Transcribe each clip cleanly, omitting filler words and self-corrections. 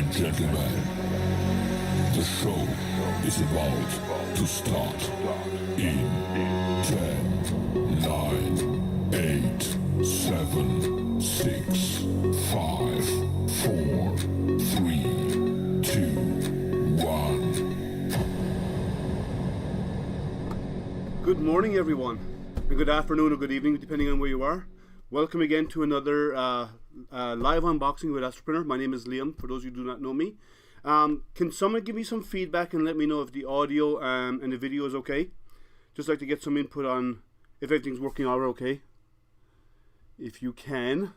and gentlemen, the show is about to start in 10, 9, 8, 7, 6, 5, 4, 3, 2, 1. Good morning, everyone, and good afternoon or good evening, depending on where you are. Welcome again to another live unboxing with AstroPrinter. My name is Liam, for those of you who do not know me. Can someone give me some feedback and let me know if the audio and the video is okay? Just like to get some input on if everything's working all okay. If you can,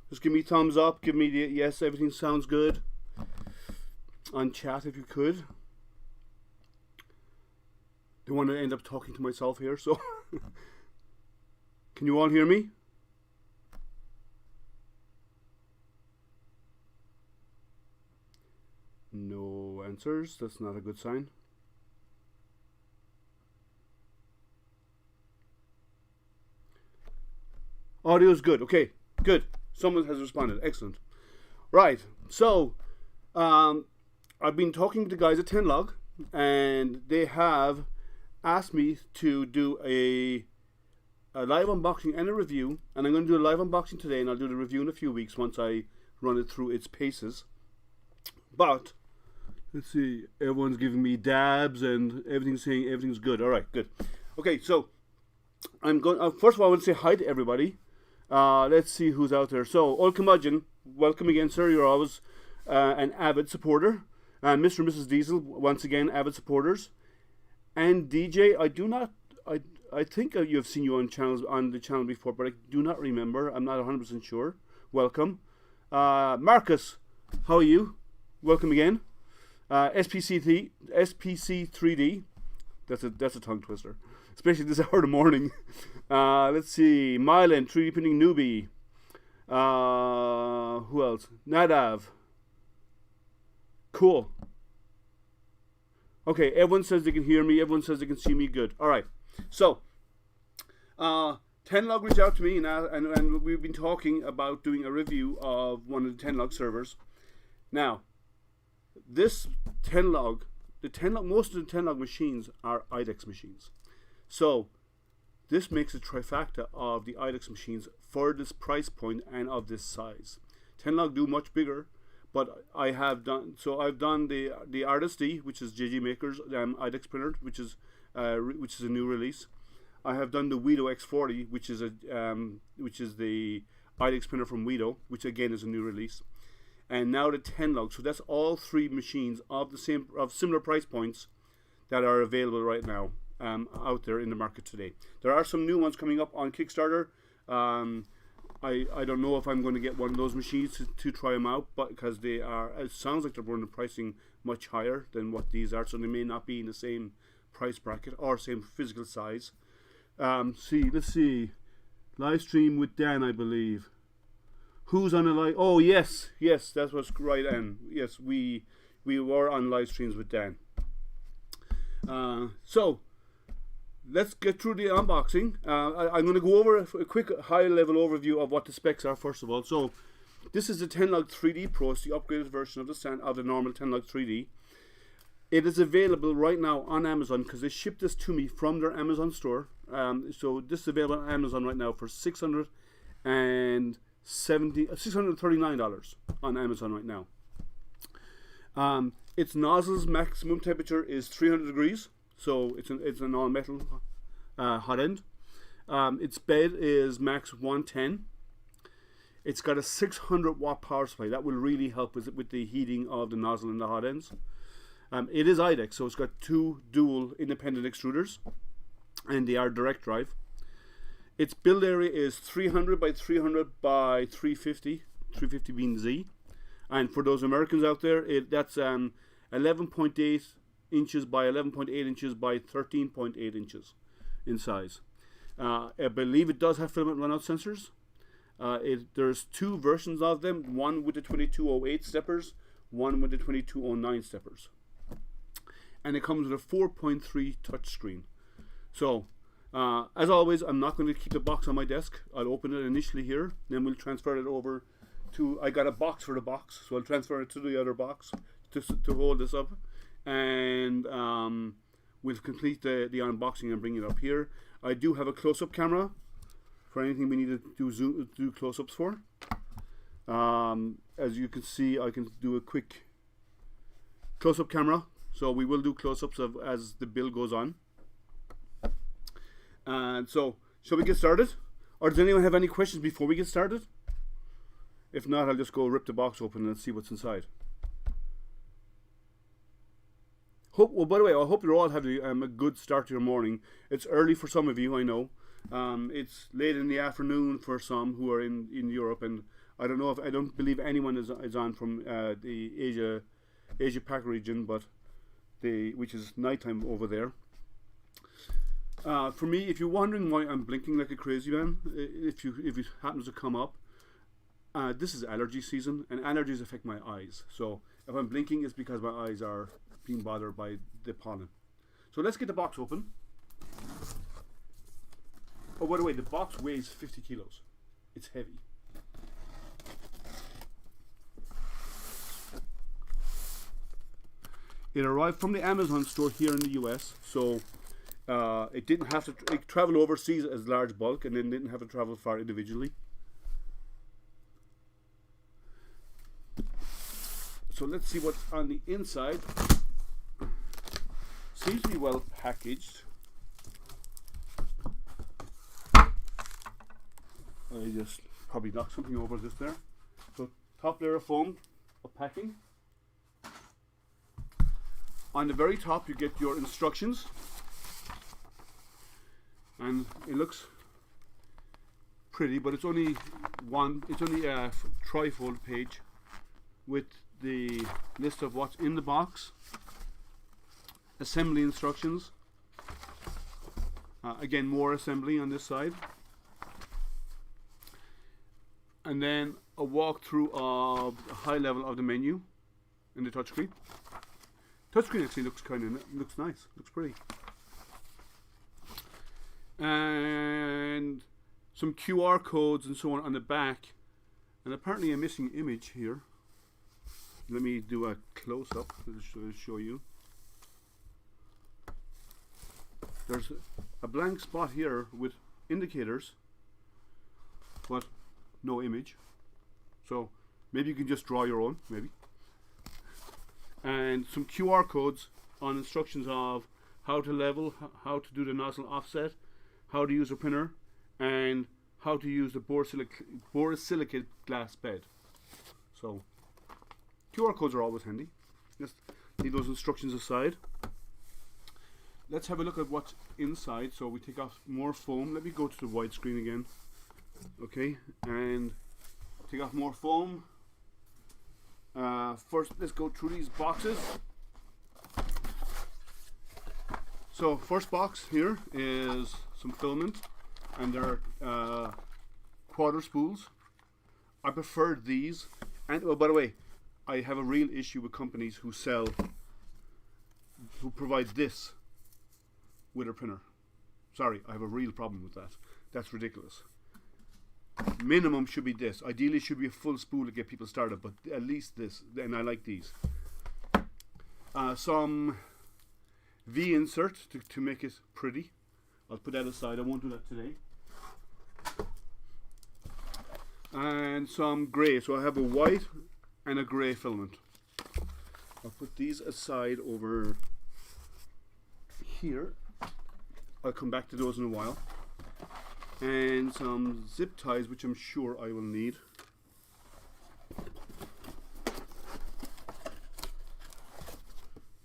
just give me thumbs up, give me the yes, everything sounds good. On chat if you could. Don't want to end up talking to myself here, so can you all hear me? No answers. That's not a good sign. Audio is good. Okay, good. Someone has responded. Excellent. Right. So, I've been talking to the guys at Tenlog, and they have asked me to do a live unboxing and a review, and I'm going to do a live unboxing today, and I'll do the review in a few weeks once I run it through its paces. But let's see, everyone's giving me dabs and everything's saying everything's good. All right, good. Okay, so I'm going. First of all, I want to say hi to everybody. Let's see who's out there. So, Old Curmudgeon, welcome again, sir. You're always an avid supporter. Mr. and Mrs. Diesel, once again, avid supporters. And DJ, I think you've seen you on the channel before, but I do not remember. I'm not 100% sure. Welcome. Marcus, how are you? Welcome again. SPC3D. That's a tongue twister, especially this hour of the morning. Let's see. Mylan, 3D printing newbie. Who else? Nadav. Cool. Okay, everyone says they can hear me. Everyone says they can see me good. All right. So, Tenlog reached out to me, and we've been talking about doing a review of one of the Tenlog servers. Now, this Tenlog, most of the Tenlog machines are IDEX machines. So, this makes a trifecta of the IDEX machines for this price point and of this size. Tenlog do much bigger, but I've done the RSD, which is JG Maker's IDEX printer, which is a new release. I have done the Wido X40, which is the IDEX printer from Wido, which again is a new release. And now the Tenlog. So that's all three machines of similar price points that are available right now out there in the market today. There are some new ones coming up on Kickstarter. I don't know if I'm going to get one of those machines to try them out, but because it sounds like they're running pricing much higher than what these are, so they may not be in the same price bracket or same physical size. Let's see. Live stream with Dan, I believe. Who's on a live? Oh, yes, that was right, Ann. Yes, we were on live streams with Dan. So, let's get through the unboxing. I'm going to go over a quick high-level overview of what the specs are, first of all. So, this is the Tenlog 3D Pro. It's the upgraded version of the normal Tenlog 3D. It is available right now on Amazon because they shipped this to me from their Amazon store. So, this is available on Amazon right now for $639 on Amazon right now. Its nozzle's maximum temperature is 300 degrees. So it's an all-metal hot end. Its bed is max 110. It's got a 600 watt power supply. That will really help with the heating of the nozzle and the hot ends. It is IDEX, so it's got two dual independent extruders, and they are direct drive. Its build area is 300 by 300 by 350, 350 being Z. And for those Americans out there, that's 11.8 inches by 11.8 inches by 13.8 inches in size. I believe it does have filament runout sensors. There's two versions of them, one with the 2208 steppers, one with the 2209 steppers. And it comes with a 4.3 touchscreen. So, as always, I'm not going to keep the box on my desk. I'll open it initially here, then we'll transfer it over I got a box for the box, so I'll transfer it to the other box to hold this up, and we'll complete the unboxing and bring it up here. I do have a close-up camera for anything we need to do close-ups for. As you can see, I can do a quick close-up camera, so we will do close-ups as the build goes on. And so, shall we get started? Or does anyone have any questions before we get started? If not, I'll just go rip the box open and see what's inside. Well, by the way, I hope you're all having a good start to your morning. It's early for some of you, I know. It's late in the afternoon for some who are in Europe, and I don't believe anyone is on from the Asia Pac region, but which is nighttime over there. For me, if you're wondering why I'm blinking like a crazy man, if it happens to come up, this is allergy season, and allergies affect my eyes. So if I'm blinking, it's because my eyes are being bothered by the pollen. So let's get the box open. Oh, by the way, the box weighs 50 kilos. It's heavy. It arrived from the Amazon store here in the US, so it didn't have to travel overseas as large bulk, and then didn't have to travel far individually. So let's see what's on the inside. Seems to be well packaged. I just probably knocked something over just there. So top layer of foam of packing. On the very top you get your instructions, and it looks pretty, but it's only a trifold page with the list of what's in the box, assembly instructions, again more assembly on this side, and then a walkthrough of the high level of the menu in the touchscreen. Touchscreen actually looks nice, looks pretty, and some QR codes and so on the back, and apparently a missing image here. Let me do a close-up to show you. There's a blank spot here with indicators, but no image. So maybe you can just draw your own, maybe. And some QR codes on instructions of how to level, how to do the nozzle offset, how to use a printer, and how to use the borosilicate glass bed. So QR codes are always handy. Just leave those instructions aside. Let's have a look at what's inside. So we take off more foam. Let me go to the widescreen again. Okay, and take off more foam. First, let's go through these boxes. So first box here is some filament, and they're quarter spools. I prefer these, and oh, by the way, I have a real issue with companies who provide this with a printer. Sorry, I have a real problem with that. That's ridiculous. Minimum should be this. Ideally should be a full spool to get people started, but at least this, and I like these. Some V insert to make it pretty. I'll put that aside, I won't do that today. And some grey, so I have a white and a grey filament. I'll put these aside over here. I'll come back to those in a while. And some zip ties, which I'm sure I will need.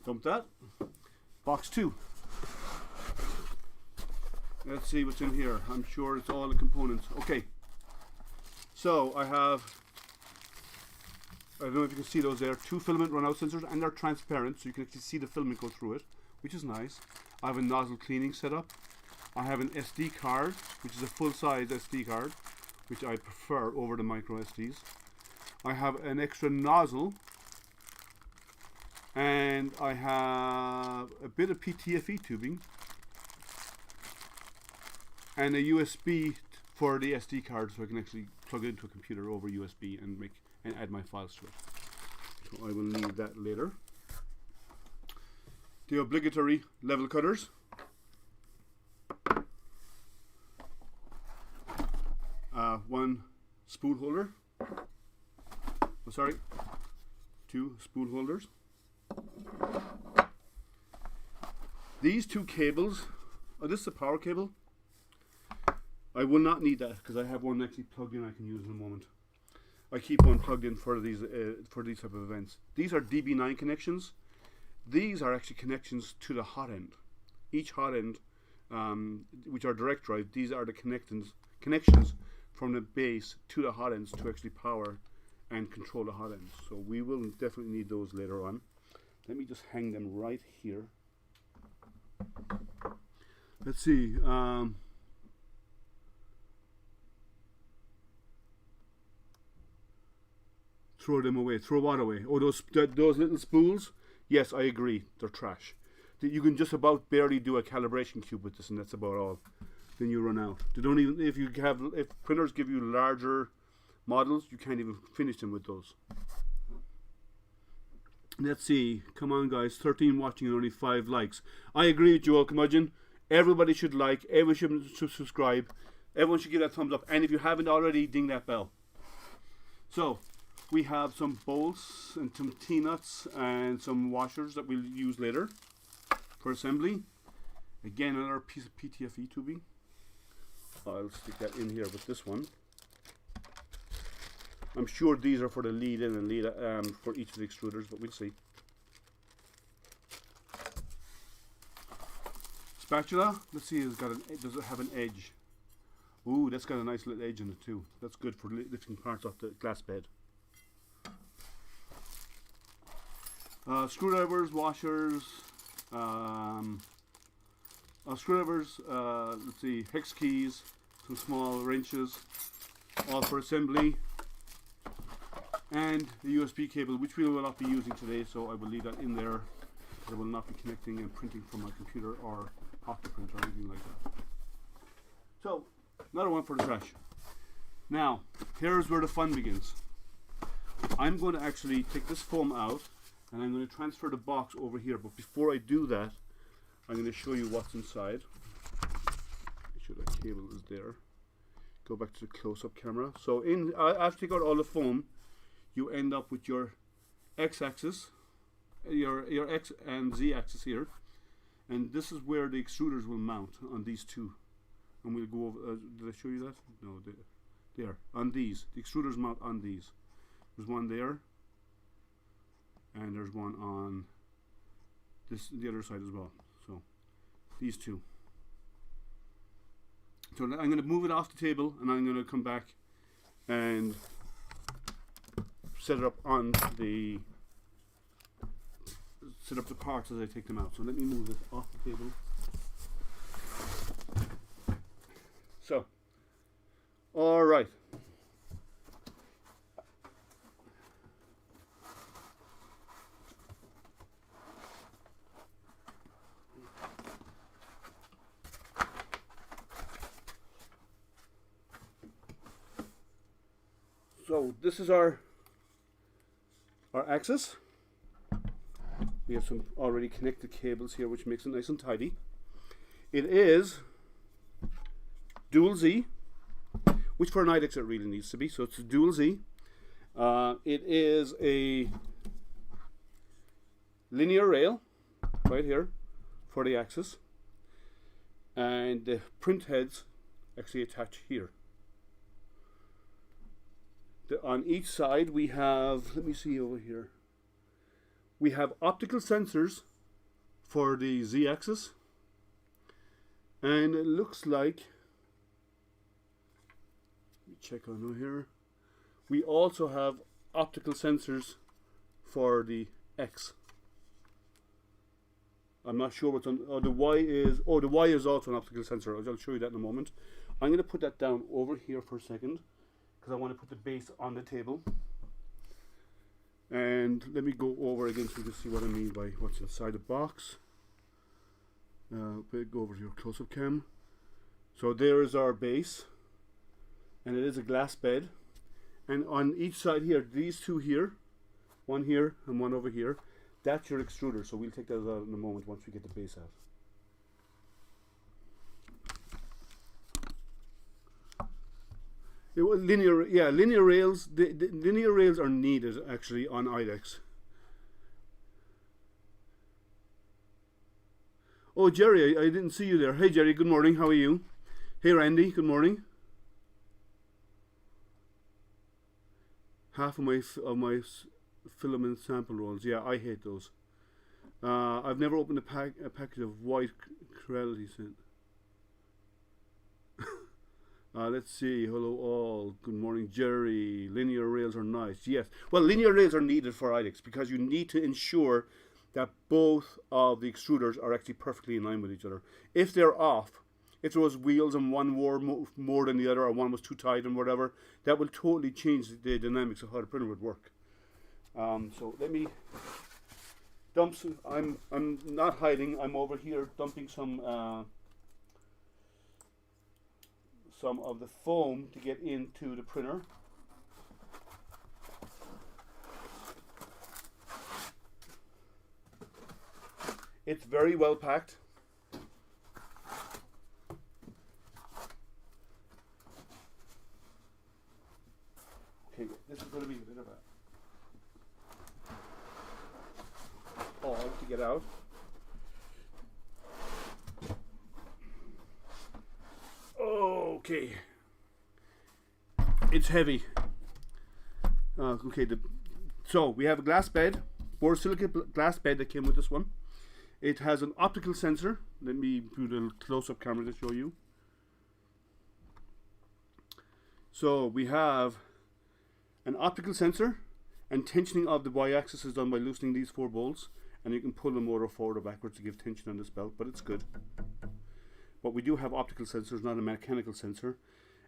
Dump that. Box 2. Let's see what's in here. I'm sure it's all the components. Okay. So I don't know if you can see those there, 2 filament runout sensors, and they're transparent, so you can actually see the filament go through it, which is nice. I have a nozzle cleaning setup. I have an SD card, which is a full-size SD card, which I prefer over the micro SDs. I have an extra nozzle, and I have a bit of PTFE tubing, and a USB for the SD card, so I can actually plug it into a computer over USB and add my files to it. So I will need that later. The obligatory level cutters. One spool holder. Oh, sorry, 2 spool holders. These 2 cables. Oh, this is a power cable. I will not need that because I have one actually plugged in I can use in a moment. I keep one plugged in for these type of events. These are DB9 connections. These are actually connections to the hot end. Each hot end, which are direct drive, these are the connections from the base to the hot ends to actually power and control the hot ends. So we will definitely need those later on. Let me just hang them right here. Let's see. Throw them away. Throw what away? Oh, those little spools? Yes, I agree. They're trash. You can just about barely do a calibration cube with this, and that's about all. Then you run out. They don't even if printers give you larger models, you can't even finish them with those. Let's see. Come on, guys. 13 watching and only 5 likes. I agree with you all, curmudgeon. Everybody should like. Everyone should subscribe. Everyone should give that thumbs up. And if you haven't already, ding that bell. So we have some bolts and some T-nuts and some washers that we'll use later for assembly. Again, another piece of PTFE tubing. I'll stick that in here with this one. I'm sure these are for the lead in and lead for each of the extruders, but we'll see. Spatula. Let's see. Does it have an edge? Ooh, that's got a nice little edge in it too. That's good for lifting parts off the glass bed. Screwdrivers, washers, screwdrivers, let's see, hex keys, some small wrenches, all for assembly, and the USB cable, which we will not be using today, so I will leave that in there. I will not be connecting and printing from my computer or AstroPrinter or anything like that. So, another one for the trash. Now, here's where the fun begins. I'm going to actually take this foam out and I'm going to transfer the box over here, but before I do that, I'm going to show you what's inside. Make sure that cable is there. Go back to the close-up camera. So after you take out all the foam, you end up with your x-axis, your x and z-axis here, and this is where the extruders will mount on these two. And we'll go over. Did I show you that? No, there on these. The extruders mount on these. There's one there, and there's one on the other side as well. So these two. So I'm going to move it off the table, and I'm going to come back and set it up on the parts as I take them out. So let me move this off the table. So, all right. So this is our axis. We have some already connected cables here, which makes it nice and tidy. It is dual Z, which for an IDEX it really needs to be. So it's a dual Z. It is a linear rail right here for the axis, and the print heads actually attach here. On each side we have, let me see over here, we have optical sensors for the Z-axis, and it looks like, let me check on over here, we also have optical sensors for the X. I'm not sure what's on, the Y is also an optical sensor. I'll show you that in a moment. I'm going to put that down over here for a second, because I want to put the base on the table. And let me go over again so you can see what I mean by what's inside the box. Go over to your close-up cam. So there is our base, and it is a glass bed. And on each side here, these two here, one here and one over here, that's your extruder. So we'll take that out in a moment once we get the base out. Linear rails. The linear rails are needed actually on IDEX. Oh, Jerry, I didn't see you there. Hey, Jerry, good morning. How are you? Hey, Randy, good morning. Half of my filament sample rolls. Yeah, I hate those. I've never opened a package of white Krell, he said. Let's see. Hello all. Good morning, Jerry. Linear rails are nice. Yes. Well, linear rails are needed for IDEX because you need to ensure that both of the extruders are actually perfectly in line with each other. If they're off, if there was wheels and one wore more than the other, or one was too tight and whatever, that will totally change the dynamics of how the printer would work. So let me dump some. I'm not hiding. I'm over here dumping some of the foam to get into the printer. It's very well packed. Okay, this is going to be a bit of a haul to get out. Okay, it's heavy. Okay, so we have a glass bed, borosilicate glass bed that came with this one. It has an optical sensor. Let me do the close-up camera to show you. So we have an optical sensor, and tensioning of the y-axis is done by loosening these 4 bolts, and you can pull the motor forward or backwards to give tension on this belt, but it's good. But we do have optical sensors, not a mechanical sensor,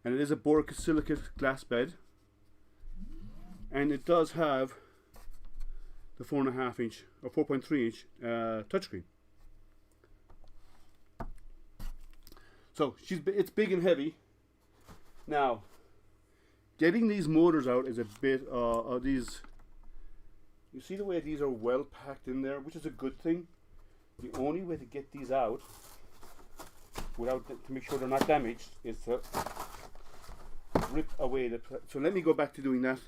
and it is a borosilicate glass bed, and it does have the 4.5 inch or 4.3 inch touchscreen. So it's big and heavy. Now, getting these motors out is a bit of these. You see the way these are well packed in there, which is a good thing. The only way to get these out to make sure they're not damaged is to rip away the. So let me go back to doing that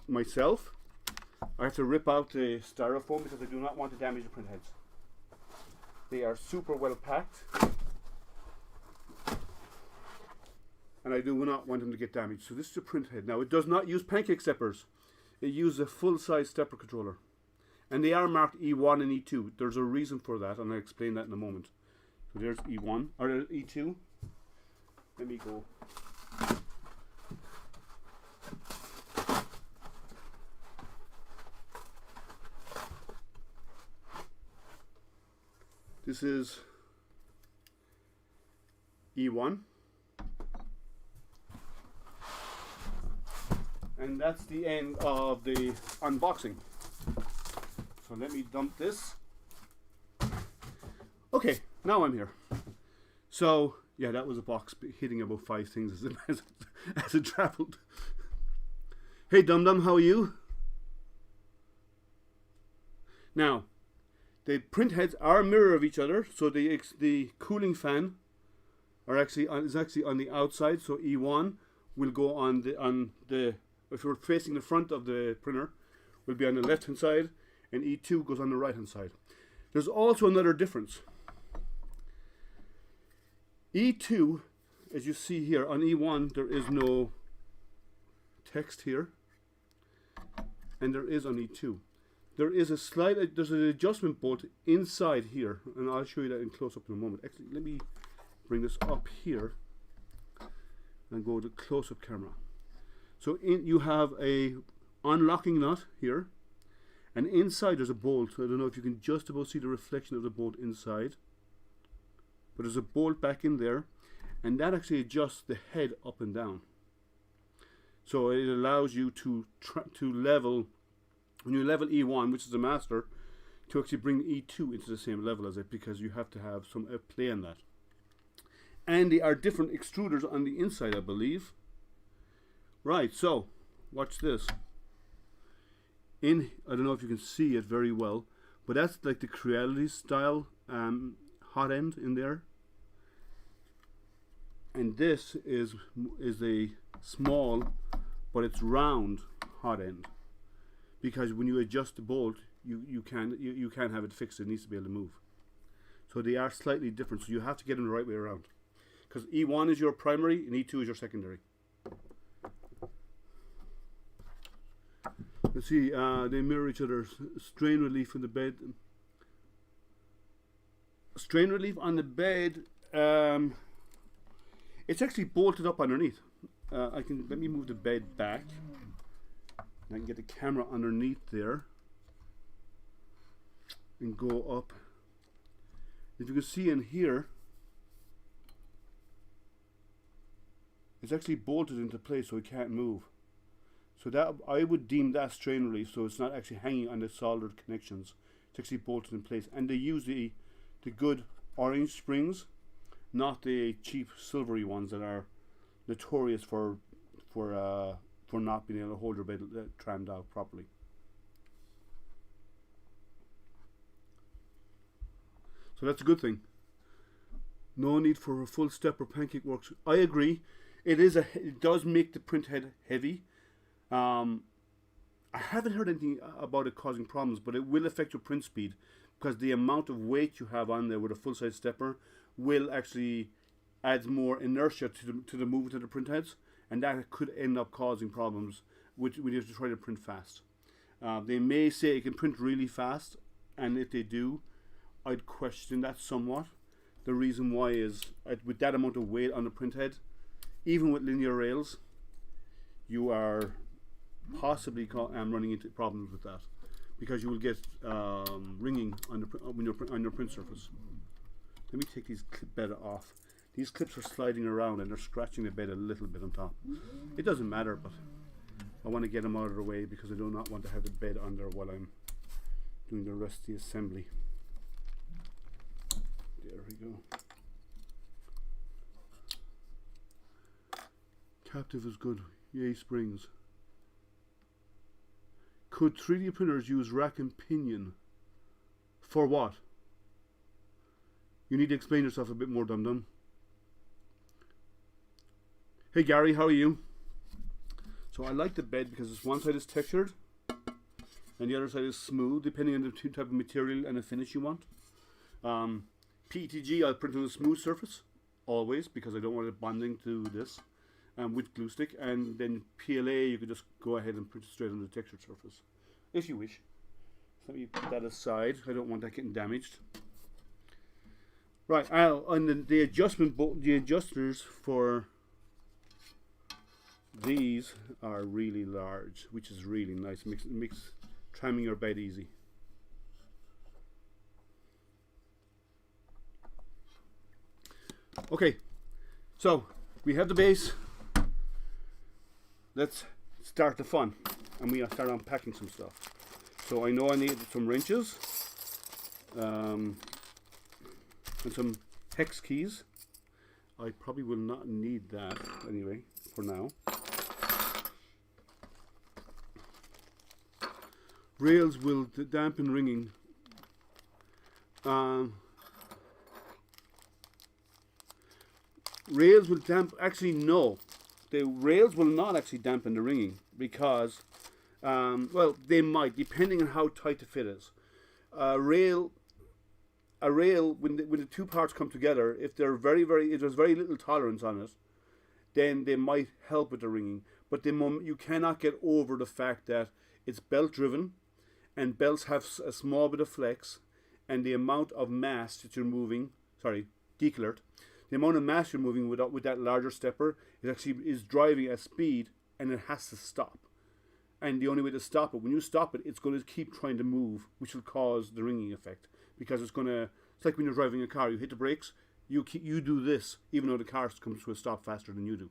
myself. I have to rip out the styrofoam because I do not want to damage the print heads. They are super well packed, and I do not want them to get damaged. So this is the print head. Now it does not use pancake steppers. It uses a full-size stepper controller, and they are marked E1 and E2. There's a reason for that, and I'll explain that in a moment. So there's E1 or E2. Let me go. This is E1, and that's the end of the unboxing. So let me dump this. Okay, now I'm here. So yeah, that was a box hitting about 5 things as it traveled. Hey Dum Dum, how are you? Now, the print heads are a mirror of each other, so the cooling fan is actually on the outside. So E1 will go on the if you're facing the front of the printer, will be on the left hand side, and E2 goes on the right hand side. There's also another difference. E2, as you see here on E1, there is no text here, and there is on E2. There is there's an adjustment bolt inside here, and I'll show you that in close up in a moment. Actually, let me bring this up here and go to close up camera. So you have a unlocking nut here, and inside there's a bolt. I don't know if you can just about see the reflection of the bolt inside, but there's a bolt back in there, and that actually adjusts the head up and down. So it allows you to level. When you level E1, which is the master, to actually bring E2 into the same level as it, because you have to have some play on that. And they are different extruders on the inside, I believe. Right, so watch this. I don't know if you can see it very well, but that's like the Creality style hot end in there. And this is a small, but it's round hot end. Because when you adjust the bolt, you can't have it fixed. It needs to be able to move. So they are slightly different. So you have to get them the right way around. Because E1 is your primary and E2 is your secondary. Let's see, they mirror each other. Strain relief in the bed. Strain relief on the bed, it's actually bolted up underneath. Let me move the bed back. I can get the camera underneath there and go up. If you can see in here, it's actually bolted into place so it can't move. So that I would deem that strain relief, so it's not actually hanging on the soldered connections. It's actually bolted in place, and they use the good orange springs, not the cheap silvery ones that are notorious for not being able to hold your bed trammed out properly. So that's a good thing. No need for a full step or pancake works. I agree. It does make the print head heavy. I haven't heard anything about it causing problems, but it will affect your print speed because the amount of weight you have on there with a full-size stepper will actually add more inertia to the movement of the print heads, and that could end up causing problems when you have to try to print fast. They may say it can print really fast, and if they do, I'd question that somewhat. The reason why is with that amount of weight on the print head, even with linear rails, you are possibly running into problems with that because you will get ringing on your print surface. Let me take these clip bed off. These clips are sliding around and they're scratching the bed a little bit on top. It doesn't matter, but I want to get them out of the way because I do not want to have the bed on there while I'm doing the rest of the assembly. There we go. Captive is good. Yay, springs. Could 3D printers use rack and pinion? For what? You need to explain yourself a bit more, Dum Dum. Hey Gary, how are you? So I like the bed because one side is textured and the other side is smooth, depending on the type of material and the finish you want. PETG I'll print on a smooth surface, always, because I don't want it bonding to this. With glue stick, and then PLA you could just go ahead and print it straight on the textured surface if you wish. Let me put that aside. I don't want that getting damaged. Right, and the adjusters for these are really large, which is really nice. Makes tramming your bed easy. Okay, so we have the base. Let's start the fun, and we start unpacking some stuff. So I know I need some wrenches and some hex keys. I probably will not need that anyway for now. Rails will dampen ringing. Rails will actually no. The rails will not actually dampen the ringing because, well, they might, depending on how tight the fit is. A rail, when the two parts come together, if there's very little tolerance on it, then they might help with the ringing. But you cannot get over the fact that it's belt driven, and belts have a small bit of flex, and the amount of mass that you're moving, decolored. The amount of mass you're moving with that larger stepper is driving at speed, and it has to stop. And the only way to stop it, when you stop it, it's going to keep trying to move, which will cause the ringing effect. Because it's like when you're driving a car, you hit the brakes, you do this, even though the car comes to a stop faster than you do.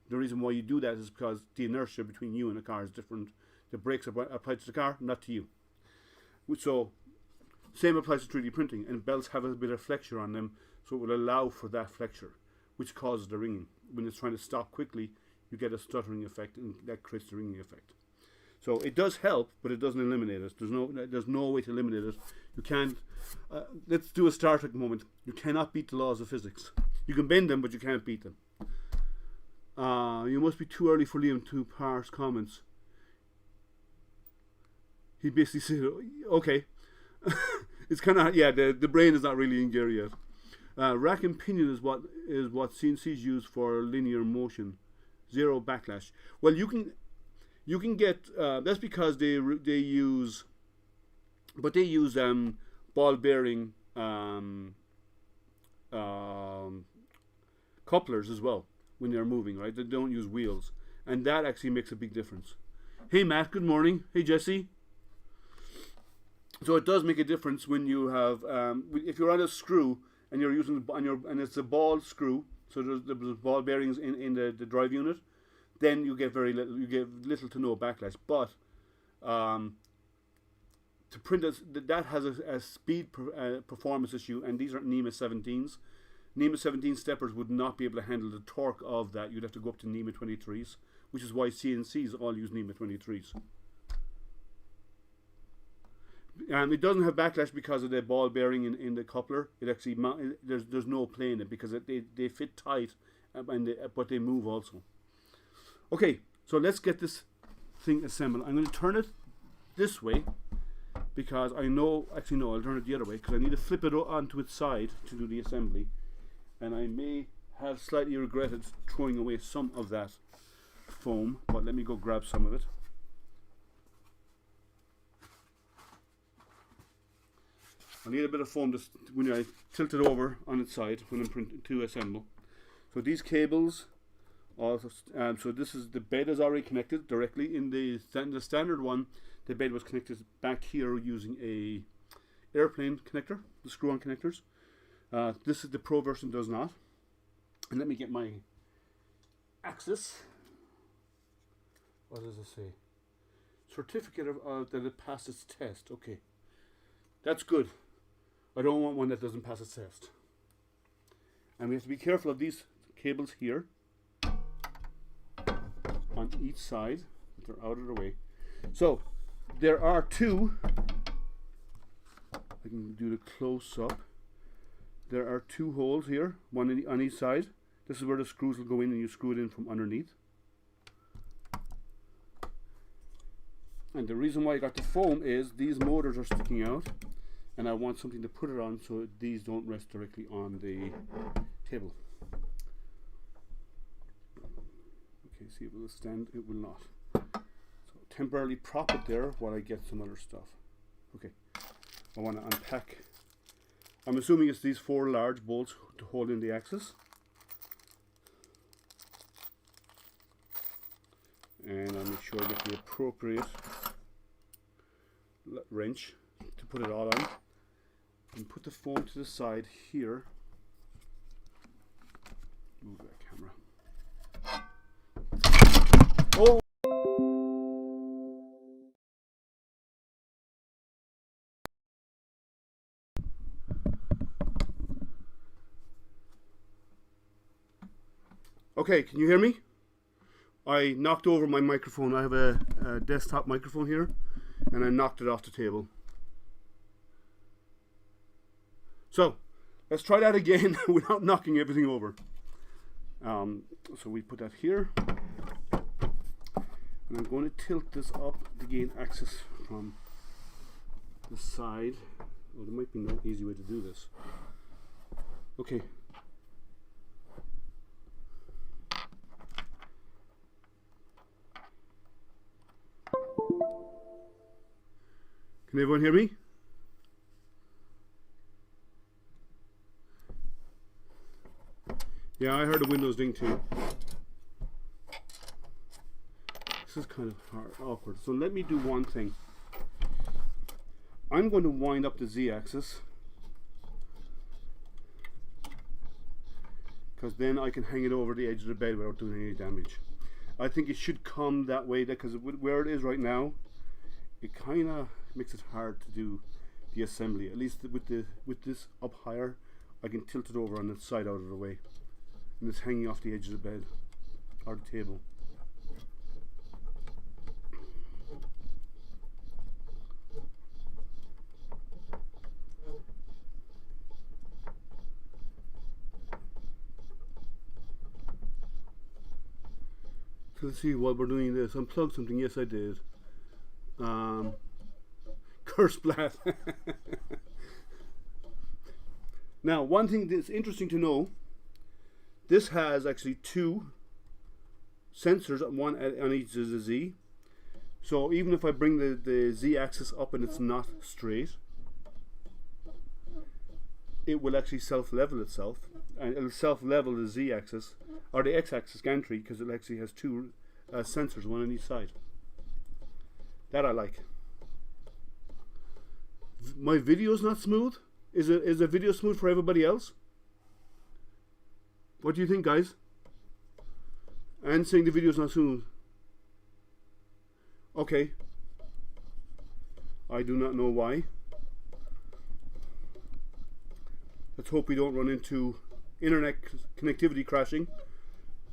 The reason why you do that is because the inertia between you and the car is different. The brakes are applied to the car, not to you. So, same applies to 3D printing, and belts have a bit of flexure on them, so it will allow for that flexure, which causes the ringing. When it's trying to stop quickly, you get a stuttering effect, and that creates the ringing effect. So it does help, but it doesn't eliminate it. There's no way to eliminate it. You can't. Let's do a Star Trek moment. You cannot beat the laws of physics. You can bend them, but you can't beat them. You must be too early for Liam to parse comments. He basically said, okay. It's kind of, yeah, the brain is not really in gear yet. Rack and pinion is what CNCs use for linear motion. Zero backlash. Well, you can get, that's because they use ball bearing couplers as well when they're moving, right? They don't use wheels, and that actually makes a big difference. Hey Matt, good morning. Hey Jesse. So it does make a difference when you have, if you're on a screw and you're using and it's a ball screw, so there's ball bearings in the drive unit, then you get little to no backlash. But to print that has a speed performance issue, and these are NEMA 17s. NEMA 17 steppers would not be able to handle the torque of that. You'd have to go up to NEMA 23s, which is why CNCs all use NEMA 23s. It doesn't have backlash because of the ball bearing in the coupler. It actually there's no play in it because they fit tight, but they move also. Okay, so let's get this thing assembled. I'm going to turn it this way because I know, actually no, I'll turn it the other way because I need to flip it onto its side to do the assembly, and I may have slightly regretted throwing away some of that foam, but let me go grab some of it. I need a bit of foam just when I tilt it over on its side when I'm printing to assemble. So these cables, also, so this is the bed is already connected directly in the standard one. The bed was connected back here using a airplane connector, the screw-on connectors. This is the Pro version, does not. And let me get my axis. What does it say? Certificate of that it passed its test. Okay, that's good. I don't want one that doesn't pass its test. And we have to be careful of these cables here on each side. They're out of the way. So there are two. I can do the close up. There are two holes here, one on each side. This is where the screws will go in, and you screw it in from underneath. And the reason why I got the foam is these motors are sticking out, and I want something to put it on so these don't rest directly on the table. Okay, see, it will stand, it will not. So temporarily prop it there while I get some other stuff. Okay, I want to unpack. I'm assuming it's these four large bolts to hold in the axis. And I'll make sure I get the appropriate wrench to put it all on. And put the foam to the side here. Move that camera. Oh! Okay, can you hear me? I knocked over my microphone. I have a desktop microphone here, and I knocked it off the table. So let's try that again without knocking everything over. So we put that here, and I'm going to tilt this up to gain access from the side. Oh, there might be no easy way to do this. Okay. Can everyone hear me? Yeah, I heard a Windows ding too. This is kind of awkward. So let me do one thing. I'm going to wind up the Z-axis, because then I can hang it over the edge of the bed without doing any damage. I think it should come that way, because where it is right now, it kind of makes it hard to do the assembly. At least with this up higher, I can tilt it over on its side out of the way, and it's hanging off the edge of the bed or the table. Let's see, while we're doing this, unplug something. Yes, I did. Curse blast. Now, one thing that's interesting to know, this has actually two sensors, one on each of the Z. So even if I bring the Z axis up and it's not straight, it will actually self-level itself, and it'll self-level the Z axis or the X axis gantry, because it actually has two sensors, one on each side. That I like. My video's not smooth. Is the video smooth for everybody else? What do you think, guys? And saying the video's not smooth. Okay. I do not know why. Let's hope we don't run into internet connectivity crashing.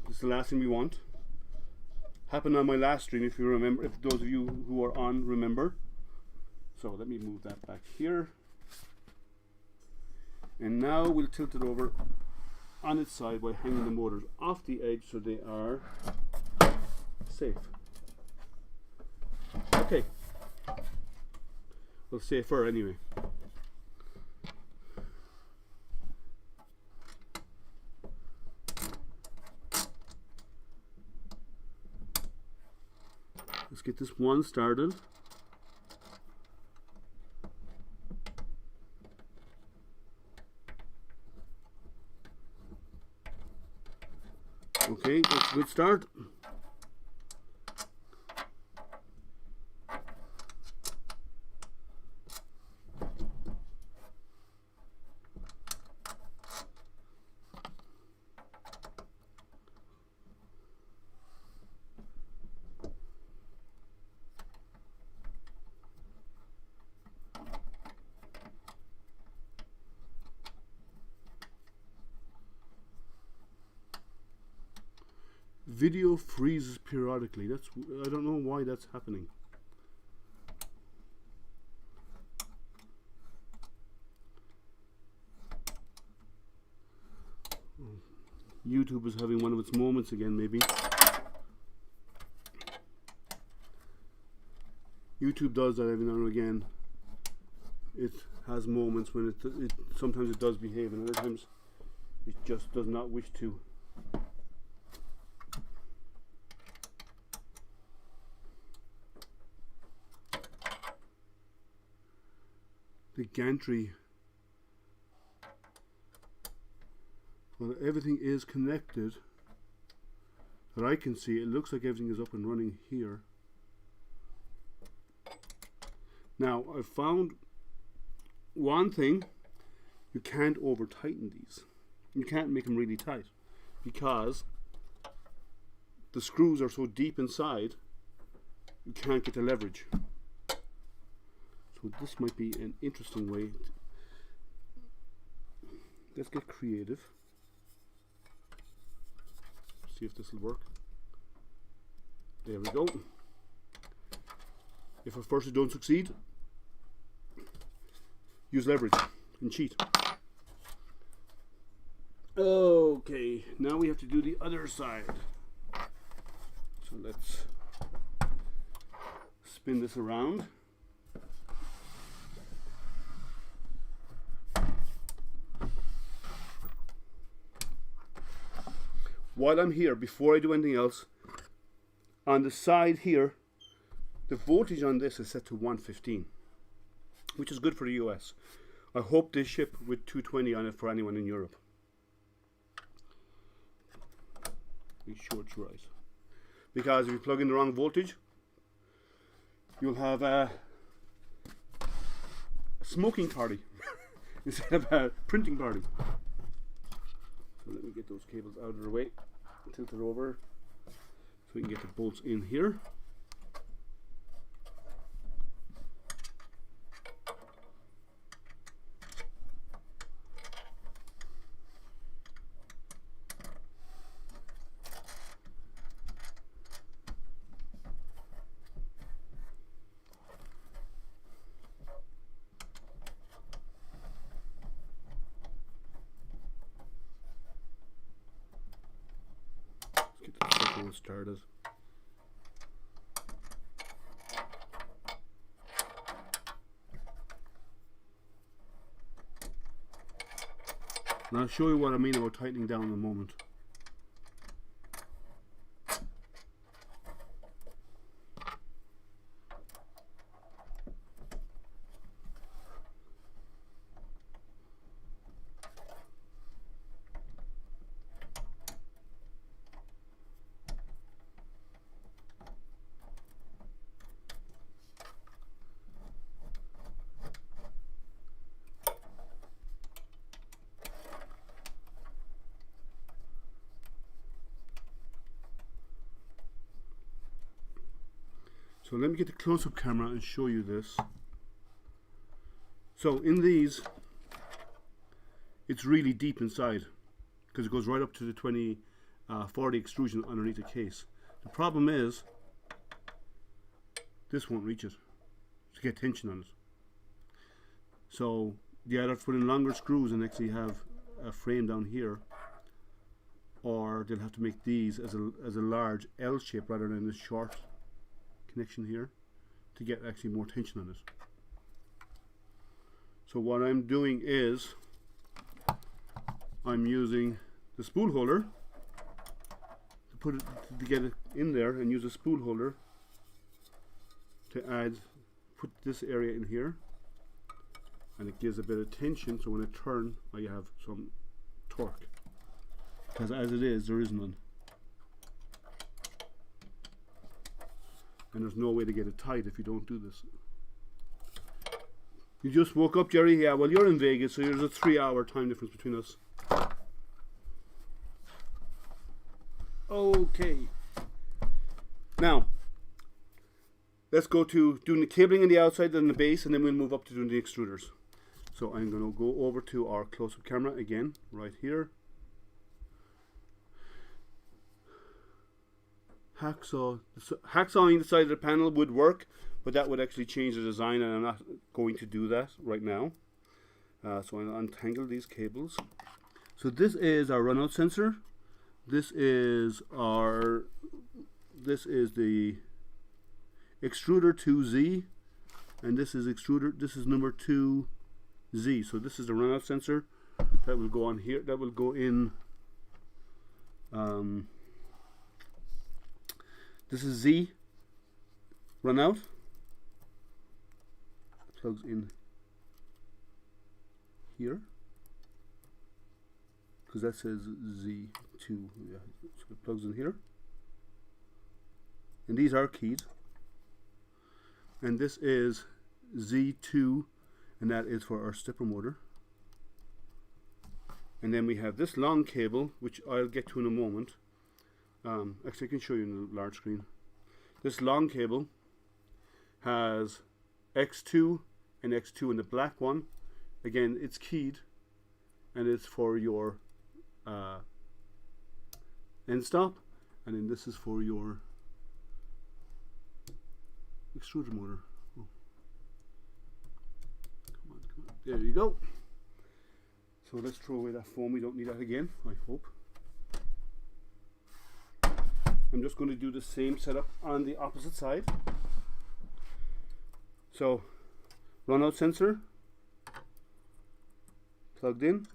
It's the last thing we want. Happened on my last stream, if you remember, if those of you who are on remember. So let me move that back here. And now we'll tilt it over on its side by hanging the motors off the edge so they are safe. Okay. Well, safer anyway. Let's get this one started. Okay, that's a good start. Video freezes periodically. I don't know why that's happening. YouTube is having one of its moments again, maybe. YouTube does that every now and again. It has moments when it sometimes it does behave, and other times it just does not wish to. The gantry, well, everything is connected that I can see. It looks like everything is up and running here. Now, I've found one thing: you can't over tighten these. You can't make them really tight because the screws are so deep inside, you can't get the leverage. So this might be an interesting way. Let's get creative. See if this will work. There we go. If at first you don't succeed, use leverage and cheat. Okay, now we have to do the other side. So let's spin this around. While I'm here, before I do anything else, on the side here, the voltage on this is set to 115, which is good for the US. I hope they ship with 220 on it for anyone in Europe. Be sure it's right. Because if you plug in the wrong voltage, you'll have a smoking party instead of a printing party. So let me get those cables out of the way, tilt it over so we can get the bolts in here. Started. And I'll show you what I mean about tightening down in a moment. So let me get the close-up camera and show you this. So in these, it's really deep inside because it goes right up to the 2040 extrusion underneath the case. The problem is this won't reach it to get tension on it. So you either have to put in longer screws and actually have a frame down here, or they'll have to make these as a large L shape rather than this short connection here to get actually more tension on it. So what I'm doing is I'm using the spool holder to put it to get it in there, and use a spool holder to put this area in here, and it gives a bit of tension, so when it turns I have some torque, because as it is there is none. And there's no way to get it tight if you don't do this. You just woke up, Jerry? Yeah, well, you're in Vegas, so there's a 3-hour time difference between us. Okay. Now, let's go to doing the cabling on the outside and the base, and then we'll move up to doing the extruders. So I'm going to go over to our close-up camera again, right here. Hacksawing the side of the panel would work, but that would actually change the design, and I'm not going to do that right now. So I'll untangle these cables. So this is our runout sensor. This is the extruder 2Z, and this is number 2Z. So this is the runout sensor that will go on here. That will go in. This is Z runout. Plugs in here because that says Z2. Yeah, so it plugs in here, and these are keyed. And this is Z2, and that is for our stepper motor. And then we have this long cable, which I'll get to in a moment. Actually, I can show you in the large screen. This long cable has X2 and X2 in the black one. Again, it's keyed, and it's for your end stop, and then this is for your extruder motor. Oh. Come on. There you go. So let's throw away that foam. We don't need that again, I hope. I'm just going to do the same setup on the opposite side. So, runout sensor plugged in,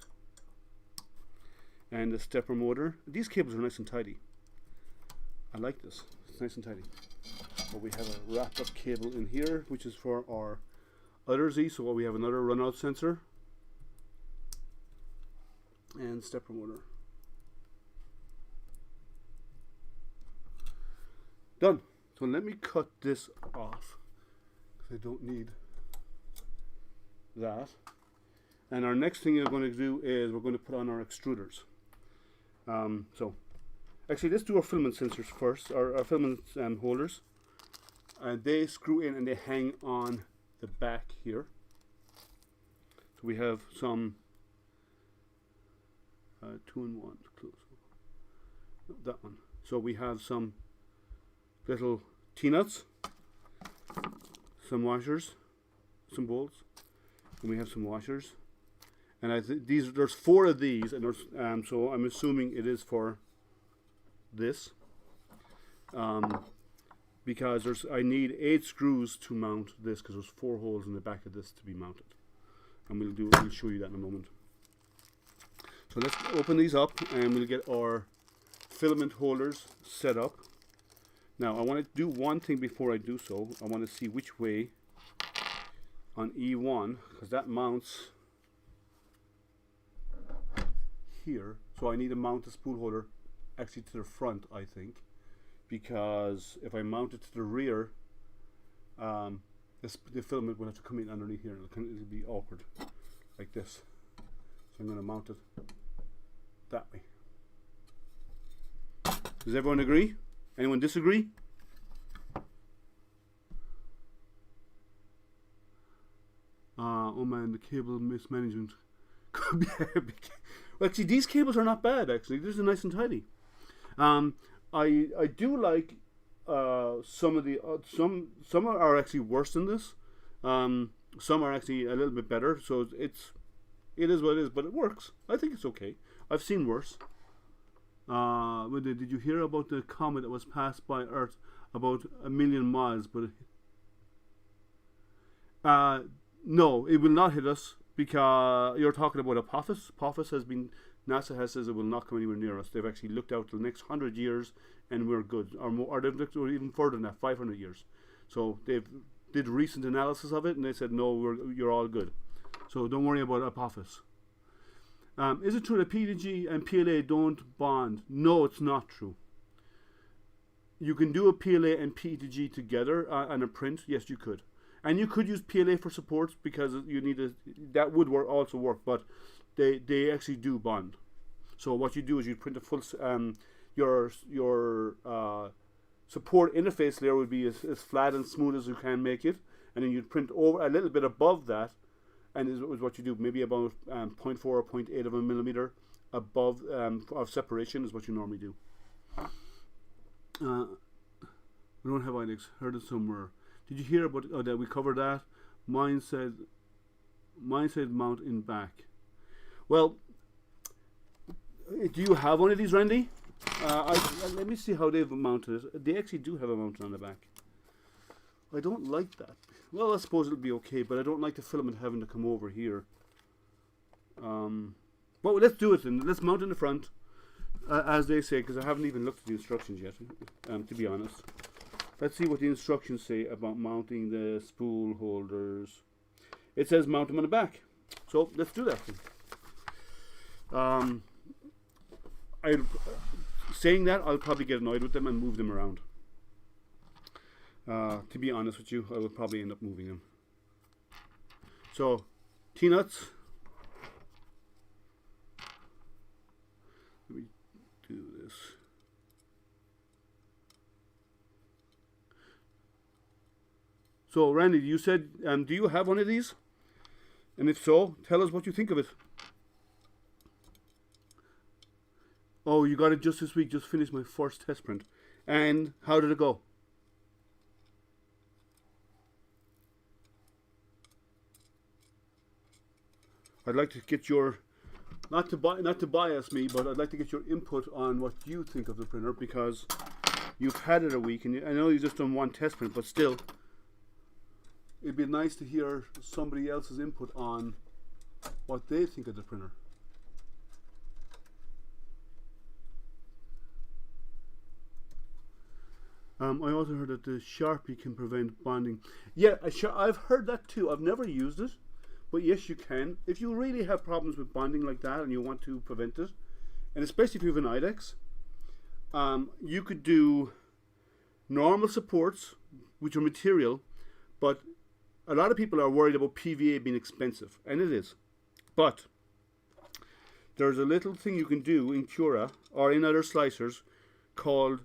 and the stepper motor. These cables are nice and tidy. I like this. It's nice and tidy. But we have a wrapped up cable in here, which is for our other Z. So we have another runout sensor and stepper motor. Done. So let me cut this off because I don't need that. And our next thing we're going to do is we're going to put on our extruders. So actually, let's do our filament sensors first, our filament holders. And they screw in and they hang on the back here. So we have some 2-in-1 close. That one. So we have some little T-nuts, some washers, some bolts, and we have some washers. And there's 4 of these, and there's so I'm assuming it is for this, because I need 8 screws to mount this, because there's 4 holes in the back of this to be mounted, and we'll show you that in a moment. So let's open these up and we'll get our filament holders set up. Now I want to do one thing before I do so. I want to see which way on E1, because that mounts here. So I need to mount the spool holder actually to the front, I think, because if I mount it to the rear, the filament will have to come in underneath here. It'll be awkward, like this. So I'm going to mount it that way. Does everyone agree? Anyone disagree? Oh man, the cable mismanagement could be epic. Well, actually, these cables are not bad. Actually, these are nice and tidy. I do like some of the some are actually worse than this. Some are actually a little bit better. So it is what it is, but it works. I think it's okay. I've seen worse. Did you hear about the comet that was passed by Earth about 1 million miles? But no, it will not hit us, because you're talking about Apophis. Apophis has been, NASA has says it will not come anywhere near us. They've actually looked out to the next 100 years and we're good, or more, or they've looked even further than that, 500 years. So they've did recent analysis of it and they said no, you're all good. So don't worry about Apophis. Is it true that PETG and PLA don't bond? No, it's not true. You can do a PLA and PETG together on a print. Yes, you could. And you could use PLA for supports, because you need that would also work, but they actually do bond. So what you do is you print a full your support interface layer would be as flat and smooth as you can make it, and then you'd print over a little bit above that, and is what you do, maybe about 0.4 or 0.8 of a millimeter above of separation is what you normally do. We don't have IDEX. Heard it somewhere. Did you hear about that? We covered that. Mine said mount in back. Well, do you have one of these, Randy? Let me see how they've mounted it. They actually do have a mount on the back. I don't like that. Well, I suppose it'll be okay, but I don't like the filament having to come over here. Well, let's do it then. Let's mount in the front, as they say, because I haven't even looked at the instructions yet, to be honest. Let's see what the instructions say about mounting the spool holders. It says mount them on the back. So let's do that then. Saying that, I'll probably get annoyed with them and move them around. To be honest with you, I will probably end up moving them. So, T-nuts. Let me do this. So, Randy, you said, do you have one of these? And if so, tell us what you think of it. Oh, you got it just this week. Just finished my first test print. And how did it go? I'd like to get your, not to bias me, but I'd like to get your input on what you think of the printer, because you've had it a week, and I know you've just done one test print, but still, it'd be nice to hear somebody else's input on what they think of the printer. I also heard that the Sharpie can prevent bonding. Yeah, I've heard that too. I've never used it, but yes, you can. If you really have problems with bonding like that and you want to prevent it, and especially if you have an IDEX, you could do normal supports, which are material, but a lot of people are worried about PVA being expensive, and it is. But there's a little thing you can do in Cura or in other slicers called,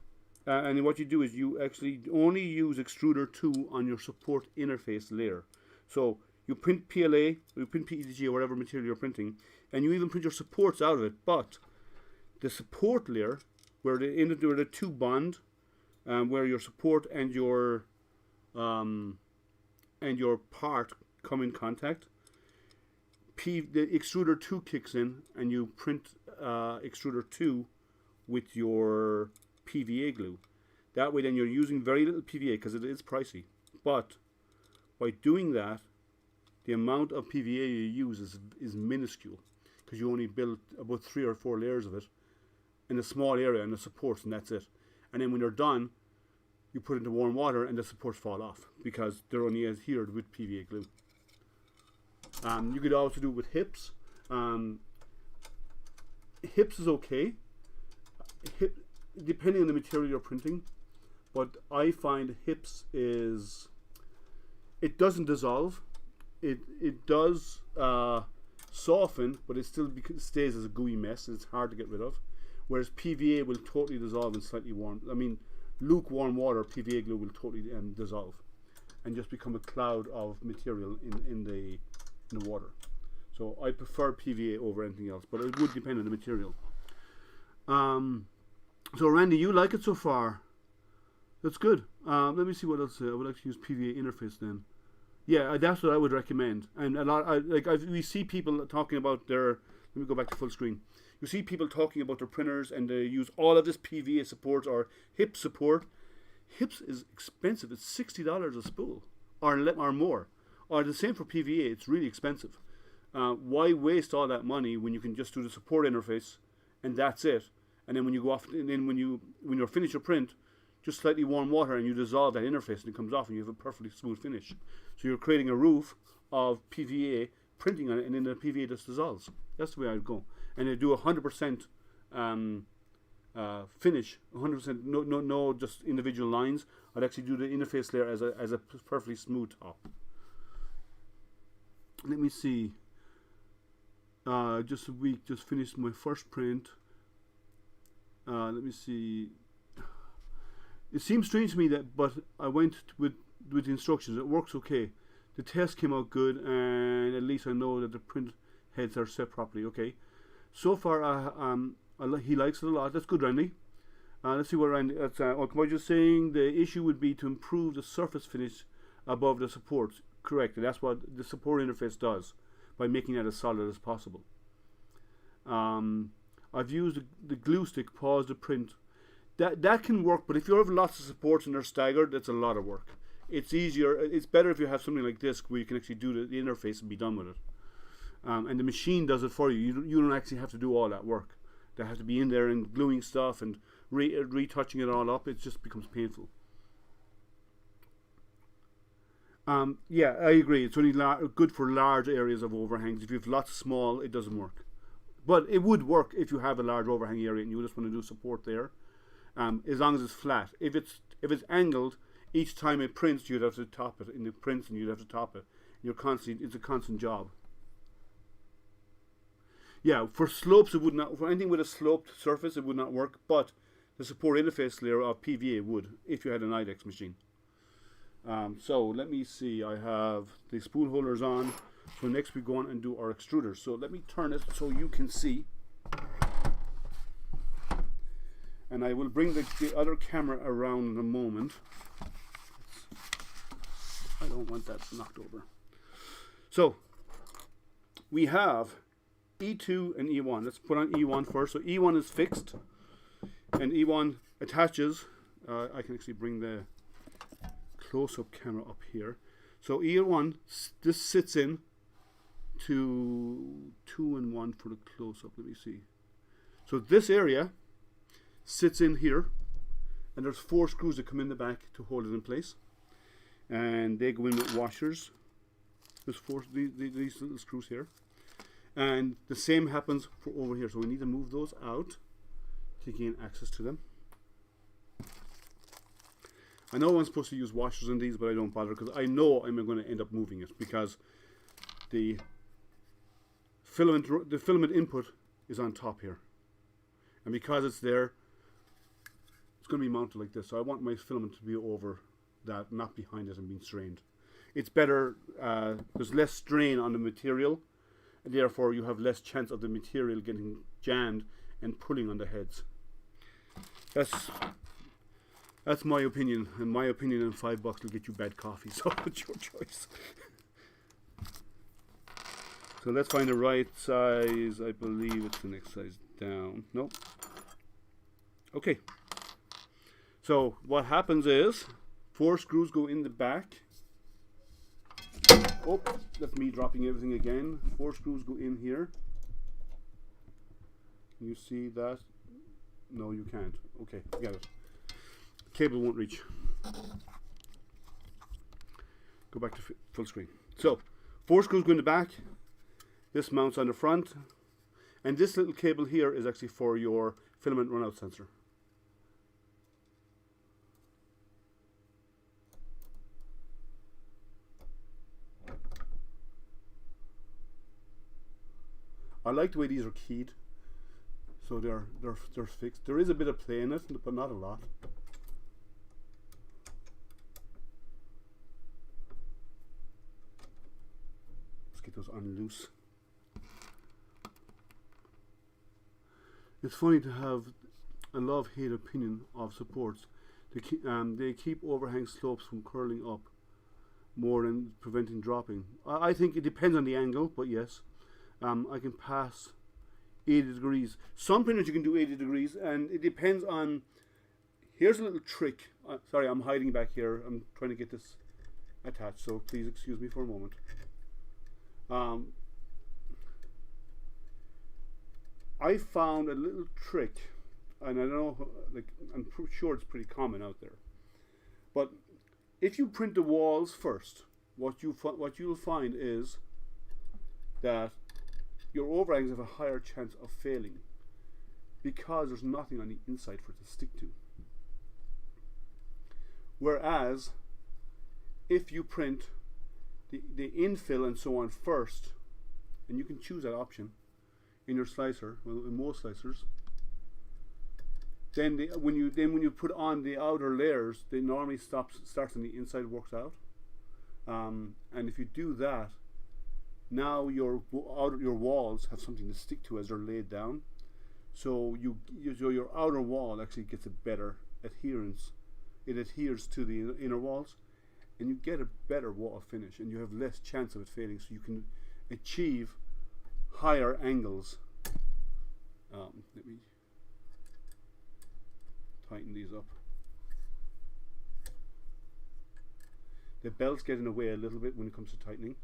and what you do is you actually only use Extruder 2 on your support interface layer. So you print PLA, you print PETG or whatever material you're printing, and you even print your supports out of it. But the support layer, where the two bond, where your support and your part come in contact, the Extruder 2 kicks in, and you print Extruder 2 with your PVA glue. That way then you're using very little PVA, because it is pricey. But by doing that, the amount of PVA you use is minuscule, because you only build about 3 or 4 layers of it in a small area and the supports, and that's it. And then when you're done, you put it into warm water and the supports fall off because they're only adhered with PVA glue. You could also do it with hips. Hips is okay, depending on the material you're printing, but I find hips it doesn't dissolve. It does soften, but it still stays as a gooey mess. It's hard to get rid of. Whereas PVA will totally dissolve in slightly warm. I mean, lukewarm water, PVA glue will totally dissolve and just become a cloud of material in the water. So I prefer PVA over anything else, but it would depend on the material. So Randy, you like it so far? That's good. Let me see what else. I would like to use PVA interface then. Yeah, that's what I would recommend. And a lot, we see people talking about their. Let me go back to full screen. You see people talking about their printers and they use all of this PVA support or hip support. Hips is expensive. It's $60 a spool or more. Or the same for PVA. It's really expensive. Why waste all that money when you can just do the support interface and that's it? And then when you go off, and then when you're finished your print, just slightly warm water and you dissolve that interface and it comes off and you have a perfectly smooth finish. So you're creating a roof of PVA, printing on it, and then the PVA just dissolves. That's the way I'd go. And they do 100% finish, 100%, no, just individual lines. I'd actually do the interface layer as a perfectly smooth top. Let me see. Just a week, just finished my first print. Let me see. It seems strange to me but I went with the instructions. It works okay. The test came out good, and at least I know that the print heads are set properly. Okay. So far, he likes it a lot. That's good, Randy. Let's see what Randy. What I was just saying. The issue would be to improve the surface finish above the supports. Correct. And that's what the support interface does by making that as solid as possible. I've used the glue stick. Pause the print. That can work, but if you have lots of supports and they're staggered, that's a lot of work. It's easier. It's better if you have something like this where you can actually do the interface and be done with it. And the machine does it for you. You don't actually have to do all that work. They have to be in there and gluing stuff and retouching it all up. It just becomes painful. Yeah, I agree. It's only good for large areas of overhangs. If you have lots of small, it doesn't work. But it would work if you have a large overhang area and you just want to do support there. As long as it's flat. If it's angled, each time it prints, you'd have to top it. And it prints, and you'd have to top it. It's a constant job. Yeah, for slopes, it would not. For anything with a sloped surface, it would not work. But the support interface layer of PVA would, if you had an IDEX machine. So let me see. I have the spool holders on. So next we go on and do our extruder. So let me turn it so you can see. And I will bring the other camera around in a moment. I don't want that knocked over. So we have E2 and E1. Let's put on E1 first. So E1 is fixed, and E1 attaches. I can actually bring the close-up camera up here. So E1, this sits in to 2 and 1 for the close-up. Let me see. So this area sits in here, and there's 4 screws that come in the back to hold it in place, and they go in with washers. There's these little screws here, and the same happens for over here. So we need to move those out to gain access to them. I know I'm supposed to use washers in these, but I don't bother because I know I'm going to end up moving it because the filament input is on top here, and because it's there, going to be mounted like this. So I want my filament to be over that, not behind it and being strained. It's better, there's less strain on the material, and therefore you have less chance of the material getting jammed and pulling on the heads. That's my opinion, and my opinion in $5 will get you bad coffee, so it's your choice. So let's find the right size. I believe it's the next size down. Nope. Okay. So what happens is 4 screws go in the back. Oh, that's me dropping everything again. 4 screws go in here. Can you see that? No, you can't. Okay, got it. Cable won't reach. Go back to full screen. So, 4 screws go in the back. This mounts on the front. And this little cable here is actually for your filament runout sensor. I like the way these are keyed. So they're fixed. There is a bit of play in it, but not a lot. Let's get those on loose. It's funny to have a love-hate opinion of supports. They keep overhang slopes from curling up more than preventing dropping. I think it depends on the angle, but yes. I can pass 80 degrees. Some printers you can do 80 degrees, and it depends on. Here's a little trick. Sorry, I'm hiding back here. I'm trying to get this attached, so please excuse me for a moment. I found a little trick, and I don't know, like, I'm sure it's pretty common out there. But if you print the walls first, what you'll find is that your overhangs have a higher chance of failing because there's nothing on the inside for it to stick to. Whereas if you print the infill and so on first, and you can choose that option in your slicer, well, in most slicers, then when you put on the outer layers, they normally starts on the inside, works out. And if you do that, now your walls have something to stick to as they're laid down. So your outer wall actually gets a better adherence. It adheres to the inner walls, and you get a better wall finish, and you have less chance of it failing. So you can achieve higher angles. Let me tighten these up. The belts get in the way a little bit when it comes to tightening.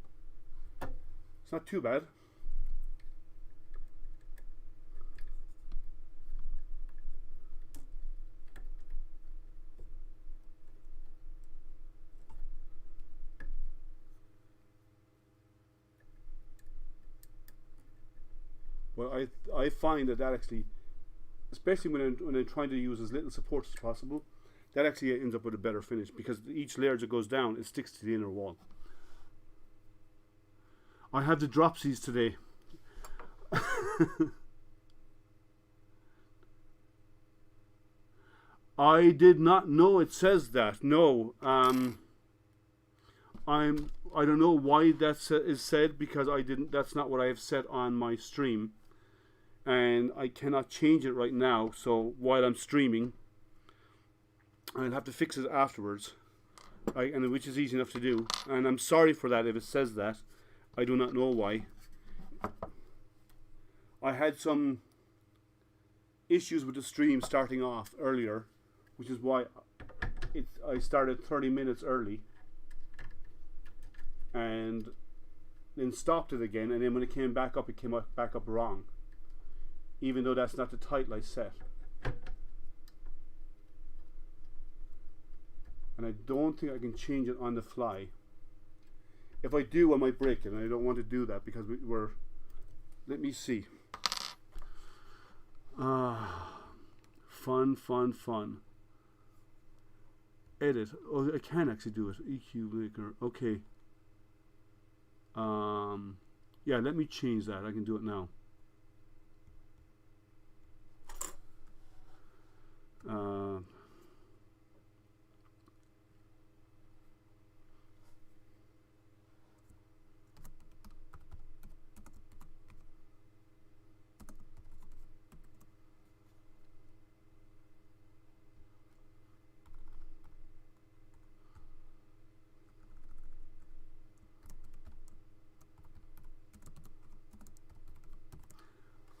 It's not too bad. Well, I find that actually, especially when I'm trying to use as little support as possible, that actually ends up with a better finish, because each layer that goes down, it sticks to the inner wall. I have the dropsies today. I did not know it says that. No, I don't know why that is said, because I didn't. That's not what I have set on my stream, and I cannot change it right now. So while I'm streaming, I'll have to fix it afterwards, and which is easy enough to do. And I'm sorry for that if it says that. I do not know why. I had some issues with the stream starting off earlier, which is why I started 30 minutes early and then stopped it again, and then when it came back up, it came back up wrong, even though that's not the title I set. And I don't think I can change it on the fly. If I do, I might break it, and I don't want to do that because we're. Let me see. Fun. Edit. Oh, I can actually do it. EQ maker. Okay. Yeah, let me change that. I can do it now.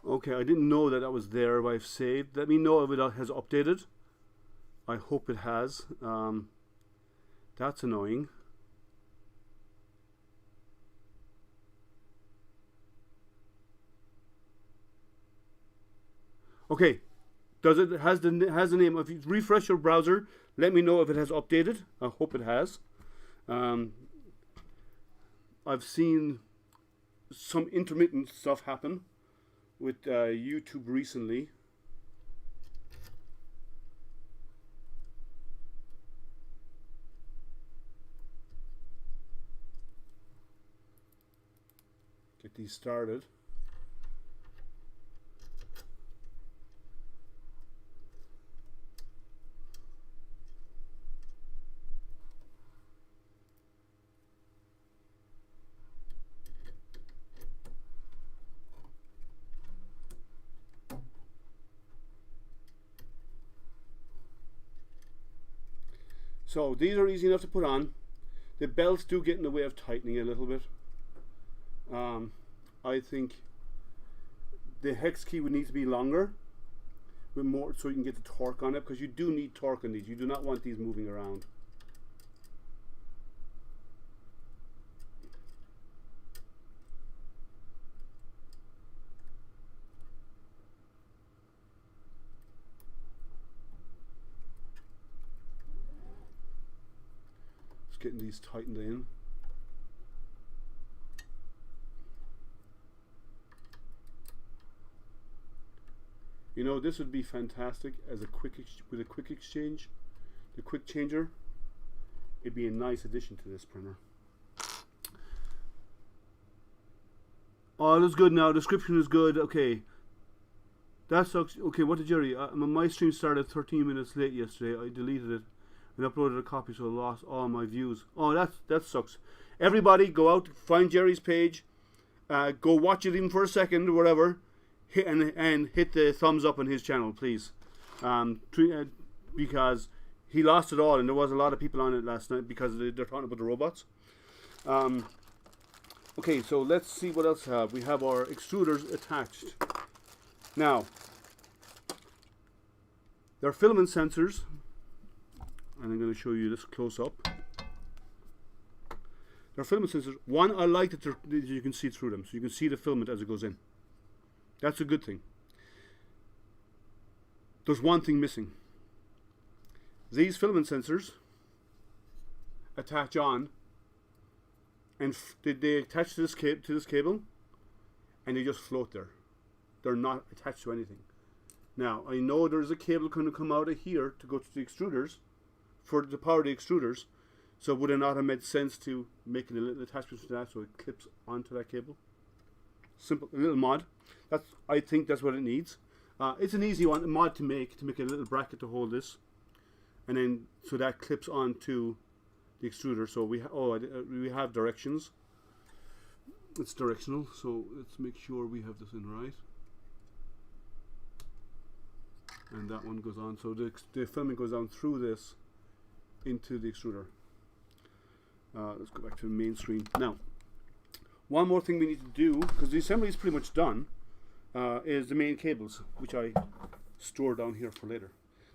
Okay, I didn't know that was there if I've saved. Let me know if it has updated. I hope it has. That's annoying. Okay, does it has the name? If you refresh your browser, let me know if it has updated. I hope it has. I've seen some intermittent stuff happen with YouTube recently. Get these started. So these are easy enough to put on. The belts do get in the way of tightening a little bit. I think the hex key would need to be longer with more, so you can get the torque on it, because you do need torque on these. You do not want these moving around. Just getting these tightened in. You know, this would be fantastic as a quick with a quick exchange, the quick changer. It'd be a nice addition to this printer. All is good now. Description is good. Okay, that sucks. Okay, what did Jerry? My stream started 13 minutes late yesterday. I deleted it and uploaded a copy, so I lost all my views. Oh, that sucks. Everybody, go out, find Jerry's page, go watch it even for a second or whatever. And hit the thumbs up on his channel, please, because he lost it all, and there was a lot of people on it last night because they're talking about the robots. Okay, so let's see what else we have. We have our extruders attached. Now, they're filament sensors, and I'm going to show you this close up. They're filament sensors. One, I like that you can see through them, so you can see the filament as it goes in. That's a good thing. There's one thing missing. These filament sensors attach on, and they attach to this cable, and they just float there. They're not attached to anything. Now, I know there's a cable going to come out of here to go to the extruders, to power the extruders. So would it not have made sense to make a little attachment to that so it clips onto that cable? Simple, a little mod. I think that's what it needs. It's an easy mod to make a little bracket to hold this, and then so that clips onto the extruder. So we have directions. It's directional, so let's make sure we have this in right. And that one goes on. So the filament goes on through this into the extruder. Let's go back to the main screen now. One more thing we need to do, because the assembly is pretty much done, is the main cables, which I store down here for later.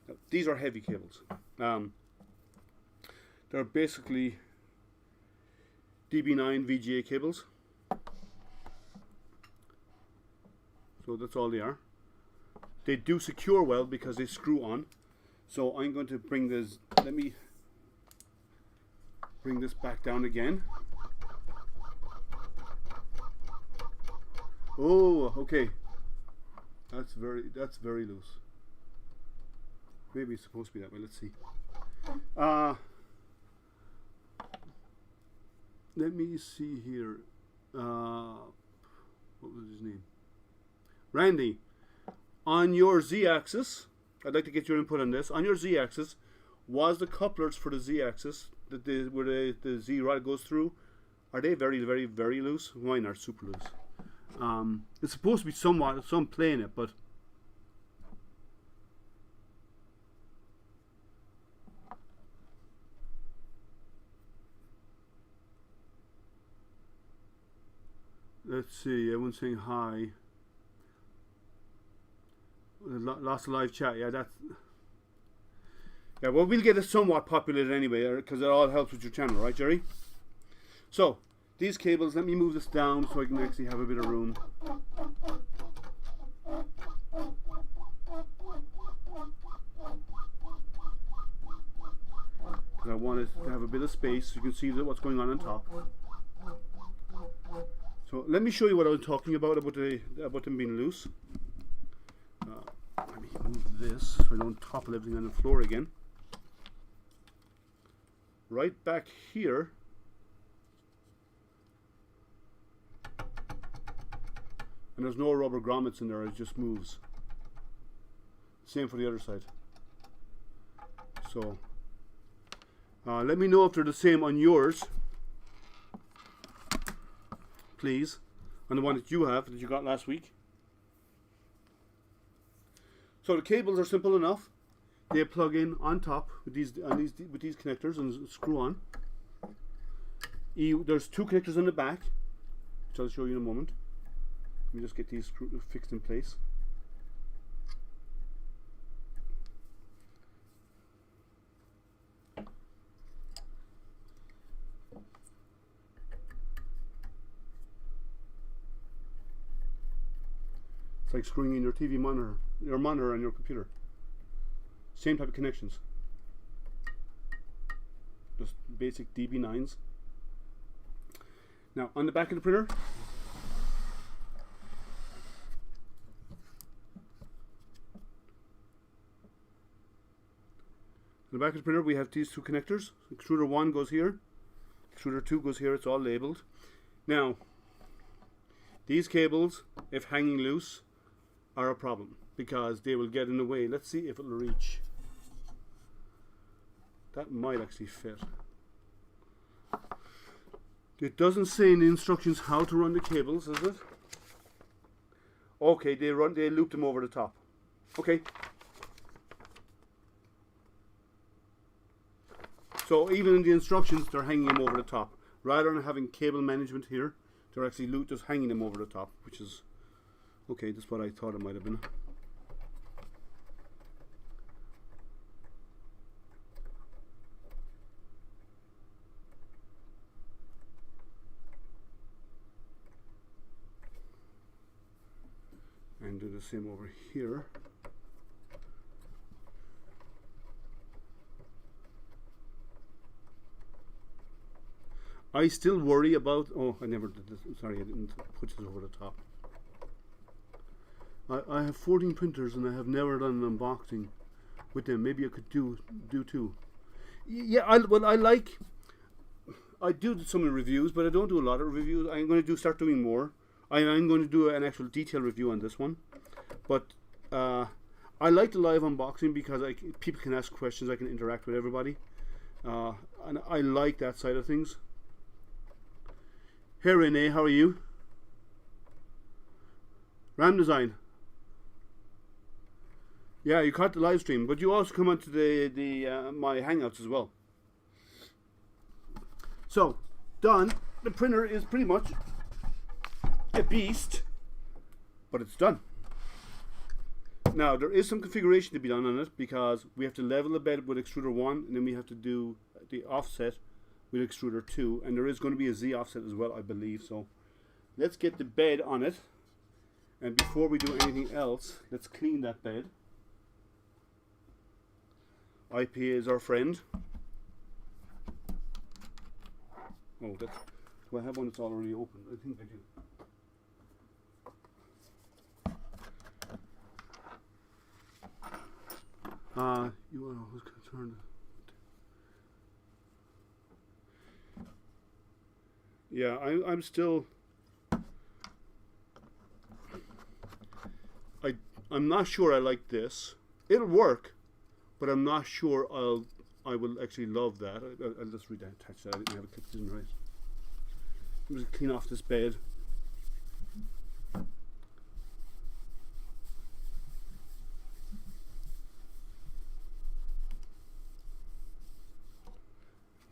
Now, these are heavy cables. They're basically DB9 VGA cables. So that's all they are. They do secure well because they screw on. So I'm going to bring this, let me bring this back down again. Oh, okay. That's very loose. Maybe it's supposed to be that way. Let's see. Let me see here. What was his name? Randy. On your Z-axis, I'd like to get your input on this. On your Z-axis, was the couplers for the Z-axis where the Z rod goes through? Are they very, very, very loose? Mine are super loose. It's supposed to be some play in it, but let's see. Everyone's saying hi. Lost a live chat. Yeah, well, we'll get it somewhat populated anyway, because it all helps with your channel, right, Jerry? So these cables, let me move this down so I can actually have a bit of room. They have a bit of space, so you can see what's going on top. So let me show you what I was talking about them being loose. Let me move this so I don't topple everything on the floor again. Right back here, and there's no rubber grommets in there, it just moves. Same for the other side. So let me know if they're the same on yours, please, on the one that you have, that you got last week. So the cables are simple enough. They plug in on top with these connectors and screw on. There's two connectors on the back, which I'll show you in a moment. Let me just get these fixed in place. It's like screwing in your TV monitor, on your computer. Same type of connections. Just basic DB9s. Now, on the back of the printer, we have these two connectors. Extruder 1 goes here, Extruder 2 goes here, it's all labeled. Now, these cables, if hanging loose, are a problem because they will get in the way. Let's see if it'll reach. That might actually fit. It doesn't say in the instructions how to run the cables, does it? Okay, they loop them over the top. Okay. So even in the instructions, they're hanging them over the top. Rather than having cable management here, they're actually just hanging them over the top, which is okay. That's what I thought it might have been. And do the same over here. I still worry about, oh, I never did this, sorry, I didn't put this over the top. I have 14 printers and I have never done an unboxing with them. Maybe I could do too. Yeah, I do some reviews, but I don't do a lot of reviews. I'm going to start doing more. I'm going to do an actual detailed review on this one. But I like the live unboxing because people can ask questions, I can interact with everybody. And I like that side of things. Hey Renee, how are you? Ram Design. Yeah, you caught the live stream, but you also come onto my Hangouts as well. So, done. The printer is pretty much a beast, but it's done. Now, there is some configuration to be done on it because we have to level the bed with Extruder 1, and then we have to do the offset with Extruder 2, and there is going to be a Z offset as well, I believe. So let's get the bed on it, and before we do anything else, let's clean that bed. IPA is our friend. Oh, do I have one that's already open? I think I do. You are always concerned. Yeah, I'm still. I'm not sure I like this. It'll work, but I'm not sure I will actually love that. I'll just reattach that. I didn't have it clipped in right. I'm just clean off this bed.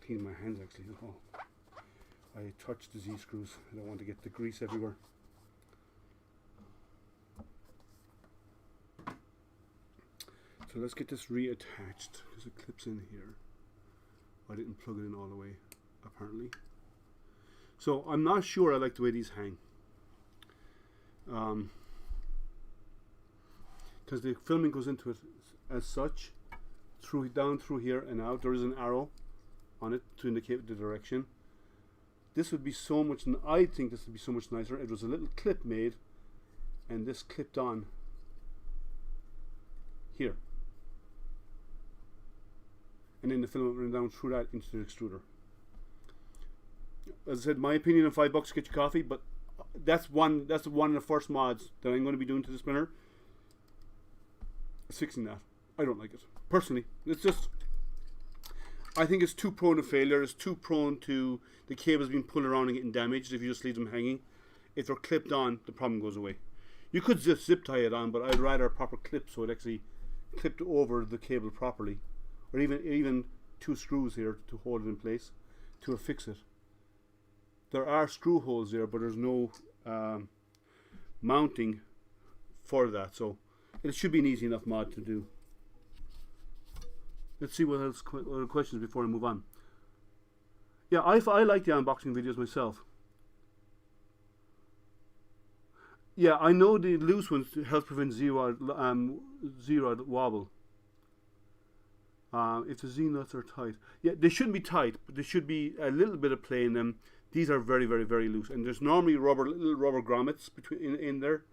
Clean my hands actually. Oh. I touched the Z-screws. I don't want to get the grease everywhere. So let's get this reattached because it clips in here. I didn't plug it in all the way, apparently. So I'm not sure I like the way these hang. Because the filming goes into it as such, down through here and out. There is an arrow on it to indicate the direction. This would be so much, I think this would be so much nicer. It was a little clip made, and this clipped on here. And then the filament ran down through that into the extruder. As I said, my opinion on $5 to get your coffee, but that's one of the first mods that I'm going to be doing to this printer. It's fixing that. I don't like it. Personally, it's just, I think it's too prone to failure. It's too prone to the cables being pulled around and getting damaged if you just leave them hanging. If they're clipped on, the problem goes away. You could just zip tie it on, but I'd rather a proper clip so it actually clipped over the cable properly. Or even 2 screws here to hold it in place to affix it. There are screw holes there, but there's no mounting for that, so it should be an easy enough mod to do. Let's see what else other questions before I move on. Yeah, I like the unboxing videos myself. Yeah, I know the loose ones help prevent zero wobble. If the Z nuts are tight, yeah, they shouldn't be tight, but there should be a little bit of play in them. These are very, very, very loose, and there's normally little rubber grommets in there,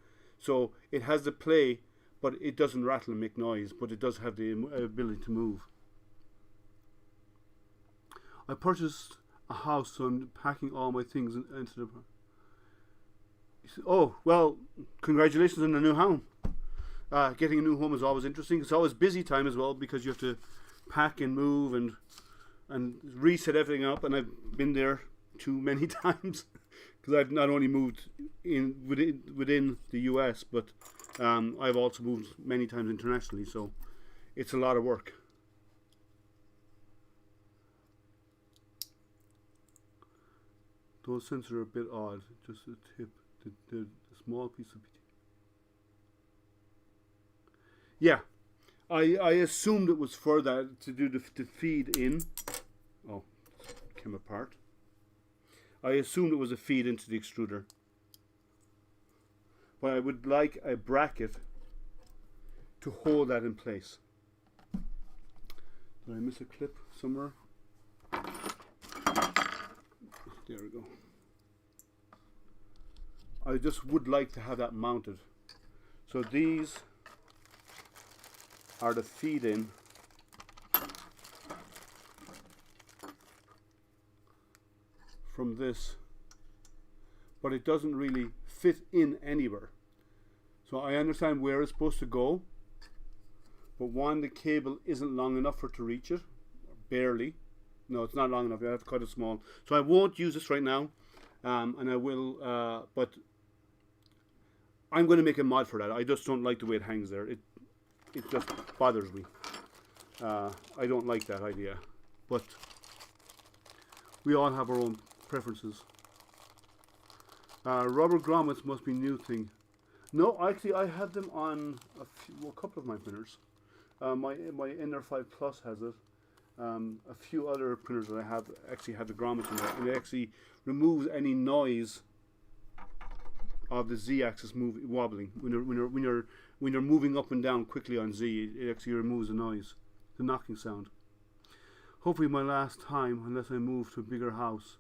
so it has the play, but it doesn't rattle and make noise, but it does have the ability to move. I purchased a house, so I'm packing all my things into the. Oh well, congratulations on the new home. Getting a new home is always interesting. It's always busy time as well because you have to pack and move and reset everything up, and I've been there too many times because I've not only moved within the US, but I've also moved many times internationally, so it's a lot of work. Those sensors are a bit odd, just the tip, the small piece of. Yeah, I assumed it was for that to do the feed in. Oh, it came apart. I assumed it was a feed into the extruder. But I would like a bracket to hold that in place. Did I miss a clip somewhere? There we go. I just would like to have that mounted. So these are the feed in from this, but it doesn't really fit in anywhere. So I understand where it's supposed to go, but one, the cable isn't long enough for it to reach it, barely. No, it's not long enough. I have to cut it small. So I won't use this right now, and I will, but I'm going to make a mod for that. I just don't like the way it hangs there. It just bothers me. I don't like that idea, but we all have our own preferences. Rubber grommets must be a new thing. No, actually, I had them on a couple of my printers. My NR5 Plus has it. A few other printers that I have actually have the grommets in there, and it actually removes any noise of the Z-axis wobbling when you're moving up and down quickly on Z. It actually removes the noise, the knocking sound. Hopefully, my last time, unless I move to a bigger house.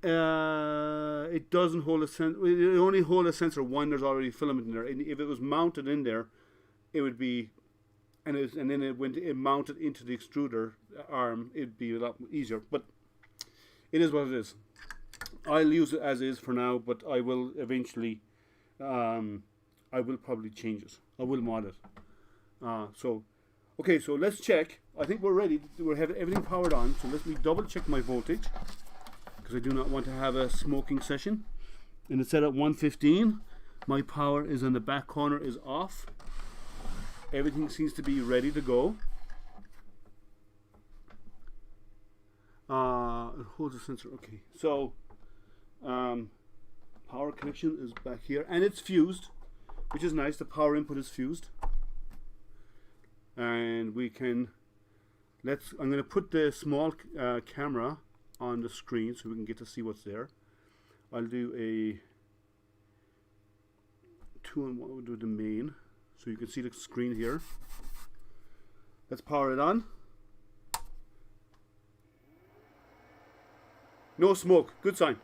It doesn't hold a sensor. It only holds a sensor when there's already filament in there. And if it was mounted in there, it would be, and then it mounted into the extruder arm, it'd be a lot easier. But it is what it is. I'll use it as is for now, but I will eventually, I will probably change it. I will mod it. Okay, so let's check. I think we're ready. We have everything powered on. So let me double check my voltage, because I do not want to have a smoking session. And it's set at 115. My power is in the back corner, is off. Everything seems to be ready to go. It holds the sensor. Okay, so power connection is back here, and it's fused, which is nice. The power input is fused, and we can. I'm going to put the small camera on the screen so we can get to see what's there. I'll do a 2-in-1. We'll do the main, so you can see the screen here. Let's power it on. No smoke, good sign.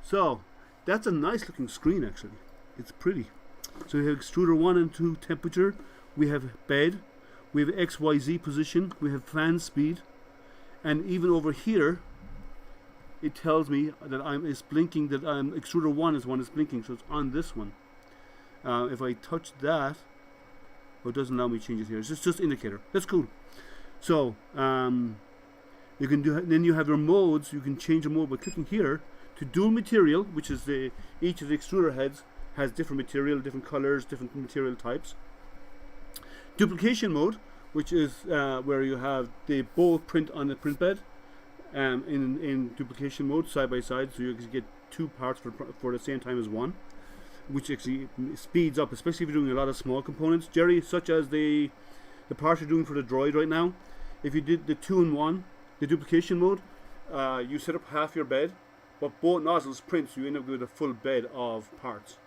So, that's a nice looking screen actually. It's pretty. So we have extruder 1 and 2 temperature, we have bed, we have XYZ position, we have fan speed, and even over here it tells me that it's blinking, that extruder 1 is one that's blinking, so it's on this one. If I touch that, it doesn't allow me to change it here. It's just indicator. That's cool. So you can do. Then you have your modes. You can change the mode by clicking here to dual material, which is each of the extruder heads has different material, different colors, different material types. Duplication mode, which is where you have they both print on the print bed in duplication mode side by side, so you can get two parts for the same time as one, which actually speeds up, especially if you're doing a lot of small components, Jerry, such as the part you're doing for the droid right now. If you did the 2-in-1, the duplication mode, you set up half your bed, but both nozzles print, so you end up with a full bed of parts.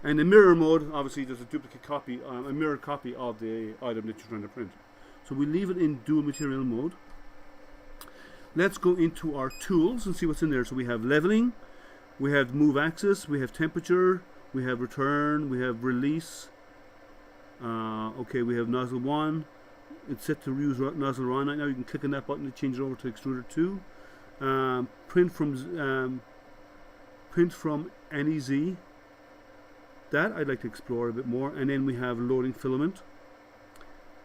And the mirror mode, obviously, there's a duplicate copy, a mirror copy of the item that you're trying to print. So we leave it in dual material mode. Let's go into our tools and see what's in there. So we have leveling, we have move axis, we have temperature, we have return, we have release. Okay, we have nozzle 1. It's set to use nozzle 1 right now. You can click on that button to change it over to extruder 2. Print from NEZ. That I'd like to explore a bit more. And then we have loading filament.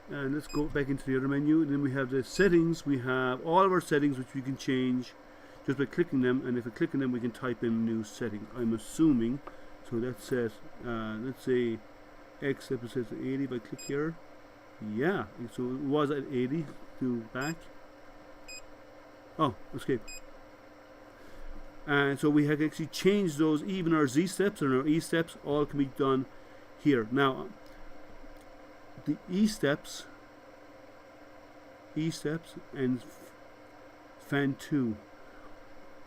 And let's go back into the other menu. And then we have the settings. We have all of our settings, which we can change just by clicking them. And if we click on them, we can type in new setting. I'm assuming. So that's set. Let's say X episode 80. If I click here, yeah. So it was at 80. Do back. Oh, escape. And so we have actually changed those. Even our Z steps and our E steps all can be done here. Now, the E steps and fan 2.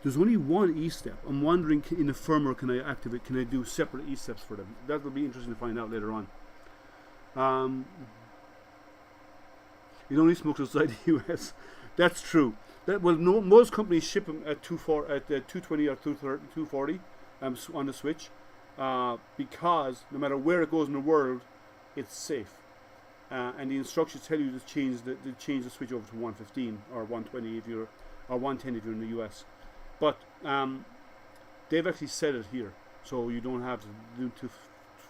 There's only one E step. I'm wondering, in the firmware, can I activate? Can I do separate E steps for them? That will be interesting to find out later on. It only smokes outside the US. That's true. Most companies ship them at 220 or 240 on the switch, because no matter where it goes in the world, it's safe. And the instructions tell you to change the switch over to 115 or 120 if you're, or 110 if you're in the US. But they've actually set it here, so you don't have to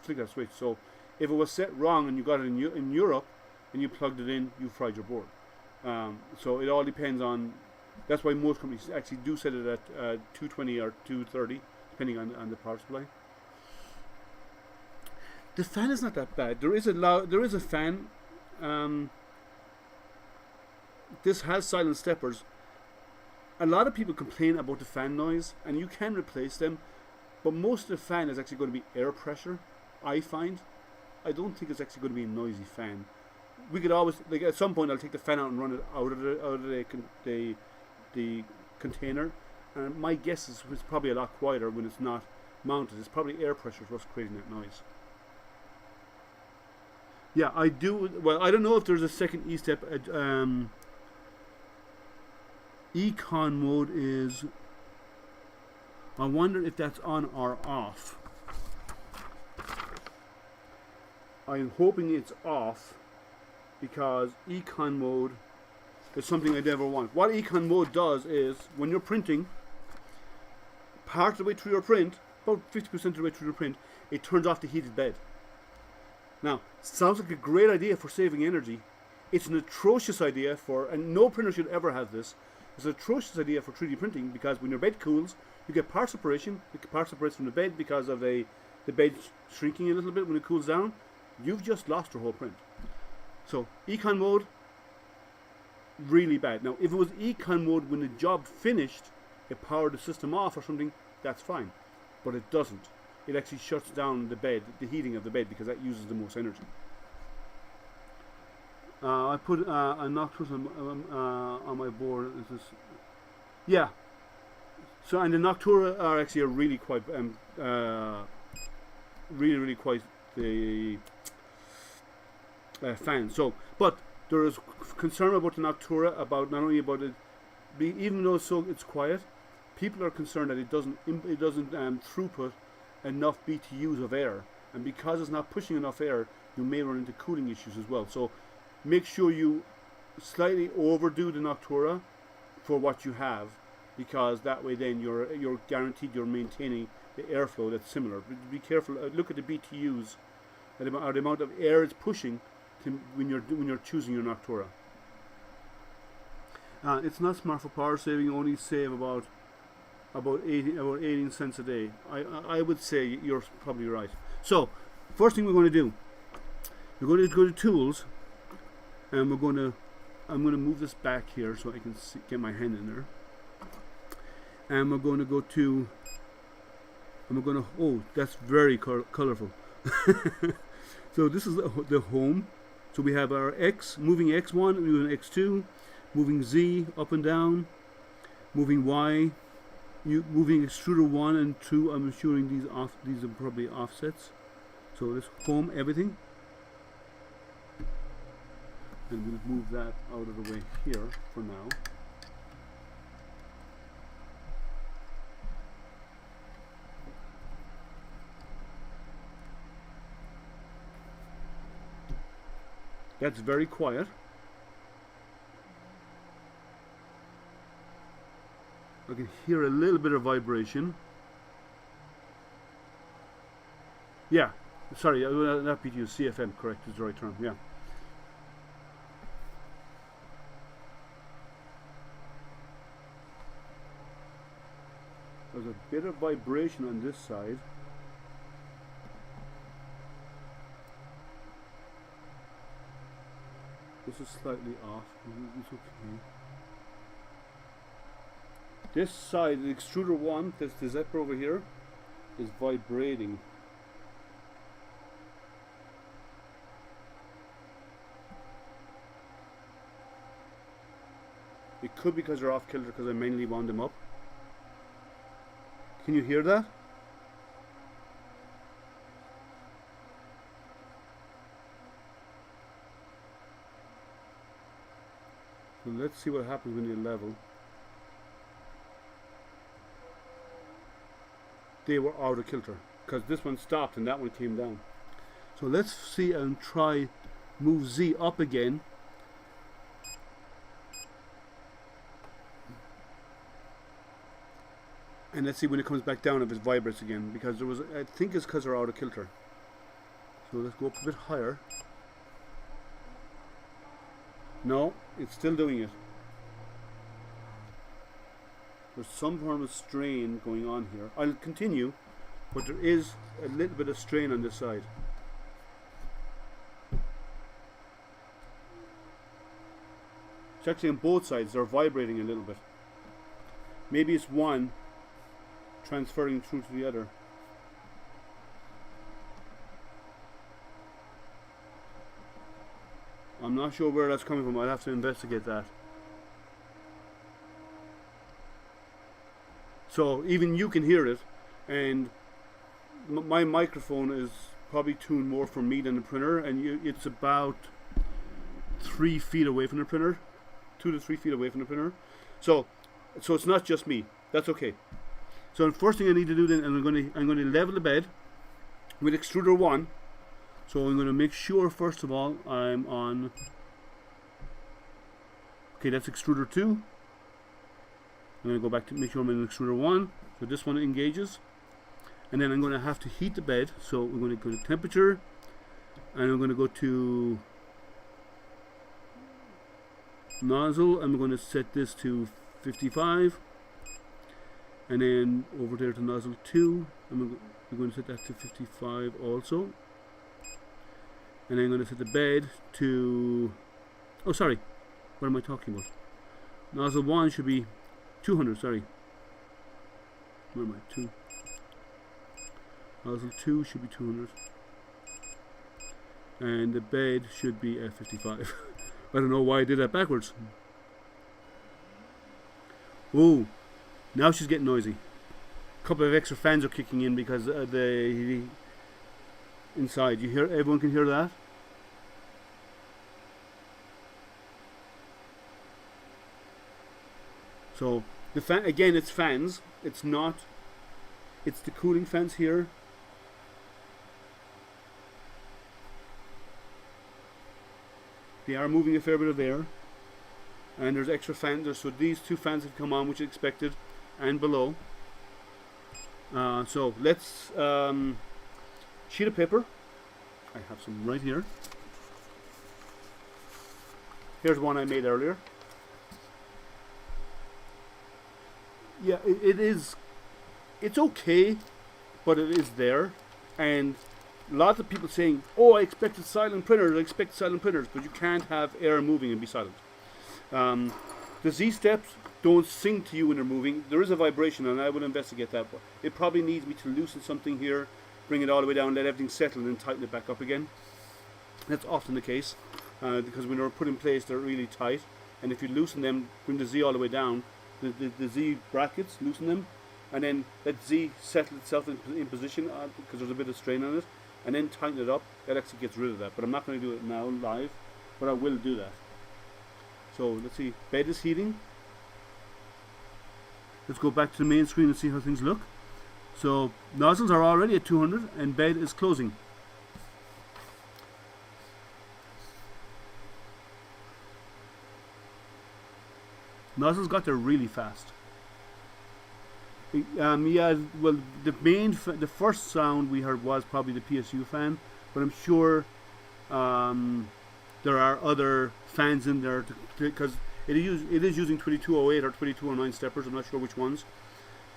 flick that switch. So if it was set wrong and you got it in Europe and you plugged it in, you fried your board. So it all depends on. That's why most companies actually do set it at 220 or 230, depending on the power supply. The fan is not that bad. There is a fan. This has silent steppers. A lot of people complain about the fan noise, and you can replace them, but most of the fan is actually going to be air pressure. I find. I don't think it's actually going to be a noisy fan. We could always, like, at some point I'll take the fan out and run it out of the container, and my guess is it's probably a lot quieter when it's not mounted. It's probably air pressure what's creating that noise. Yeah, I do. Well, I don't know if there's a second E step. Econ mode is. I wonder if that's on or off. I'm hoping it's off, because Econ mode is something I never want. What Econ mode does is, when you're printing, part of the way through your print, about 50% of the way through your print, it turns off the heated bed. Now, sounds like a great idea for saving energy. It's an atrocious idea and no printer should ever have this. It's an atrocious idea for 3D printing, because when your bed cools, you get part separation. You get part separation from the bed because of the bed shrinking a little bit when it cools down. You've just lost your whole print. So, Econ mode, really bad. Now, if it was Econ mode when the job finished, it powered the system off or something, that's fine. But it doesn't. It actually shuts down the bed, the heating of the bed, because that uses the most energy. I put a Nocturus on my board. Yeah. So, and the Noctura are actually a really quite really quite the fan. So, but there is concern about the Noctura, about not only about it, even though it's quiet, people are concerned that it doesn't throughput enough BTUs of air, and because it's not pushing enough air, you may run into cooling issues as well. So, make sure you slightly overdo the Noctura for what you have, because that way then you're guaranteed you're maintaining the airflow that's similar. But be careful. Look at the BTUs, the amount of air it's pushing when you're choosing your Noctura. It's not smart for power saving. You only save about 18 cents a day. I would say you're probably right. So first thing we're going to do, we're going to go to Tools, and I'm going to move this back here so I can get my hand in there. And we're going to go to, oh, that's very colorful. So this is the home. So we have our X, moving X1, moving X2, moving Z up and down, moving Y, moving extruder 1 and 2. I'm assuming these are probably offsets. So let's home everything. And we'll move that out of the way here for now. That's very quiet. I can hear a little bit of vibration. Yeah, sorry, not BTU, CFM, correct, is the right term, yeah. There's a bit of vibration on this side. This is slightly off. It's okay. This side, the extruder 1, this the zipper over here, is vibrating. It could be because they're off kilter because I mainly wound them up. Can you hear that? So let's see what happens when you level. They were out of kilter because this one stopped and that one came down. So let's see and try move Z up again. And let's see when it comes back down if it vibrates again, because there was, I think it's because they're out of kilter. So let's go up a bit higher. No, it's still doing it. There's some form of strain going on here. I'll continue, but there is a little bit of strain on this side. It's actually on both sides, they're vibrating a little bit. Maybe it's one transferring through to the other. I'm not sure where that's coming from. I'll have to investigate that. So even you can hear it, and my microphone is probably tuned more for me than the printer, and it's about 3 feet away from the printer, 2 to 3 feet away from the printer. So it's not just me. That's okay. So the first thing I need to do then, I'm going to level the bed with extruder 1. So I'm going to make sure first of all I'm on. Okay, that's extruder 2. I'm going to go back to make sure I'm in extruder 1. So this one engages, and then I'm going to have to heat the bed. So we're going to go to temperature, and I'm going to go to nozzle. I'm going to set this to 55. And then over there to nozzle 2, we're going to set that to 55 also. And then I'm going to set the bed to, oh sorry, what am I talking about? Nozzle 1 should be 200, sorry. Where am I? 2. Nozzle 2 should be 200. And the bed should be at 55. I don't know why I did that backwards. Oh. Now she's getting noisy. A couple of extra fans are kicking in because the inside. You hear? Everyone can hear that? So the fan, again, it's fans. It's not. It's the cooling fans here. They are moving a fair bit of air, and there's extra fans. So these two fans have come on, which is expected, and below. So let's sheet of paper. I have some right here. Here's one I made earlier. Yeah, it is. It's okay, but it is there, and lots of people saying, "Oh, I expected silent printers. I expect silent printers," but you can't have air moving and be silent. The Z steps don't sing to you when they're moving. There is a vibration, and I will investigate that. But it probably needs me to loosen something here, bring it all the way down, let everything settle, and then tighten it back up again. That's often the case, because when they're put in place, they're really tight, and if you loosen them, bring the Z all the way down, the Z brackets, loosen them, and then let Z settle itself in position, because there's a bit of strain on it, and then tighten it up. That actually gets rid of that. But I'm not going to do it now live, but I will do that. So let's see, bed is heating. Let's go back to the main screen and see how things look. So nozzles are already at 200 and bed is closing. Nozzles got there really fast. Yeah, well, the first sound we heard was probably the PSU fan, but I'm sure there are other fans in there because it is using 2208 or 2209 steppers. I'm not sure which ones,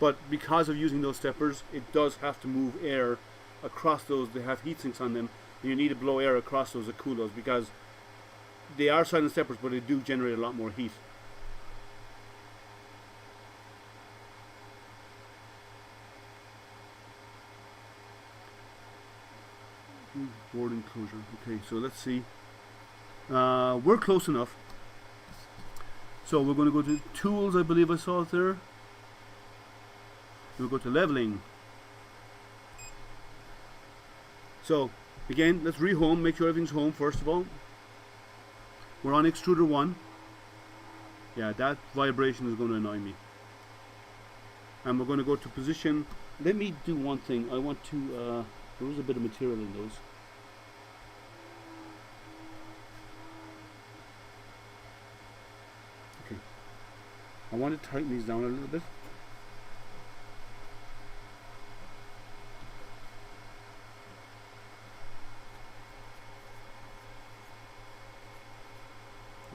but because of using those steppers, it does have to move air across those. They have heat sinks on them, and you need to blow air across those to cool those because they are silent steppers, but they do generate a lot more heat. Board enclosure. Okay, so let's see. We're close enough. So we're going to go to tools. I believe I saw it there. We'll go to leveling. So again, let's rehome. Make sure everything's home first of all. We're on Extruder 1. Yeah, that vibration is going to annoy me. And we're going to go to position. Let me do one thing. I want to. There was a bit of material in those. Okay. I want to tighten these down a little bit.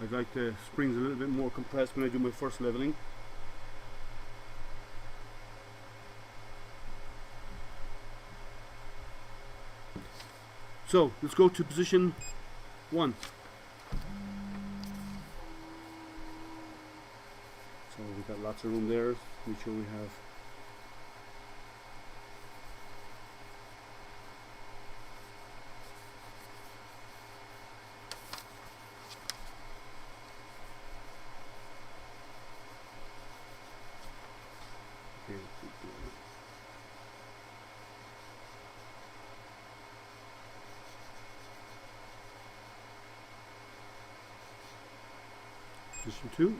I'd like the springs a little bit more compressed when I do my first leveling. So let's go to position 1. So we've got lots of room there. Make sure we have. Okay. Position 2.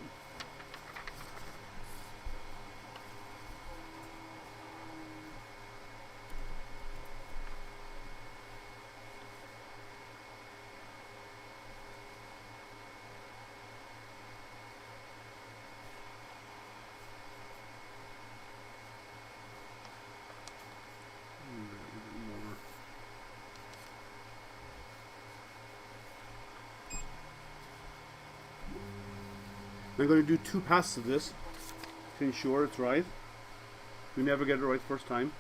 I'm going to do 2 passes of this to ensure it's right. We never get it right first time.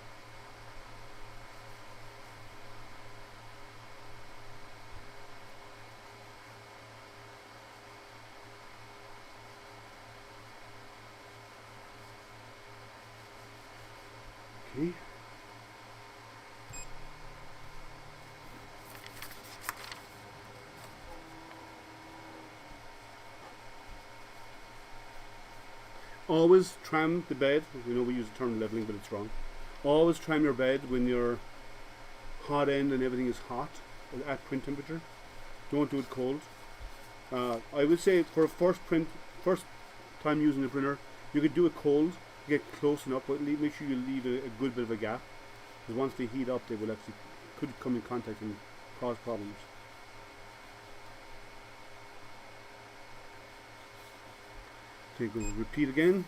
Okay. Always tram the bed. We know we use the term leveling, but it's wrong. Always tram your bed when you're hot end and everything is hot at print temperature. Don't do it cold. I would say for a first time using the printer, you could do it cold to get close enough, but make sure you leave a good bit of a gap, because once they heat up, they will actually could come in contact and cause problems. Okay, go repeat again.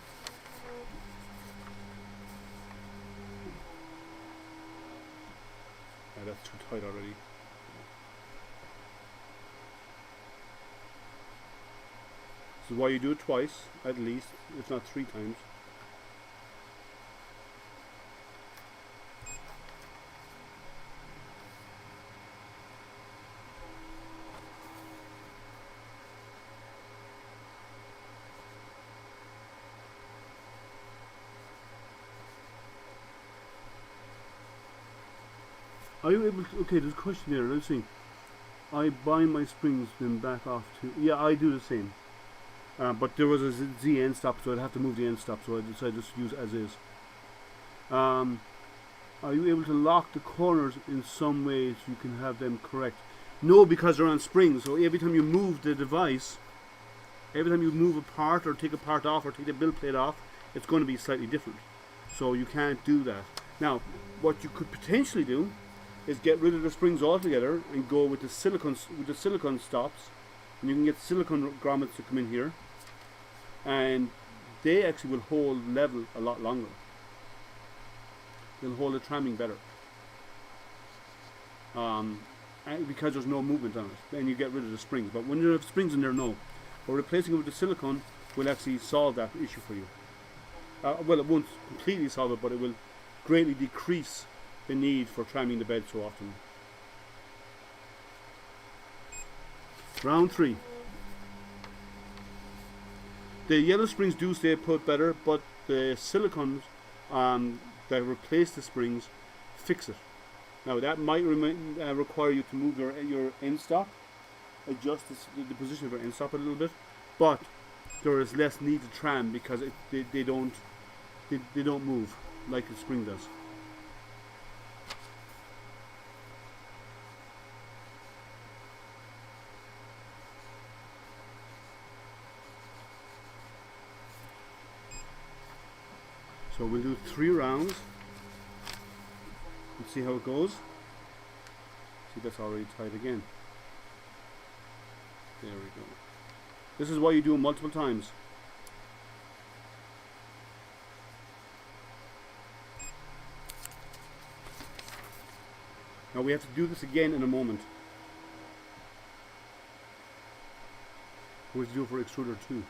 That's too tight already. This is why you do it twice, at least, if not 3 times. Are you able to, okay, there's a question there, let's see. I bind my springs then back off to, yeah, I do the same. But there was a Z end stop, so I'd have to move the end stop, so I decided just to use as is. Are you able to lock the corners in some way so you can have them correct? No, because they're on springs, so every time you move the device, every time you move a part or take a part off or take the build plate off, it's going to be slightly different. So you can't do that. Now, what you could potentially do is get rid of the springs altogether and go with the silicone stops, and you can get silicone grommets to come in here, and they actually will hold level a lot longer. They'll hold the tramming better, and because there's no movement on it, and you get rid of the springs. But when you have springs in there, no. But replacing it with the silicone will actually solve that issue for you. Well, it won't completely solve it, but it will greatly decrease the need for tramming the bed so often. Round 3. The yellow springs do stay put better, but the silicones that replace the springs fix it. Now that might require you to move your end stop, adjust the position of your end stop a little bit, but there is less need to tram because they don't move like the spring does. So we'll do 3 rounds and see how it goes. See, that's already tight again. There we go. This is why you do it multiple times. Now we have to do this again in a moment. We'll do it for Extruder 2.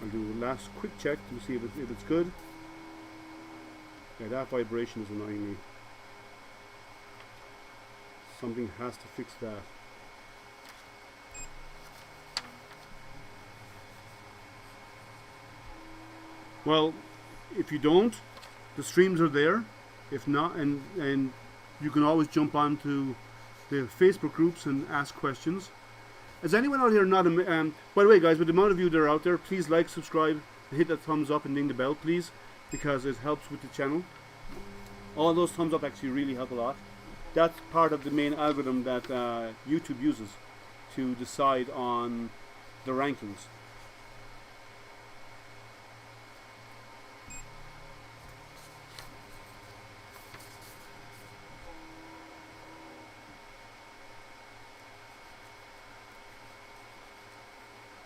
I'll do the last quick check to see if it's good. Yeah, that vibration is annoying me. Something has to fix that. Well, if you don't, the streams are there. If not, and you can always jump onto the Facebook groups and ask questions. Is anyone out here not by the way, guys, with the amount of you that are out there, please like, subscribe, and hit that thumbs up and ding the bell, please, because it helps with the channel. All those thumbs up actually really help a lot. That's part of the main algorithm that YouTube uses to decide on the rankings.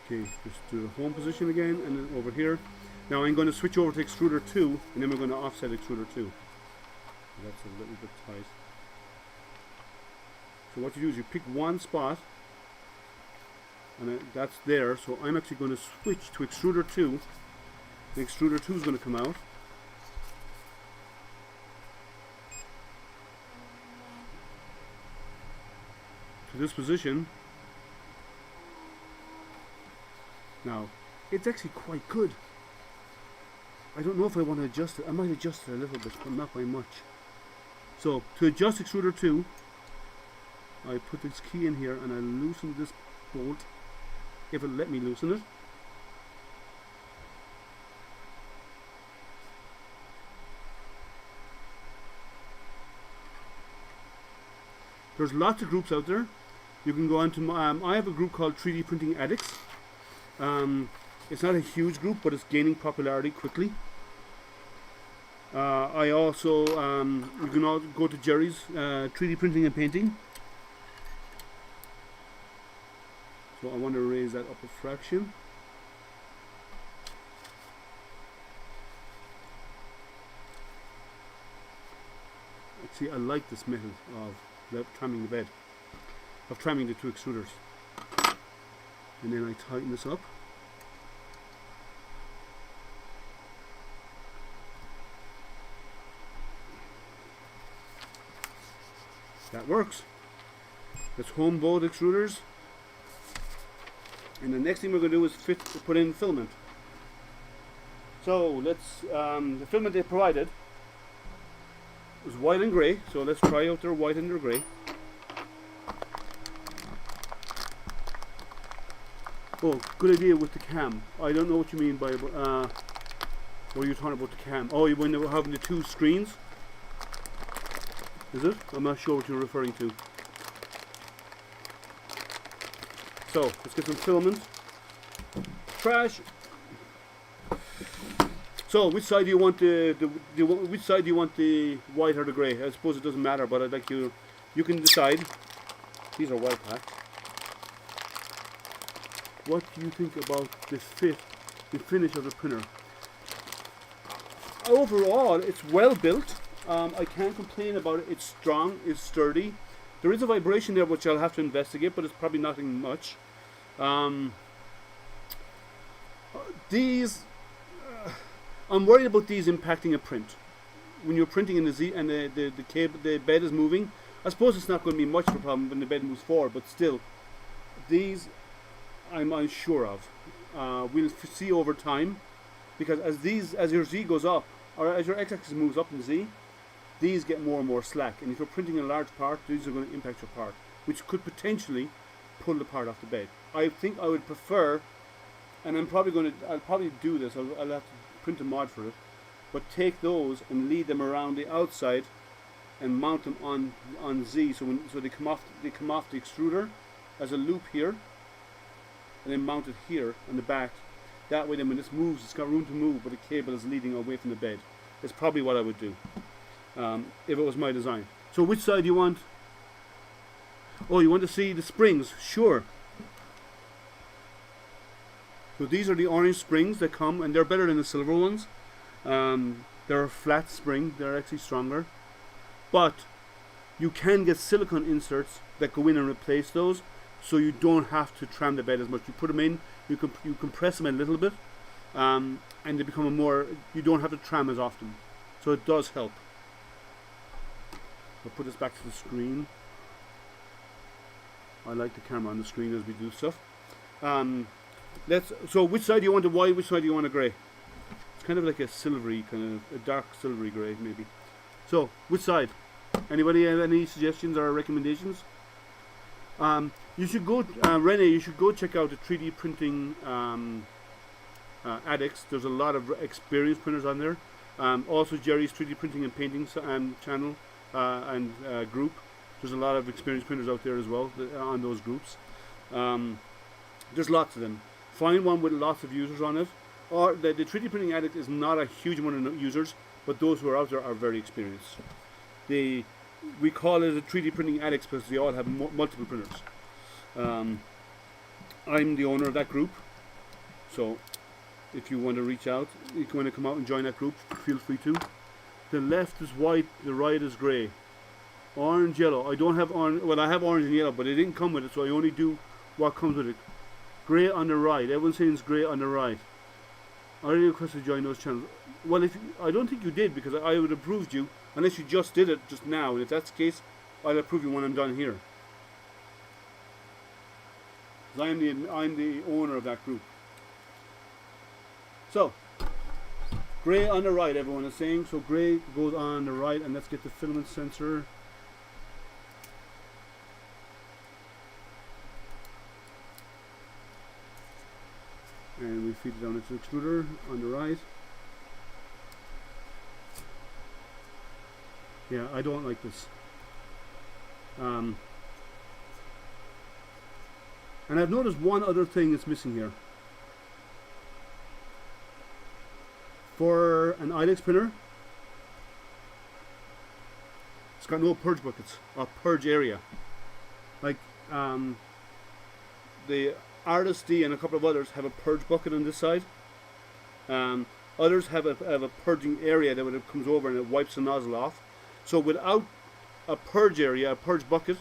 Okay, just do the home position again, and then over here. Now I'm going to switch over to Extruder 2, and then we're going to offset Extruder 2. That's a little bit tight. So what you do is you pick one spot, and that's there. So I'm actually going to switch to Extruder 2. And Extruder 2 is going to come out. To this position. Now, it's actually quite good. I don't know if I want to adjust it. I might adjust it a little bit, but not by much. So, to adjust Extruder 2, I put this key in here and I loosen this bolt, if it'll let me loosen it. There's lots of groups out there. You can go on to I have a group called 3D Printing IDEX. It's not a huge group, but it's gaining popularity quickly. I also you can all go to Jerry's 3D Printing and Painting. So I want to raise that up a fraction. See, I like this method of tramming the bed, of tramming the two extruders. And then I tighten this up. That works. Let's home both extruders. And the next thing we're going to do is put in filament. So let's, the filament they provided was white and grey, so let's try out their white and their grey. Oh, good idea with the cam. I don't know what you mean by, what are you talking about the cam? Oh, when they were having the two screens? Is it? I'm not sure what you're referring to. So, let's get some filament. Trash. So, which side do you want which side do you want the white or the grey? I suppose it doesn't matter, but I'd like you can decide. These are white packs. What do you think about the finish of the printer? Overall, it's well built. I can't complain about it. It's strong, it's sturdy. There is a vibration there which I'll have to investigate, but it's probably nothing much. These, I'm worried about these impacting a print. When you're printing in the Z and the bed is moving, I suppose it's not going to be much of a problem when the bed moves forward, but still, these I'm unsure of. We'll see over time, because as your Z goes up, or as your x-axis moves up in Z, these get more and more slack, and if you're printing a large part, these are going to impact your part, which could potentially pull the part off the bed. I think I would prefer, and I'll probably do this, I'll have to print a mod for it, but take those and lead them around the outside and mount them on Z, so they come off the extruder as a loop here, and then mount it here on the back. That way then when this moves, it's got room to move, but the cable is leading away from the bed. That's probably what I would do. If it was my design. So which side do you want? Oh, you want to see the springs? Sure. So these are the orange springs that come, and they're better than the silver ones. They're a flat spring, they're actually stronger. But you can get silicone inserts that go in and replace those, so you don't have to tram the bed as much. You put them in, you compress them a little bit, and they become you don't have to tram as often. So it does help. I'll put this back to the screen. I like the camera on the screen as we do stuff. So which side do you want a white, which side do you want a grey? It's kind of like a silvery, a dark silvery grey maybe. So, which side? Anybody have any suggestions or recommendations? You should go, Rene, you should go check out the 3D printing IDEX. There's a lot of experienced printers on there. Also Jerry's 3D printing and painting channel and group. There's a lot of experienced printers out there as well on those groups. There's lots of them. Find one with lots of users on it. Or the 3D printing IDEX is not a huge amount of users, but those who are out there are very experienced. We call it a 3D printing IDEX because they all have multiple printers. I'm the owner of that group, so if you want to reach out, if you want to come out and join that group, feel free to. The left is white, the right is grey. Orange, yellow. I don't have orange. Well, I have orange and yellow, but it didn't come with it, so I only do what comes with it. Grey on the right. Everyone's saying it's grey on the right. I already requested to join those channels. Well, I don't think you did, because I would have approved you, unless you just did it just now. And if that's the case, I'll approve you when I'm done here. I'm the owner of that group. So, grey on the right, everyone is saying. So grey goes on the right, and let's get the filament sensor. And we feed it down into the extruder on the right. Yeah, I don't like this. And I've noticed one other thing that's missing here. For an IDEX printer, it's got no purge buckets or purge area. Like the Artist D and a couple of others have a purge bucket on this side. Others have a purging area that when it comes over and it wipes the nozzle off. So without a purge area, a purge bucket,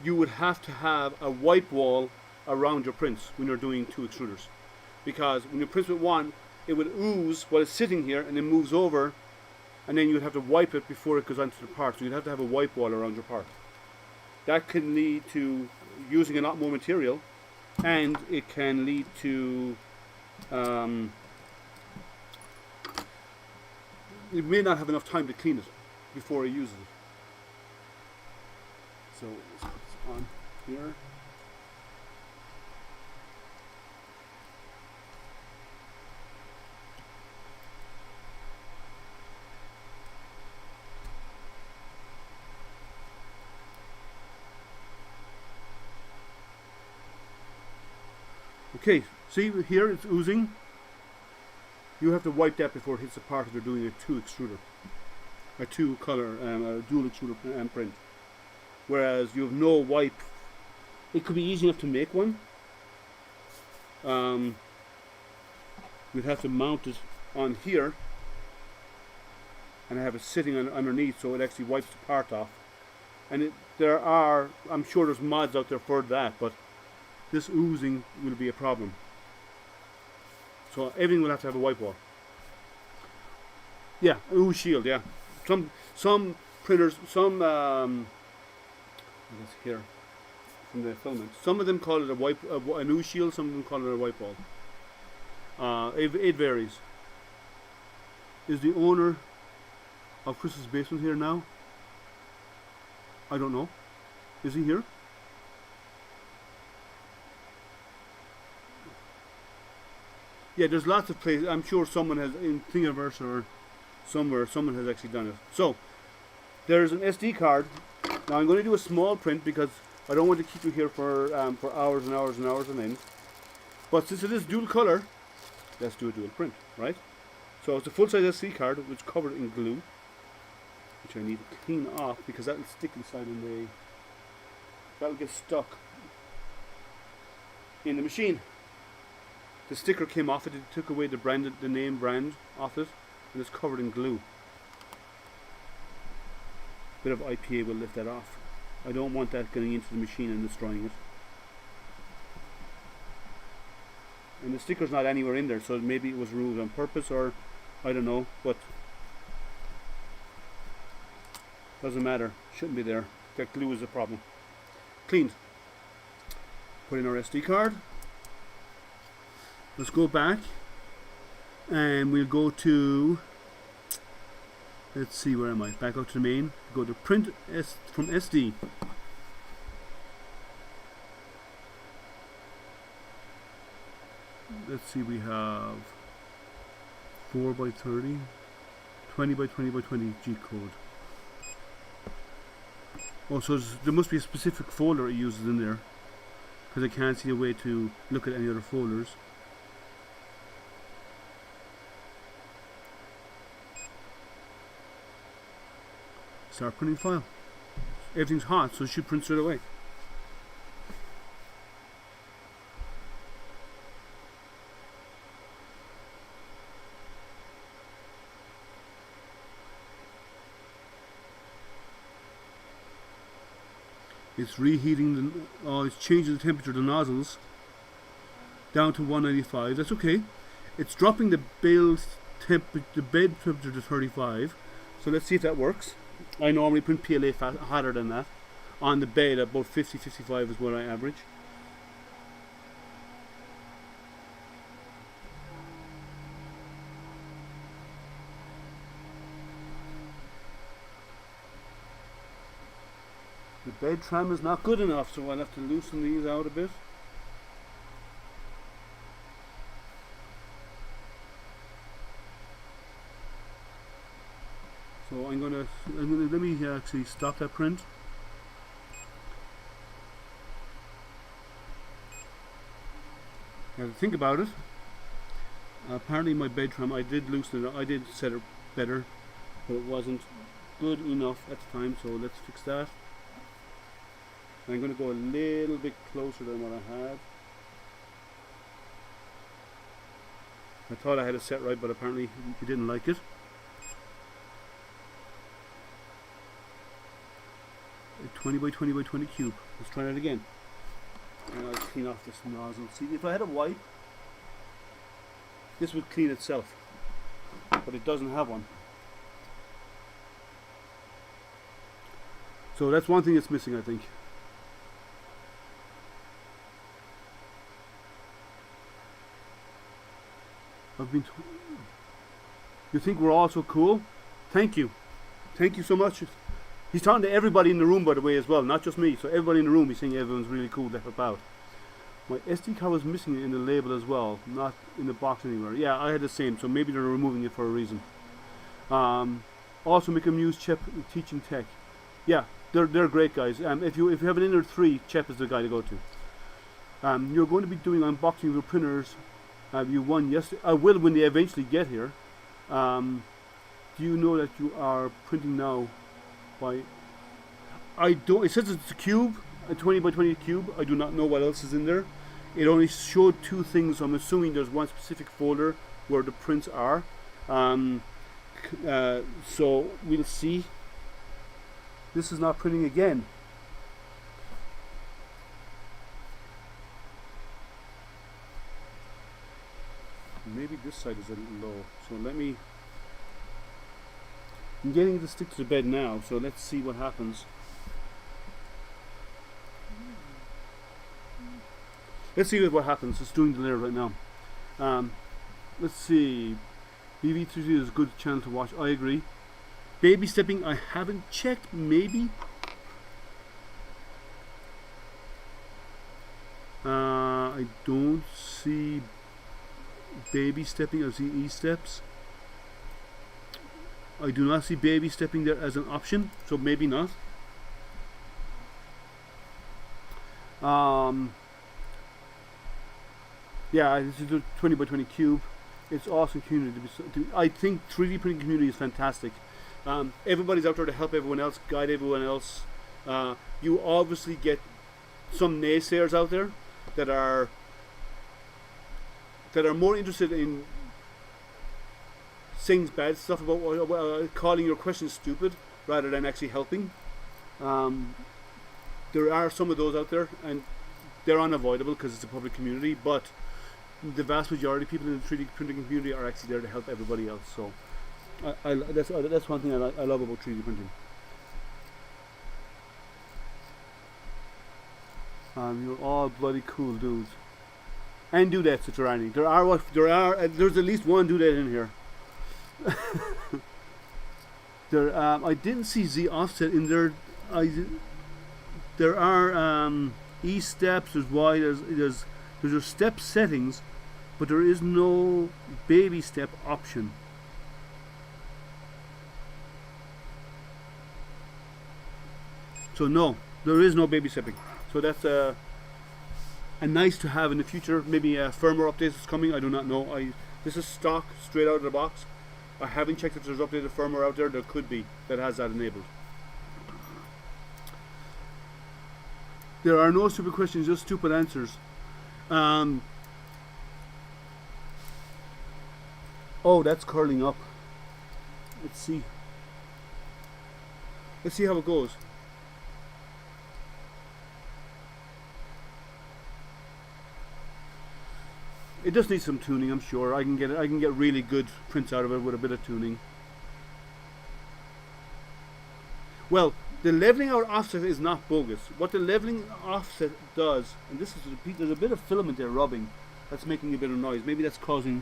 you would have to have a wipe wall around your prints when you're doing two extruders. Because when you print with one, it would ooze while it's sitting here and then moves over, and then you'd have to wipe it before it goes onto the part. So you'd have to have a wipe wall around your part. That can lead to using a lot more material, and it can lead to you may not have enough time to clean it before you use it. So let's put this on here. Okay, see here it's oozing. You have to wipe that before it hits the part if you're doing a two extruder, a two color, a dual extruder print. Whereas you have no wipe. It could be easy enough to make one. We'd have to mount it on here and have it sitting underneath so it actually wipes the part off. And I'm sure there's mods out there for that, but this oozing will be a problem. So everything will have to have a wipe wall. Yeah, ooze shield, yeah. Some printers, I guess here, from the filament, some of them call it an ooze shield, some of them call it a wipe wall. It varies. Is the owner of Chris's Basement here now? I don't know. Is he here? Yeah, there's lots of places. I'm sure someone has, in Thingiverse or somewhere, someone has actually done it. So, there's an SD card. Now I'm going to do a small print because I don't want to keep you here for hours and hours and hours on end. But since it is dual color, let's do a dual print, right? So it's a full-size SD card which is covered in glue, which I need to clean off because that will stick inside and that will get stuck in the machine. The sticker came off it, it took away the name brand off it, and it's covered in glue. Bit of IPA will lift that off. I don't want that getting into the machine and destroying it. And the sticker's not anywhere in there, so maybe it was removed on purpose, or I don't know, but doesn't matter, shouldn't be there. That glue is a problem. Cleaned. Put in our SD card. Let's go back and we'll go to, let's see, where am I? Back out to the main, go to print from SD. Let's see, we have 4 by 30, 20 by 20 by 20 G code. Oh, so there must be a specific folder it uses in there because I can't see a way to look at any other folders. Start printing file. Everything's hot, so it should print straight away. It's reheating it's changing the temperature of the nozzles down to 195. That's okay. It's dropping the bed temperature to 35. So let's see if that works. I normally print PLA hotter than that. On the bed, about 50-55 is what I average. The bed tram is not good enough, so I'll have to loosen these out a bit. So I'm going let me actually stop that print. Now to think about it, apparently my bed trim, I did loosen it, I did set it better, but it wasn't good enough at the time, so let's fix that. I'm going to go a little bit closer than what I had. I thought I had it set right, but apparently he didn't like it. A 20 by 20 by 20 cube. Let's try that again. And I'll clean off this nozzle. See, if I had a wipe, this would clean itself, but it doesn't have one. So that's one thing that's missing, I think. You think we're all so cool? Thank you. Thank you so much. He's talking to everybody in the room, by the way, as well, not just me. So everybody in the room, he's saying everyone's really cool to help out. My SD card was missing in the label as well, not in the box anywhere. Yeah, I had the same, so maybe they're removing it for a reason. Also, make them use CHEP teaching tech. Yeah, they're great guys. If you have an inner 3, CHEP is the guy to go to. You're going to be doing unboxing of your printers. You won yesterday. I will when they eventually get here. Do you know that you are printing now? I don't. It says it's a cube, a 20 by 20 cube. I do not know what else is in there. It only showed 2 things. So I'm assuming there's one specific folder where the prints are. So we'll see. This is not printing again. Maybe this side is a little low. So let me. I'm getting to stick to the bed now, so let's see what happens. Let's see what happens. It's doing the layer right now. Let's see. BV3 is a good channel to watch. I agree. Baby stepping, I haven't checked. Maybe. I don't see baby stepping. I see E-steps. I do not see baby stepping there as an option, so maybe not. Yeah, this is a 20 by 20 cube. It's awesome community. I think 3D printing community is fantastic. Everybody's out there to help everyone else, guide everyone else. You obviously get some naysayers out there that are more interested in saying bad stuff about calling your questions stupid rather than actually helping. There are some of those out there, and they're unavoidable because it's a public community, but the vast majority of people in the 3D printing community are actually there to help everybody else. So that's one thing I love about 3D printing. You're all bloody cool dudes. And dudettes if there are any. There's at least one dudette in here. I didn't see Z offset in there. There are E steps. There's Y. There's your step settings, but there is no baby step option. So no, there is no baby stepping. So that's a nice to have in the future. Maybe a firmware update is coming. I do not know. This is stock straight out of the box. I haven't checked if there's updated firmware out there. There could be that has that enabled. There are no stupid questions, just stupid answers. Oh, that's curling up. Let's see. Let's see how it goes. It just needs some tuning, I'm sure. I can get really good prints out of it with a bit of tuning. Well, the leveling out offset is not bogus. What the leveling offset does, and this is there's a bit of filament there rubbing, that's making a bit of noise. Maybe that's causing.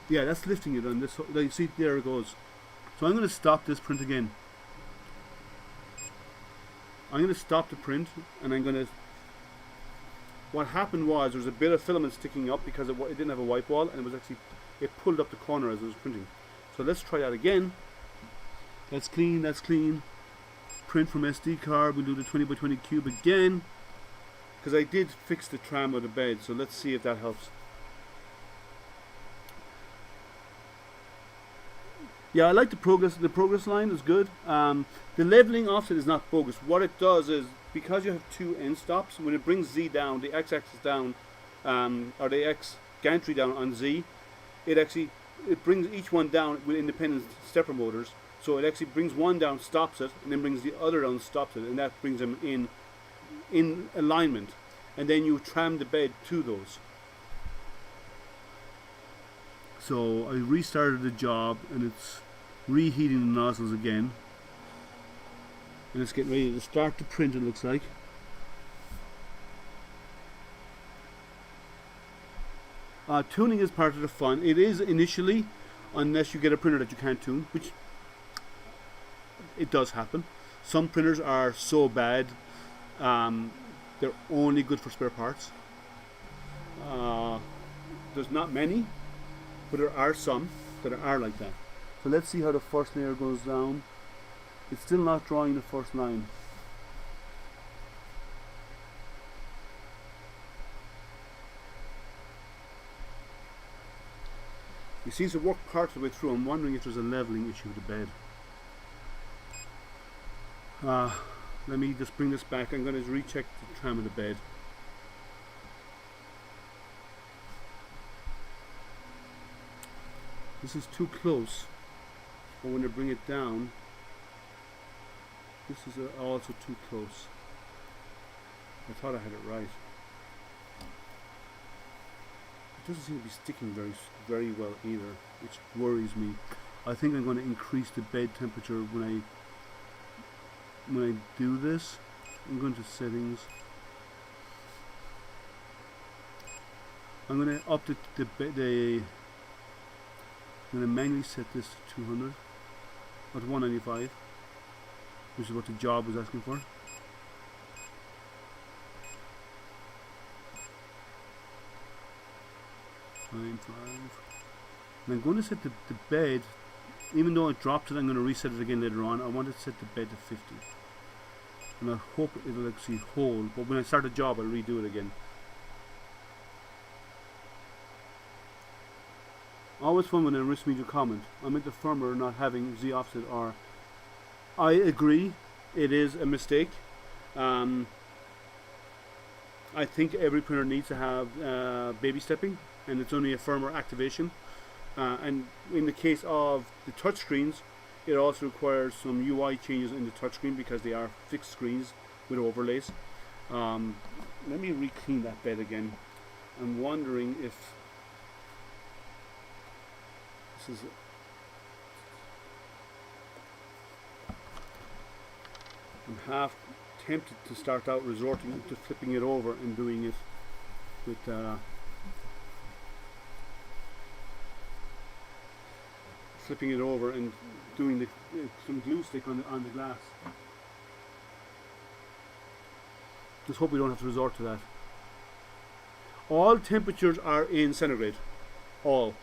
Yeah, that's lifting it on this. You see, there it goes. So I'm going to stop this print again. I'm going to stop the print, and I'm going to. What happened was there was a bit of filament sticking up because it didn't have a wipe wall, and it pulled up the corner as it was printing. So let's try that again. That's clean, that's clean. Print from SD card. We'll do the 20 by 20 cube again, because I did fix the tram of the bed, so let's see if that helps. Yeah, I like the progress. The progress line is good. The leveling offset is not bogus. What it does is, because you have two end stops, when it brings Z down, the x-axis down, or the x gantry down on Z, it brings each one down with independent stepper motors. So it actually brings one down, stops it, and then brings the other down, stops it, and that brings them in alignment. And then you tram the bed to those. So I restarted the job, and it's reheating the nozzles again. And it's getting ready to start to print, it looks like. Tuning is part of the fun. It is initially, unless you get a printer that you can't tune, which it does happen. Some printers are so bad, they're only good for spare parts. There's not many, but there are some that are like that. So let's see how the first layer goes down. It's still not drawing the first line. It seems to work part of the way through. I'm wondering if there's a leveling issue with the bed. Let me just bring this back. I'm going to recheck the tram of the bed. This is too close, but when I bring it down, this is also too close. I thought I had it right. It doesn't seem to be sticking very well either, which worries me. I think I'm going to increase the bed temperature when I do this. I'm going to settings. I'm going to up I'm going to manually set this to 200 or to 195, which is what the job was asking for. And I'm going to set the bed, even though it dropped it, I'm going to reset it again later on. I want to set the bed to 50. And I hope it'll actually hold, but when I start the job, I'll redo it again. Always fun when I read your comment. I meant the firmware not having Z offset or. I agree, it is a mistake. I think every printer needs to have baby stepping, and it's only a firmware activation. And in the case of the touchscreens, it also requires some UI changes in the touchscreen because they are fixed screens with overlays. Let me re-clean that bed again. I'm wondering if this is. I'm half tempted to start out resorting to flipping it over and doing it with flipping it over and doing the some glue stick on the glass. Just hope we don't have to resort to that. All temperatures are in centigrade. All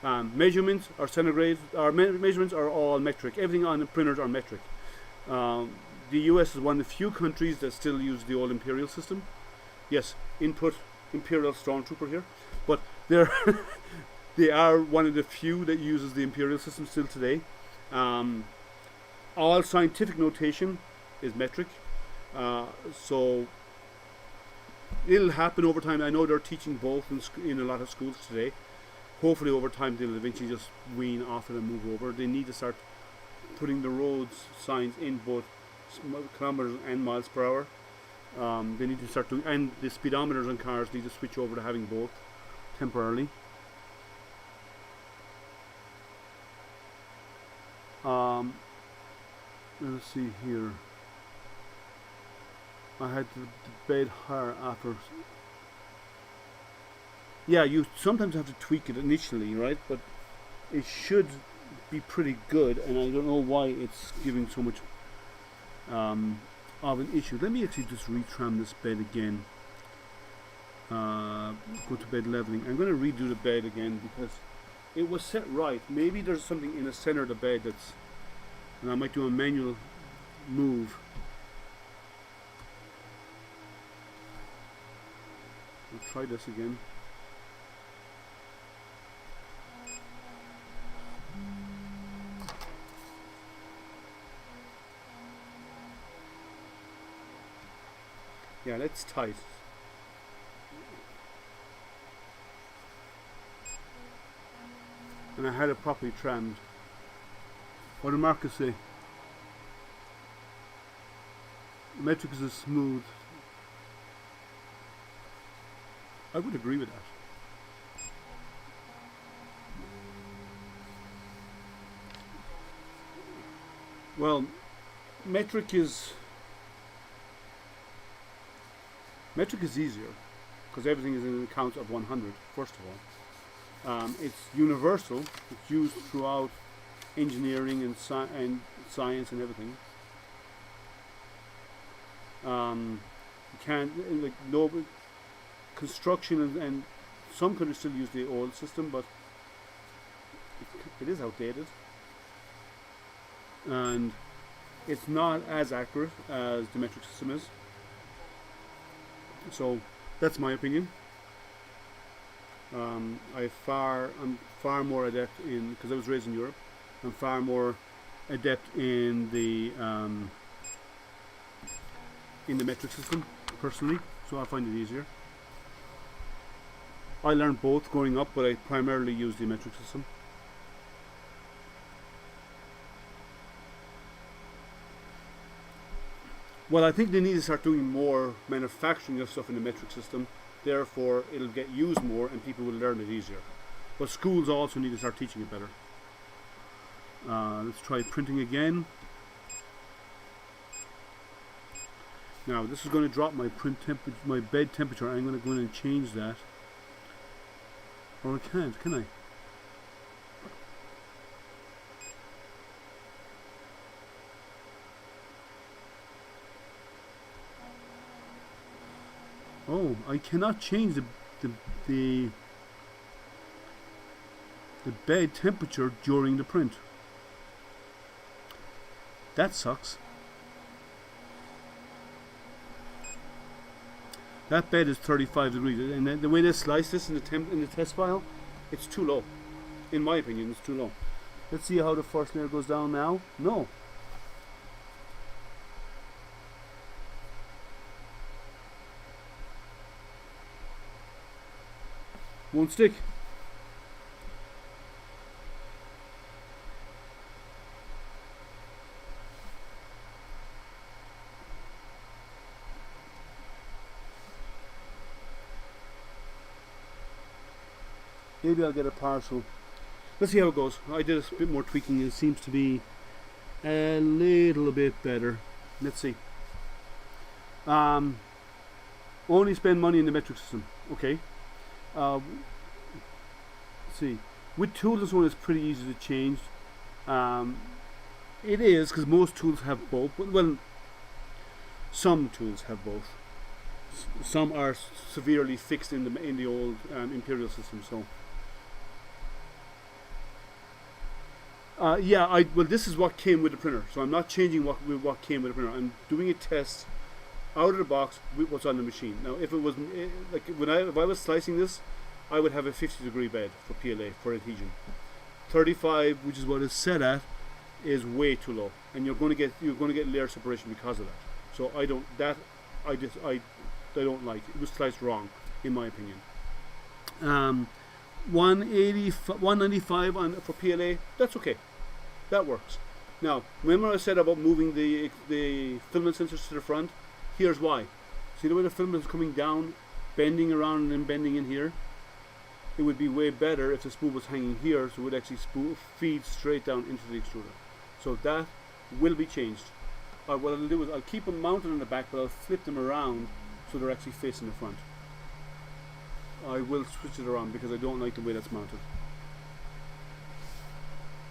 measurements are centigrade. Our measurements are all metric. Everything on the printers are metric. The US is one of the few countries that still use the old imperial system. Yes, input imperial stormtrooper here, but they're they are one of the few that uses the imperial system still today. All scientific notation is metric, so it'll happen over time. I know they're teaching both in a lot of schools today. Hopefully over time they'll eventually just wean off it and move over. They need to start putting the roads signs in both kilometers and miles per hour. They need to start doing, and the speedometers on cars need to switch over to having both temporarily. Let's see here. I had the bed higher after. Yeah, you sometimes have to tweak it initially, right? But it should be pretty good, and I don't know why it's giving so much of an issue. Let me actually just retram this bed again. Go to bed leveling. I'm going to redo the bed again because it was set right. Maybe there's something in the center of the bed that's and I might do a manual move. I'll try this again. Yeah, let's tight. And I had it properly trimmed. What did Marcus say? Metric is smooth. I would agree with that. Well, metric is easier because everything is in the count of 100. First of all, it's universal. It's used throughout engineering and science and everything. You can't like no construction and some countries still use the old system, but it is outdated and it's not as accurate as the metric system is. So that's my opinion. I'm far more adept in, because I was raised in Europe, I'm far more adept in the metric system personally, so I find it easier. I learned both growing up, but I primarily use the metric system. Well, I think they need to start doing more manufacturing of stuff in the metric system. Therefore, it'll get used more and people will learn it easier. But schools also need to start teaching it better. Let's try printing again. Now, this is going to drop my my bed temperature. I'm going to go in and change that. Or I can't, can I? Oh, I cannot change the bed temperature during the print. That sucks. That bed is 35 degrees, and the way they slice this in the test file, it's too low. In my opinion, it's too low. Let's see how the first layer goes down now. No. Won't stick. Maybe I'll get a partial. Let's see how it goes. I did a bit more tweaking and it seems to be a little bit better. Let's see. Only spend money in the metric system. Okay. Let's see. With tools, this one is pretty easy to change. It is, because most tools have both. Well, some tools have both. Some are severely fixed in the old Imperial system. So. Yeah, well, this is what came with the printer, so I'm not changing what came with the printer. I'm doing a test out of the box with what's on the machine. Now, if it was like if I was slicing this, I would have a 50-degree bed for PLA for adhesion. 35, which is what it's set at, is way too low, and you're going to get layer separation because of that. So I don't like it. It was sliced wrong, in my opinion. 195 for PLA, that's okay. That works. Now, remember I said about moving the filament sensors to the front? Here's why. See the way the filament is coming down, bending around and then bending in here? It would be way better if the spool was hanging here, so it would actually feed straight down into the extruder. So that will be changed. What I'll do is I'll keep them mounted on the back, but I'll flip them around so they're actually facing the front. I will switch it around because I don't like the way that's mounted.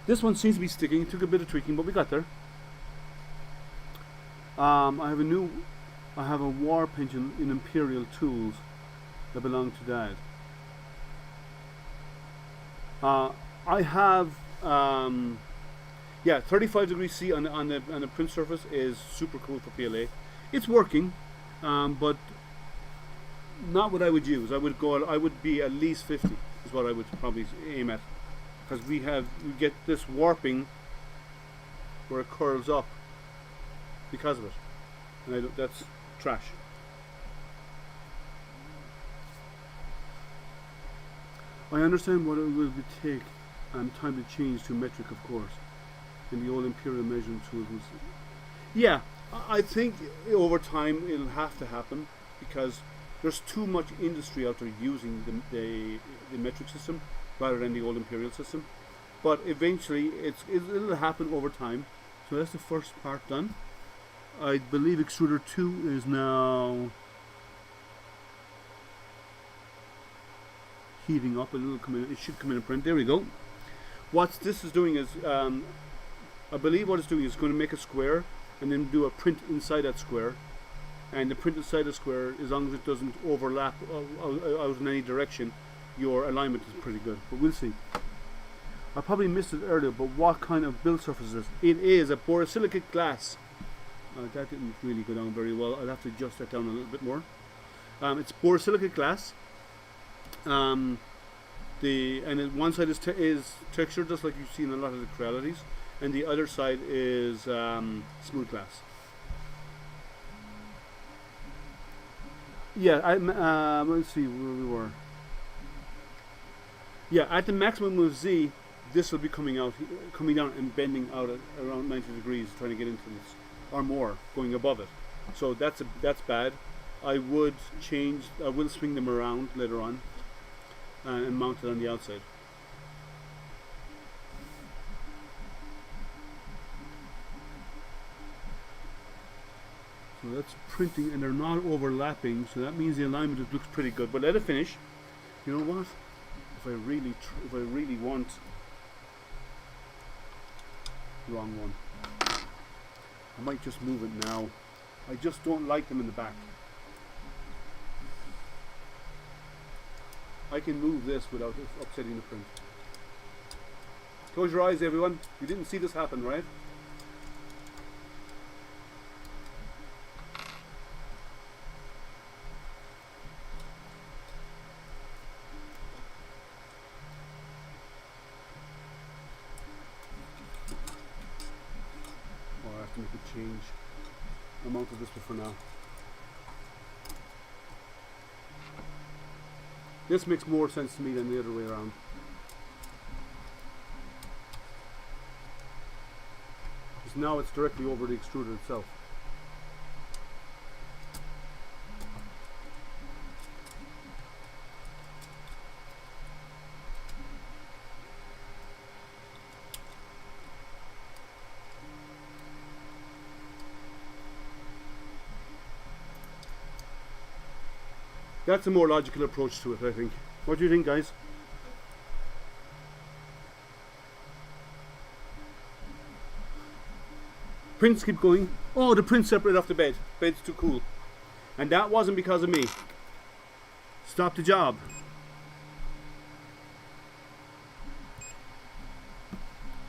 This one seems to be sticking. It took a bit of tweaking, but we got there. I have a warp engine in Imperial tools that belong to Dad. I have Yeah, 35 degrees C on the print surface is super cool for PLA. It's working, but not what I would use. I would be at least 50 is what I would probably aim at, because we get this warping where it curls up because of it, and that's trash. I understand what it will take time to change to metric, of course, in the old imperial measuring tools. Yeah, I think over time it'll have to happen, because there's too much industry out there using the metric system rather than the old imperial system. But eventually it'll happen over time. So that's the first part done. I believe Extruder 2 is now heating up, and it should come in and print. There we go. What this is doing is, I believe what it's doing is going to make a square and then do a print inside that square. And the print inside the square, as long as it doesn't overlap out in any direction, your alignment is pretty good. But we'll see. I probably missed it earlier, but what kind of build surface is this? It is a borosilicate glass. That didn't really go down very well. I'll have to adjust that down a little bit more. It's borosilicate glass. One side is textured, just like you see in a lot of the Crealities, and the other side is smooth glass. Yeah, let's see where we were. Yeah, at the maximum of Z, this will be coming down and bending out at around 90 degrees, trying to get into this, or more, going above it. So that's bad. I will swing them around later on and mount it on the outside. So that's printing, and they're not overlapping, so that means the alignment looks pretty good. But let it finish. You know what? If I really want, wrong one, I might just move it now. I just don't like them in the back. I can move this without upsetting the print. Close your eyes, everyone. You didn't see this happen, right? I have to make a change. I mounted this for now. This makes more sense to me than the other way around. Because now it's directly over the extruder itself. That's a more logical approach to it, I think. What do you think, guys? Prints keep going. Oh, the print separated off the bed. Bed's too cool. And that wasn't because of me. Stop the job.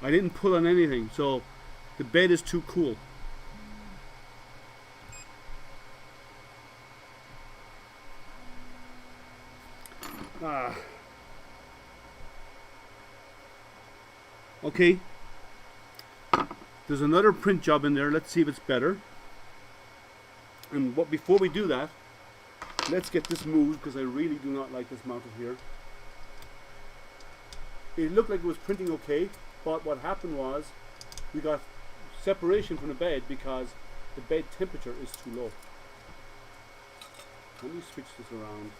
I didn't pull on anything, so the bed is too cool. Okay, there's another print job in there. Let's see if it's better. And before we do that, let's get this moved, because I really do not like this mounted here. It looked like it was printing okay, but what happened was we got separation from the bed because the bed temperature is too low. Let me switch this around.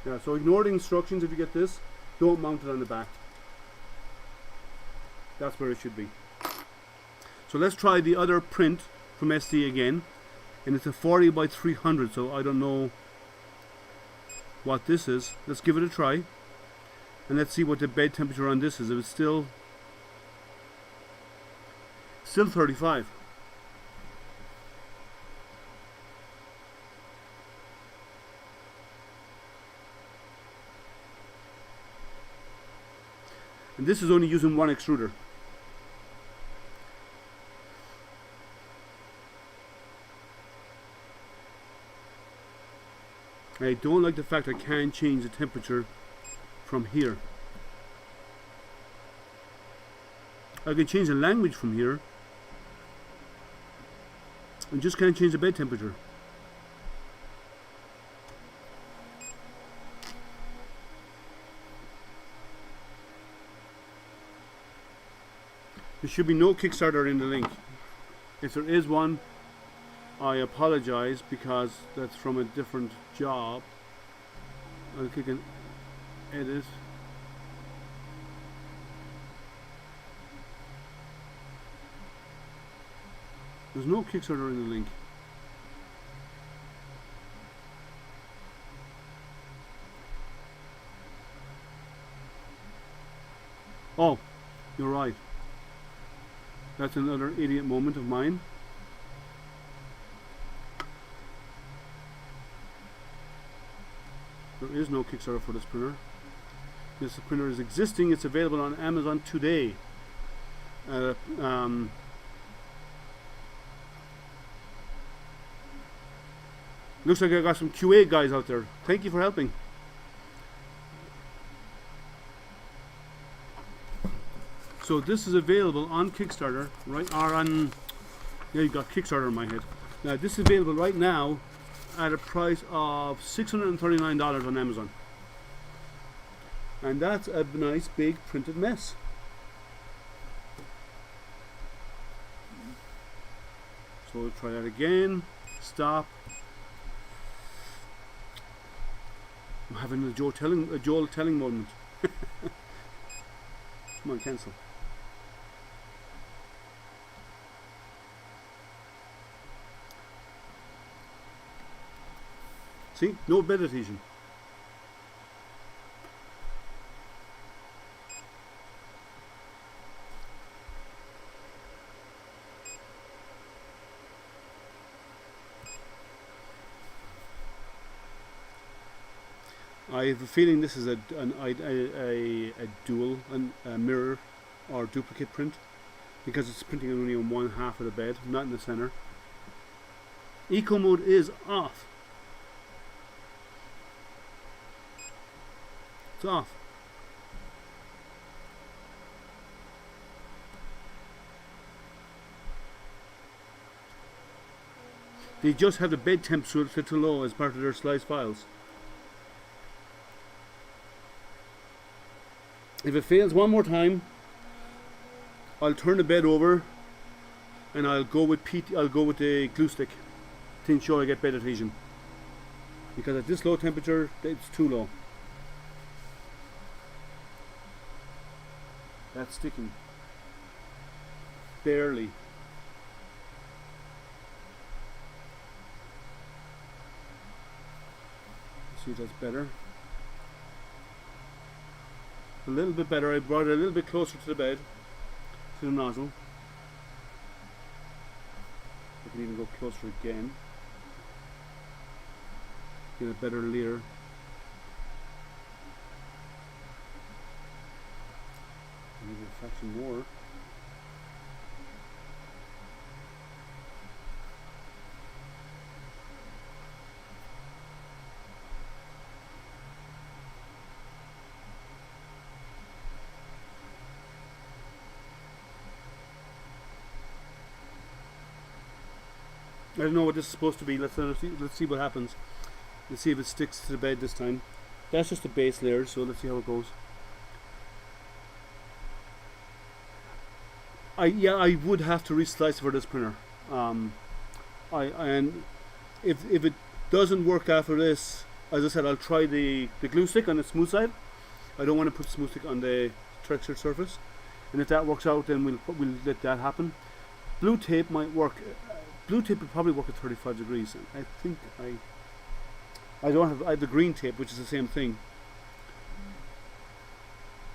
Yeah, so ignore the instructions if you get this. Don't mount it on the back. That's where it should be. So let's try the other print from SD again. And it's a 40 by 300, so I don't know what this is. Let's give it a try. And let's see what the bed temperature on this is. If it's still 35. And this is only using one extruder. I don't like the fact I can't change the temperature from here. I can change the language from here. I just can't change the bed temperature. There should be no Kickstarter in the link. If there is one, I apologize because that's from a different job. I'll click on edit. There's no Kickstarter in the link. Oh, you're right. That's another idiot moment of mine. There is no Kickstarter for this printer. This printer is existing. It's available on Amazon today. Looks like I got some QA guys out there. Thank you for helping. So this is available on Kickstarter, right? Or on, yeah, you got Kickstarter in my head. Now this is available right now at a price of $639 on Amazon. And that's a nice big printed mess. So we'll try that again. Stop. I'm having a Joel telling moment. Come on, cancel. See, no bed adhesion. I have a feeling this is a dual mirror or duplicate print because it's printing only on one half of the bed, not in the center. Econ Mode is off. It's off. They just have the bed temp set to low as part of their slice files. If it fails one more time, I'll turn the bed over and I'll go with the glue stick to ensure I get bed adhesion. Because at this low temperature, it's too low. That's sticking. Barely. See if that's better. A little bit better. I brought it a little bit closer to the bed, to the nozzle. I can even go closer again. Get a better layer. Maybe a fraction more. I don't know what this is supposed to be. Let's see what happens. Let's see if it sticks to the bed this time. That's just the base layer, so let's see how it goes. I would have to reslice for this printer. And if it doesn't work after this, as I said, I'll try the glue stick on the smooth side. I don't want to put smooth stick on the textured surface. And if that works out, then we'll let that happen. Blue tape might work. Blue tape would probably work at 35 degrees. I think I have the green tape, which is the same thing.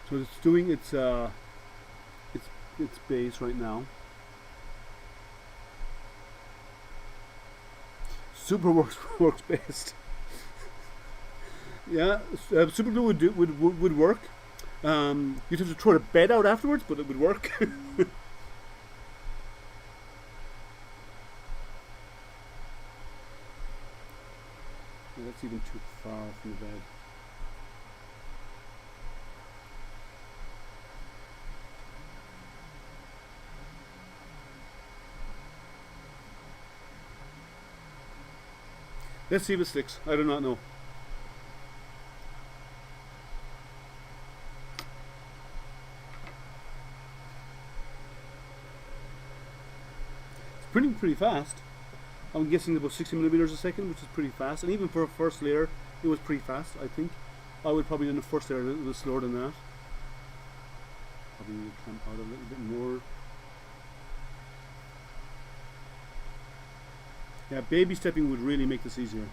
So it's doing its base right now. Super works best. Yeah, super glue would work. You'd have to throw the bed out afterwards, but it would work. That's even too far from the bed. Let's see if it sticks. I do not know. It's printing pretty fast. I'm guessing about 60 millimeters a second, which is pretty fast. And even for a first layer, it was pretty fast, I think. I would probably do the first layer a little slower than that. Probably need to clamp out a little bit more. Yeah, baby stepping would really make this easier.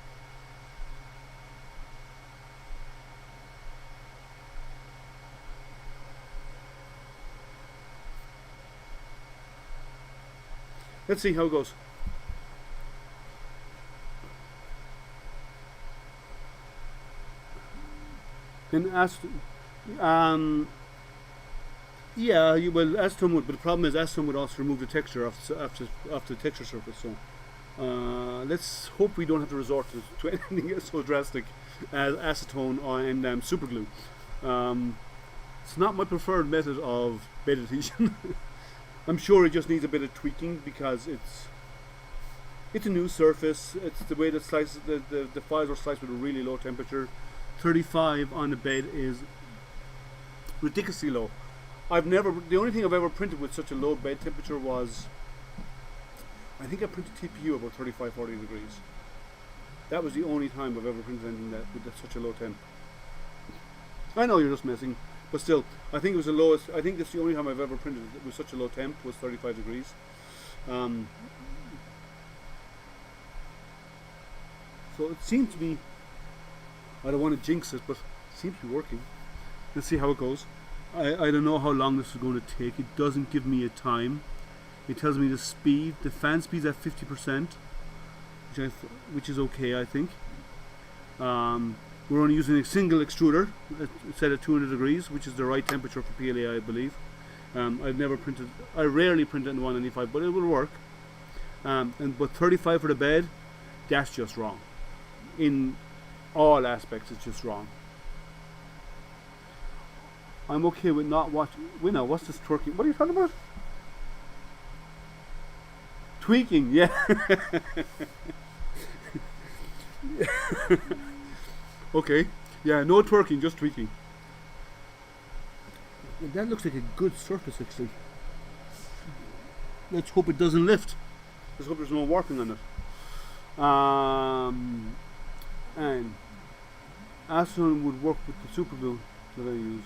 Let's see how it goes. Then yeah, you will acetone would, but the problem is acetone would also remove the texture off the texture surface. So let's hope we don't have to resort to anything so drastic as acetone and super glue. It's not my preferred method of bed adhesion. I'm sure it just needs a bit of tweaking because it's a new surface. It's the way that slices the files are sliced with a really low temperature. 35 on the bed is ridiculously low. The only thing I've ever printed with such a low bed temperature was, I think I printed TPU about 35-40 degrees. That was the only time I've ever printed anything with such a low temp. I know you're just messing, but still, I think it was the lowest. I think that's the only time I've ever printed with such a low temp was 35 degrees. So it seems to be, I don't want to jinx it, but it seems to be working. Let's see how it goes. I don't know how long this is going to take. It doesn't give me a time. It tells me the speed. The fan speed's at 50%, which is okay, I think. We're only using a single extruder set at 200 degrees, which is the right temperature for PLA, I believe. I rarely print it in 195, but it will work. But 35 for the bed, that's just wrong. In all aspects, it's just wrong. I'm okay with not watching. Wait, now, what's this twerking? What are you talking about? Tweaking, yeah. Okay, yeah, no twerking, just tweaking. That looks like a good surface, actually. Let's hope it doesn't lift. Let's hope there's no warping on it. And acetone would work with the super glue that I use.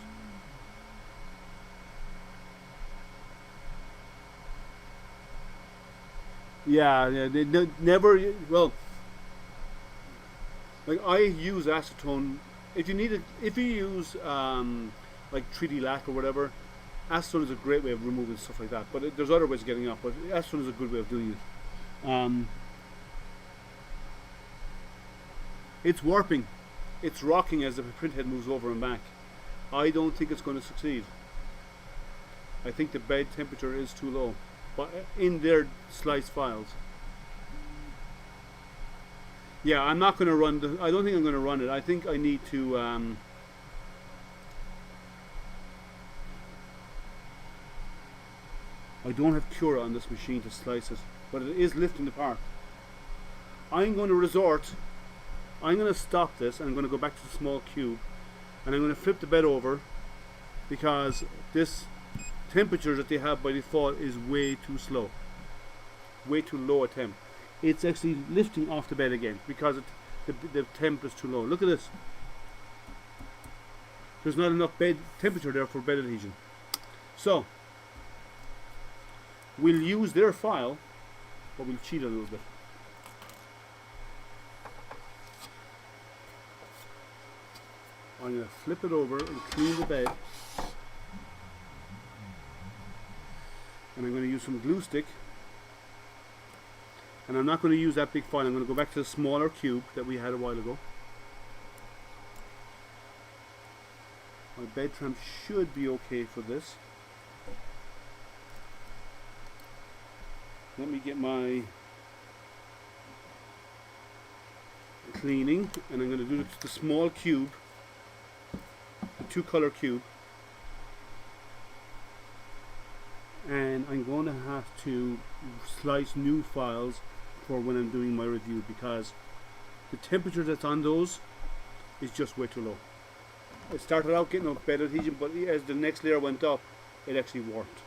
Yeah, they never. Well, like I use acetone. If you use like 3D lac or whatever, acetone is a great way of removing stuff like that. But there's other ways of getting up. But acetone is a good way of doing it. It's warping, it's rocking as the printhead moves over and back. I don't think it's going to succeed. I think the bed temperature is too low, but in their slice files. Yeah, I'm not going to run I don't think I'm going to run it. I think I need to I don't have Cura on this machine to slice it, but it is lifting the part. I'm going to stop this and I'm going to go back to the small cube and I'm going to flip the bed over because this temperature that they have by default is way too slow, way too low a temp. It's actually lifting off the bed again because the temp is too low. Look at this. There's not enough bed temperature there for bed adhesion. So we'll use their file, but we'll cheat a little bit. I'm going to flip it over and clean the bed And I'm going to use some glue stick. And I'm not going to use that big file. I'm going to go back to the smaller cube that we had a while ago. My bed tram should be okay for this. Let me get my cleaning, and I'm going to do the small cube, the 2-color cube, and I'm going to have to slice new files for when I'm doing my review, because the temperature that's on those is just way too low. It started out getting a better adhesion, but as the next layer went up, it actually warped.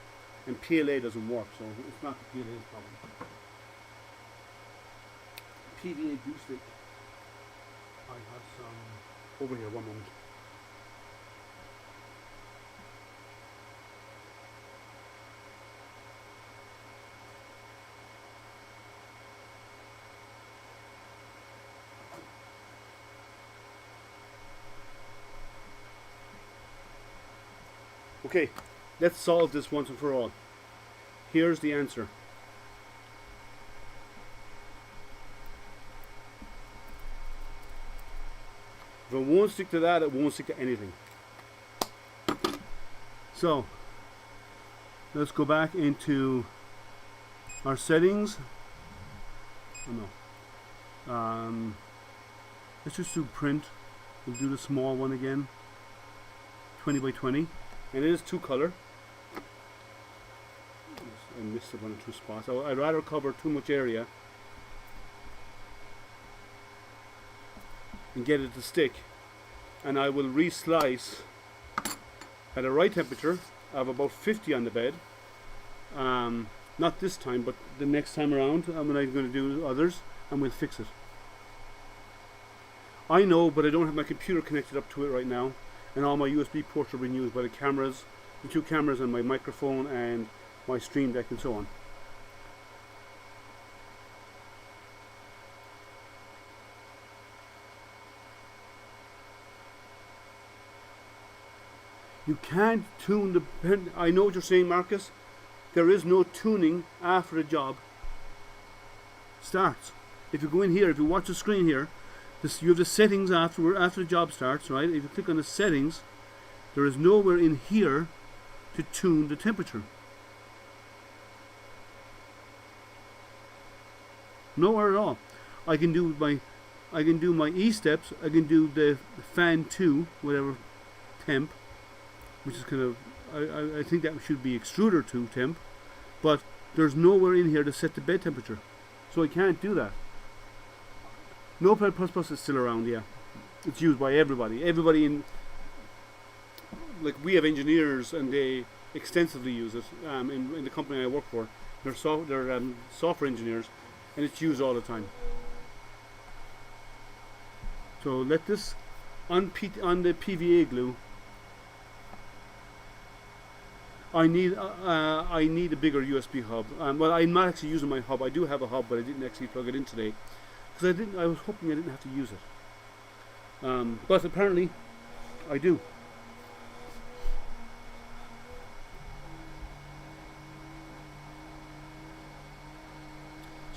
And PLA doesn't work, so it's not the PLA's problem. PVA glue stick. I have some over here, one moment. Okay, let's solve this once and for all. Here's the answer. If it won't stick to that, it won't stick to anything. So, let's go back into our settings. Oh no. Let's just do print. We'll do the small one again. 20 by 20. And it is 2-color. I missed one or two spots. I'd rather cover too much area and get it to stick. And I will re-slice at a right temperature of about 50 on the bed. Not this time, but the next time around when I'm going to do others, and we'll fix it. I know, but I don't have my computer connected up to it right now, and all my USB ports are being used by the cameras, the 2 cameras and my microphone and my stream deck and so on. You can't tune the pen. I know what you're saying, Marcus. There is no tuning after the job starts. If you go in here, if you watch the screen here, you have the settings after the job starts, right? If you click on the settings, there is nowhere in here to tune the temperature. Nowhere at all. I can do my E steps. I can do the fan 2, whatever temp, which is kind of, I think that should be extruder 2 temp, but there's nowhere in here to set the bed temperature, so I can't do that. Notepad++ is still around, yeah. It's used by everybody. Everybody in, like, we have engineers and they extensively use it in the company I work for. They're software engineers, and it's used all the time. So let this on the PVA glue. I need a bigger USB hub. Well, I'm not actually using my hub. I do have a hub, but I didn't actually plug it in today because I was hoping I didn't have to use it. But apparently, I do.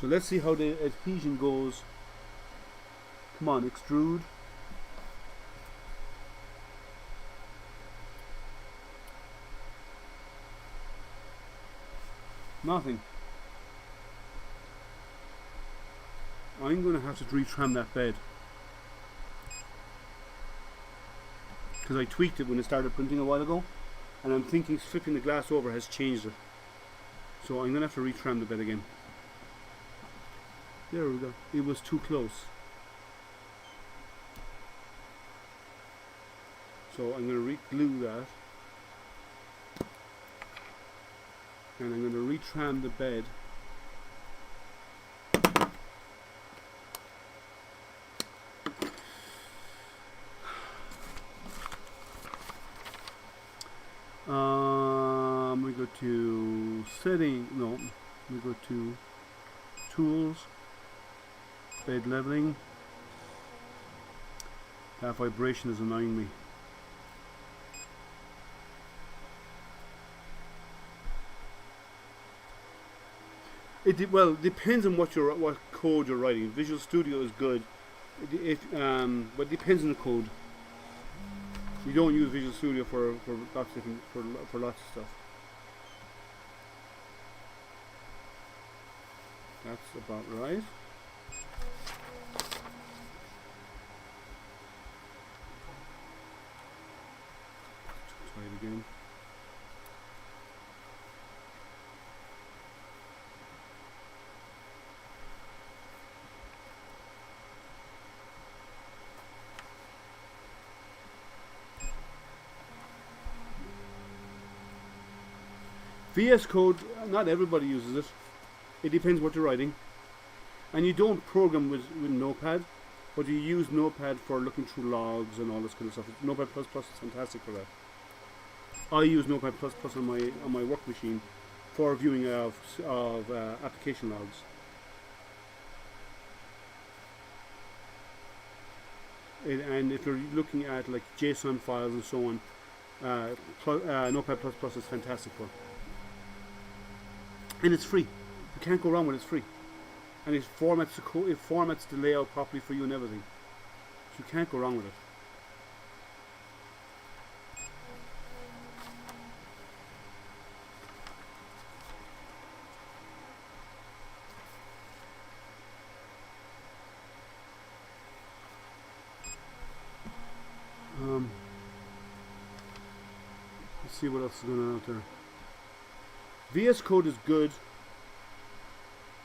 So let's see how the adhesion goes. Come on, extrude. Nothing. I'm going to have to retram that bed because I tweaked it when it started printing a while ago, and I'm thinking flipping the glass over has changed it. So I'm going to have to retram the bed again. There we go. It was too close. So I'm going to re-glue that. And I'm going to retram the bed. We go to setting. No, we go to tools, bed leveling. That vibration is annoying me. Well, depends on what code you're writing. Visual Studio is good, but it depends on the code. You don't use Visual Studio for lots of for lots of stuff. That's about right. Try it again. VS Code, not everybody uses it. It depends what you're writing. And you don't program with Notepad, but you use Notepad for looking through logs and all this kind of stuff. Notepad++ is fantastic for that. I use Notepad++ on my work machine for viewing of application logs. And if you're looking at like JSON files and so on, Notepad++ is fantastic for. And it's free. You can't go wrong with it. It's free, and it formats the layout properly for you and everything. So you can't go wrong with it. Let's see what else is going on out there. VS Code is good.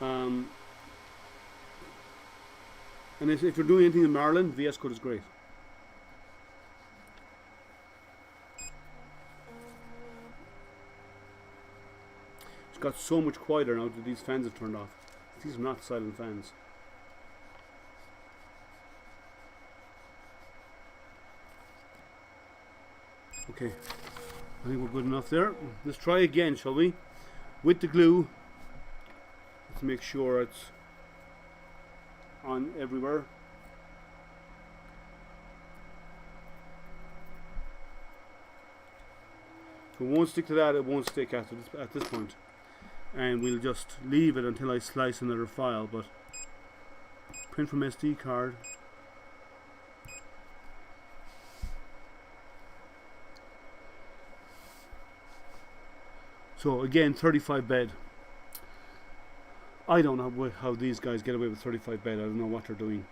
And if you're doing anything in Maryland, VS Code is great. It's got so much quieter now that these fans have turned off. These are not silent fans. Okay, I think we're good enough there. Let's try again, shall we? With the glue. Let's make sure it's on everywhere. If it won't stick to that, it won't stick at this point. And we'll just leave it until I slice another file. But print from SD card. So again, 35 bed. I don't know how these guys get away with 35 bed. I don't know what they're doing.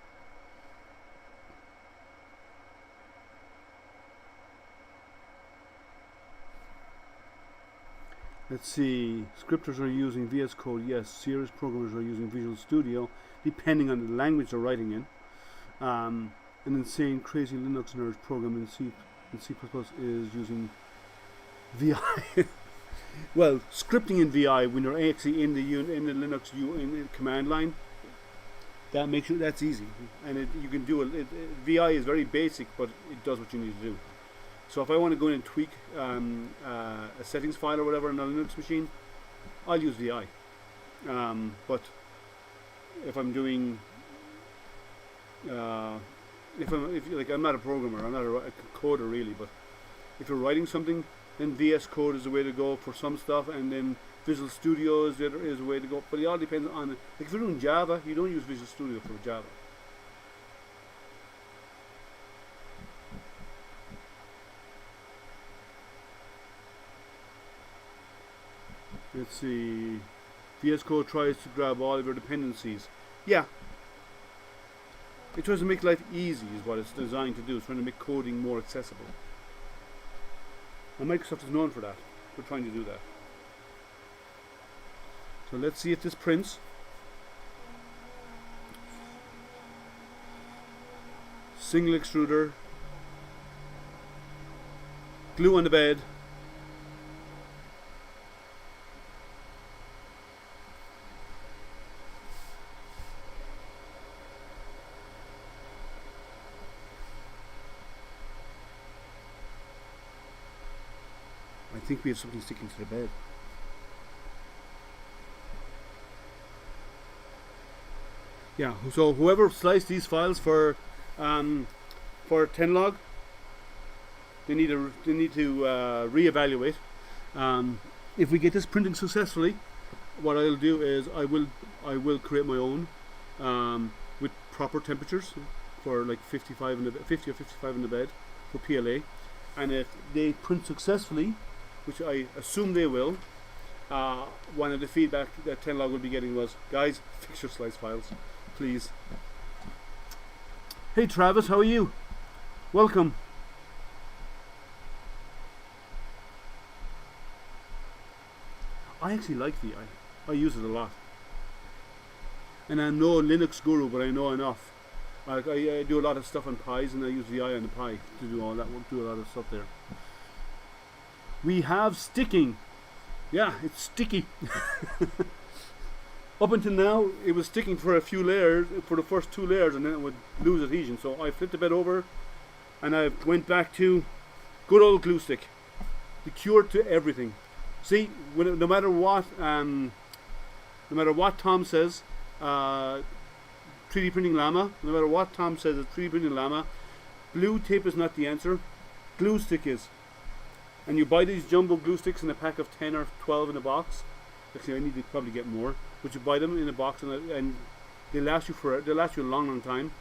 Let's see. Scripters are using VS Code. Yes. Serious programmers are using Visual Studio, depending on the language they're writing in. An insane, crazy Linux nerd program in C is using VI. Well, scripting in VI when you're actually in the Linux in the command line, that's easy, and you can do it. VI is very basic, but it does what you need to do. So if I want to go in and tweak a settings file or whatever on a Linux machine, I'll use VI. But if I'm doing, I'm not a programmer, I'm not a coder really, but if you're writing something, then VS Code is the way to go for some stuff, and then Visual Studio is the way to go. But it all depends on it. Like if you're doing Java, you don't use Visual Studio for Java. Let's see. VS Code tries to grab all of your dependencies. Yeah. It tries to make life easy, is what it's designed to do. It's trying to make coding more accessible. And Microsoft is known for that. We're trying to do that. So let's see if this prints. Single extruder. Glue on the bed. I think we have something sticking to the bed. Yeah, so whoever sliced these files for Tenlog, they need to reevaluate. If we get this printing successfully, what I'll do is I will create my own with proper temperatures for like 50 or 55 in the bed for PLA, and if they print successfully, which I assume they will, one of the feedback that Tenlog will be getting was, guys, fix your slice files, please. Hey Travis, how are you? Welcome. I actually like VI. I use it a lot. And I'm no Linux guru, but I know enough. Like I do a lot of stuff on Pis, and I use VI on the Pi to do all that. Do a lot of stuff there. We have sticking. Yeah, it's sticky. Up until now, it was sticking for a few layers, for the first 2 layers, and then it would lose adhesion. So I flipped the bed over, and I went back to good old glue stick, the cure to everything. See, no matter what Tom says, 3D printing llama. No matter what Tom says, it's 3D printing llama. Blue tape is not the answer. Glue stick is. And you buy these jumbo glue sticks in a pack of 10 or 12 in a box. Actually, I need to probably get more. But you buy them in a box, and they last you a long time,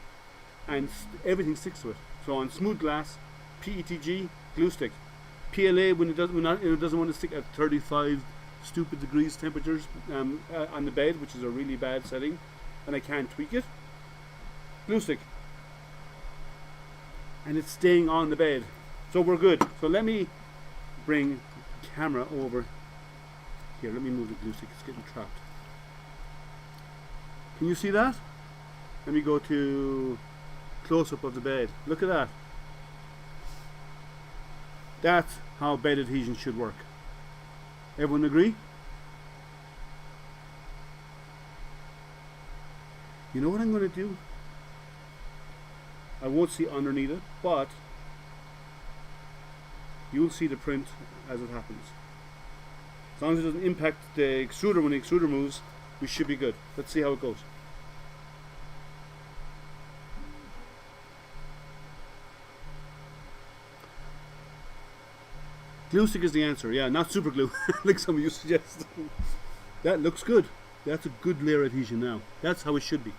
and everything sticks to it. So on smooth glass, PETG glue stick. PLA when it doesn't want to stick at 35 stupid degrees temperatures on the bed, which is a really bad setting, and I can't tweak it. Glue stick, and it's staying on the bed, so we're good. So let me bring the camera over here. Let me move the glue stick. It's getting trapped. Can you see that? Let me go to close-up of the bed. Look at that. That's how bed adhesion should work. Everyone agree? You know what I'm going to do? I won't see underneath it, but you'll see the print as it happens. As long as it doesn't impact the extruder when the extruder moves, we should be good. Let's see how it goes. Glue stick is the answer, yeah, not super glue, like some of you suggest. That looks good. That's a good layer adhesion now. That's how it should be.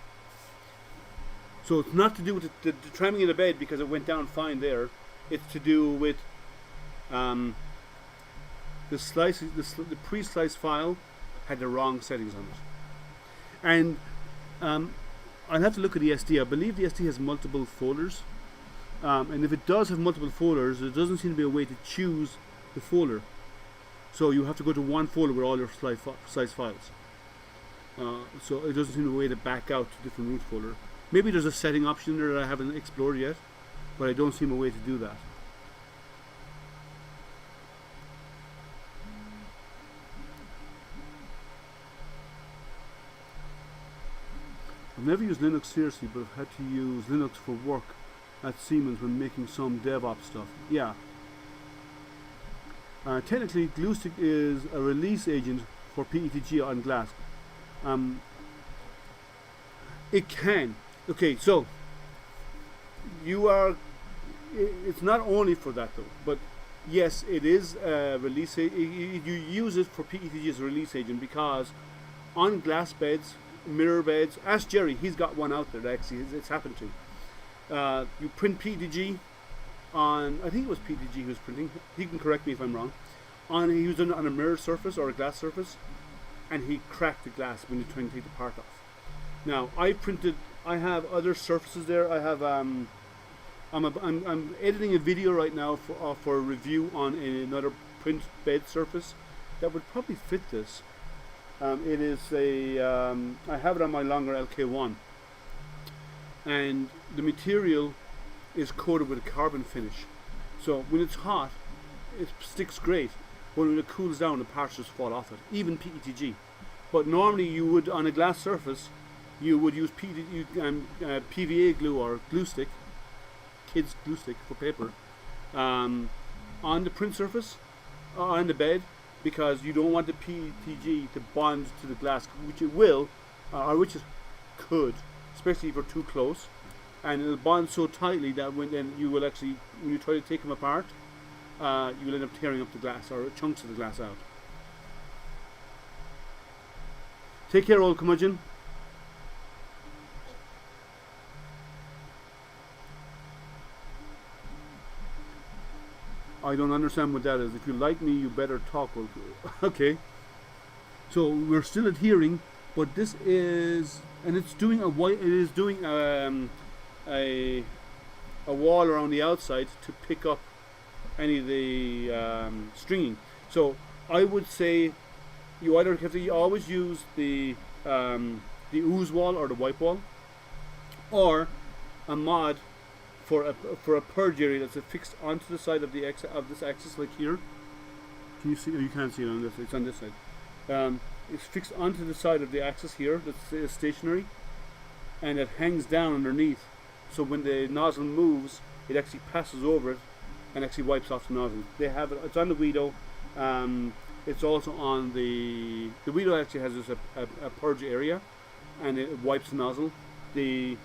So it's not to do with the trimming of the bed because it went down fine there. It's to do with the pre-slice file had the wrong settings on it. And I'll have to look at the SD. I believe the SD has multiple folders. And if it does have multiple folders, there doesn't seem to be a way to choose the folder. So you have to go to one folder with all your slice files. So it doesn't seem to be a way to back out to different root folder. Maybe there's a setting option there that I haven't explored yet, but I don't see a way to do that. I've never used Linux seriously, but I've had to use Linux for work at Siemens when making some DevOps stuff. Yeah. Technically, GlueStick is a release agent for PETG on glass. It can. Okay, so it's not only for that though, but yes, it is a release. You use it for PETG as a release agent because on glass beds, mirror beds, ask Jerry, he's got one out there that actually it's happened to. You print PETG on, I think it was PETG he was printing, he can correct me if I'm wrong, he was doing it on a mirror surface or a glass surface, and he cracked the glass when you're trying to take the part off. Now I have other surfaces there. I have I'm editing a video right now for a review on another print bed surface that would probably fit this. It is I have it on my longer LK1, and the material is coated with a carbon finish. So when it's hot, it sticks great, but when it cools down, the parts just fall off it, even PETG. But normally you would, on a glass surface, you would use PVA glue or glue stick, kids glue stick for paper, on the print surface, on the bed, because you don't want the PETG to bond to the glass, which it will, or which it could, especially if you're too close, and it'll bond so tightly that when you will actually, when you try to take them apart, you will end up tearing up the glass or chunks of the glass out. Take care, old curmudgeon. I don't understand what that is. If you like me, you better talk. Okay. So we're still adhering, but this is, and it's doing a white. It is doing a wall around the outside to pick up any of the stringing. So I would say you either have to always use the ooze wall or the wipe wall, or a mod for a purge area that's affixed onto the side of this axis, like here. Can you see? Oh, you can't see it on this. It's on this side. It's fixed onto the side of the axis here. That's stationary, and it hangs down underneath. So when the nozzle moves, it actually passes over it and actually wipes off the nozzle. They have it. It's on the Guido. It's also on the Guido. Actually has this a purge area, and it wipes the nozzle. The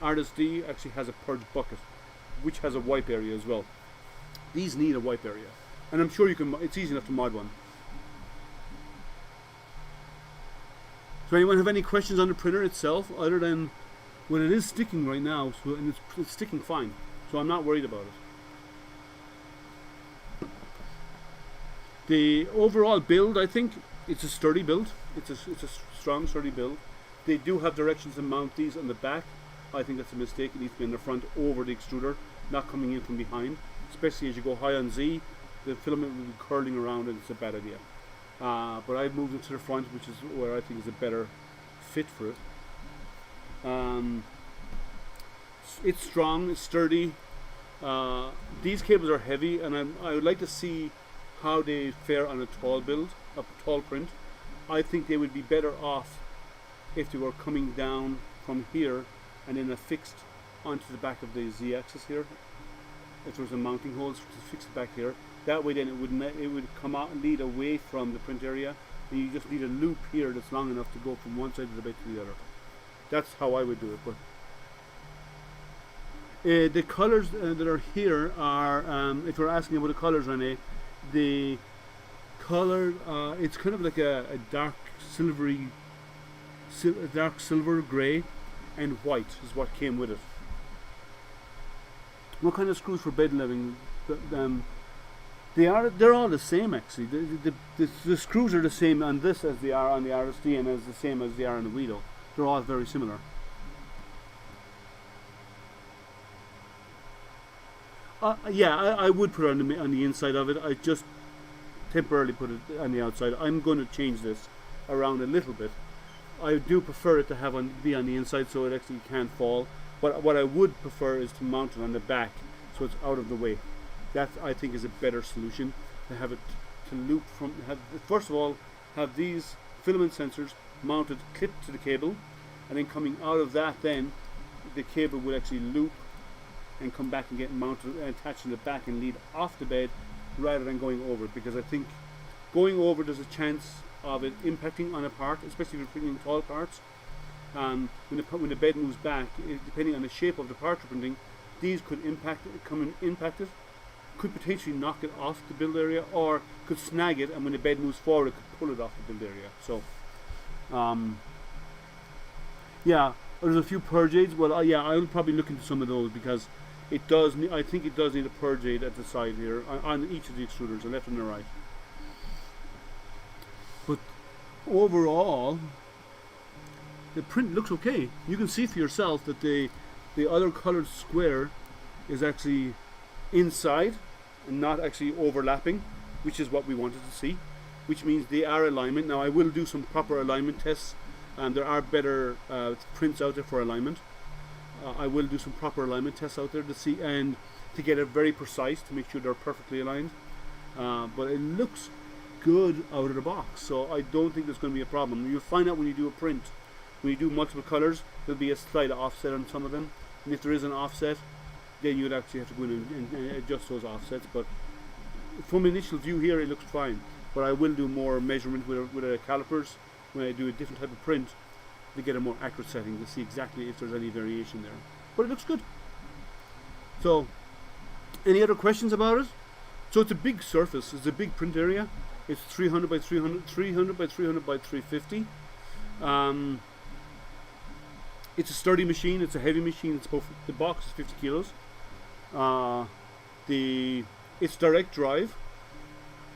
Artist D actually has a purge bucket, which has a wipe area as well. These need a wipe area, and I'm sure you can. It's easy enough to mod one. So anyone have any questions on the printer itself, other than when it is sticking right now? So and it's sticking fine, so I'm not worried about it. The overall build, I think it's a sturdy build. It's a strong, sturdy build. They do have directions to mount these on the back. I think that's a mistake. It needs to be in the front over the extruder, not coming in from behind. Especially as you go high on Z, the filament will be curling around and it's a bad idea. But I've moved it to the front, which is where I think is a better fit for it. It's strong, it's sturdy. These cables are heavy, and I would like to see how they fare on a tall build, a tall print. I think they would be better off if they were coming down from here and then affixed onto the back of the Z-axis here. If there was a mounting hole to fix it back here, that way then it would come out and lead away from the print area, and you just need a loop here that's long enough to go from one side of the bed to the other. That's how I would do it. But the colors that are here are, if you're asking about the colors, Rene, the color, it's kind of like a dark silvery, dark silver grey and white is what came with it. What kind of screws for bed leveling? They're all the same actually. The screws are the same on this as they are on the RSD, and as the same as they are on the Guido. They're all very similar. Yeah, I would put it on the inside of it. I just temporarily put it on the outside. I'm going to change this around a little bit. I do prefer it to be on the inside so it actually can't fall. But what I would prefer is to mount it on the back so it's out of the way. That I think is a better solution, to have it to loop from. First of all, have these filament sensors mounted, clipped to the cable, and then coming out of that, then the cable will actually loop and come back and get mounted and attached to the back and lead off the bed rather than going over it. Because I think going over, there's a chance of it impacting on a part, especially if you're printing tall parts. When the bed moves back, depending on the shape of the part you're printing, these could impact it, could potentially knock it off the build area, or could snag it, and when the bed moves forward, it could pull it off the build area. So, yeah, there's a few purge aids. Well, yeah, I'll probably look into some of those, because it does. I think it does need a purge aid at the side here on each of the extruders, the left and the right. But overall, the print looks okay. You can see for yourself that the other colored square is actually inside and not actually overlapping, which is what we wanted to see, which means they are alignment. Now I will do some proper alignment tests, and there are better prints out there for alignment. I will do some proper alignment tests out there to see and to get it very precise, to make sure they're perfectly aligned. But it looks good out of the box, so I don't think there's going to be a problem. You'll find out when you do a print, when you do multiple colors, there'll be a slight offset on some of them, and if there is an offset, then you'd actually have to go in and adjust those offsets. But from initial view here, it looks fine. But I will do more measurement with calipers when I do a different type of print to get a more accurate setting to see exactly if there's any variation there. But it looks good. So, any other questions about it? So it's a big surface, it's a big print area. It's 300 by 300, 300 by 300 by 350. It's a sturdy machine. It's a heavy machine. It's both, the box is 50 kilos. It's direct drive,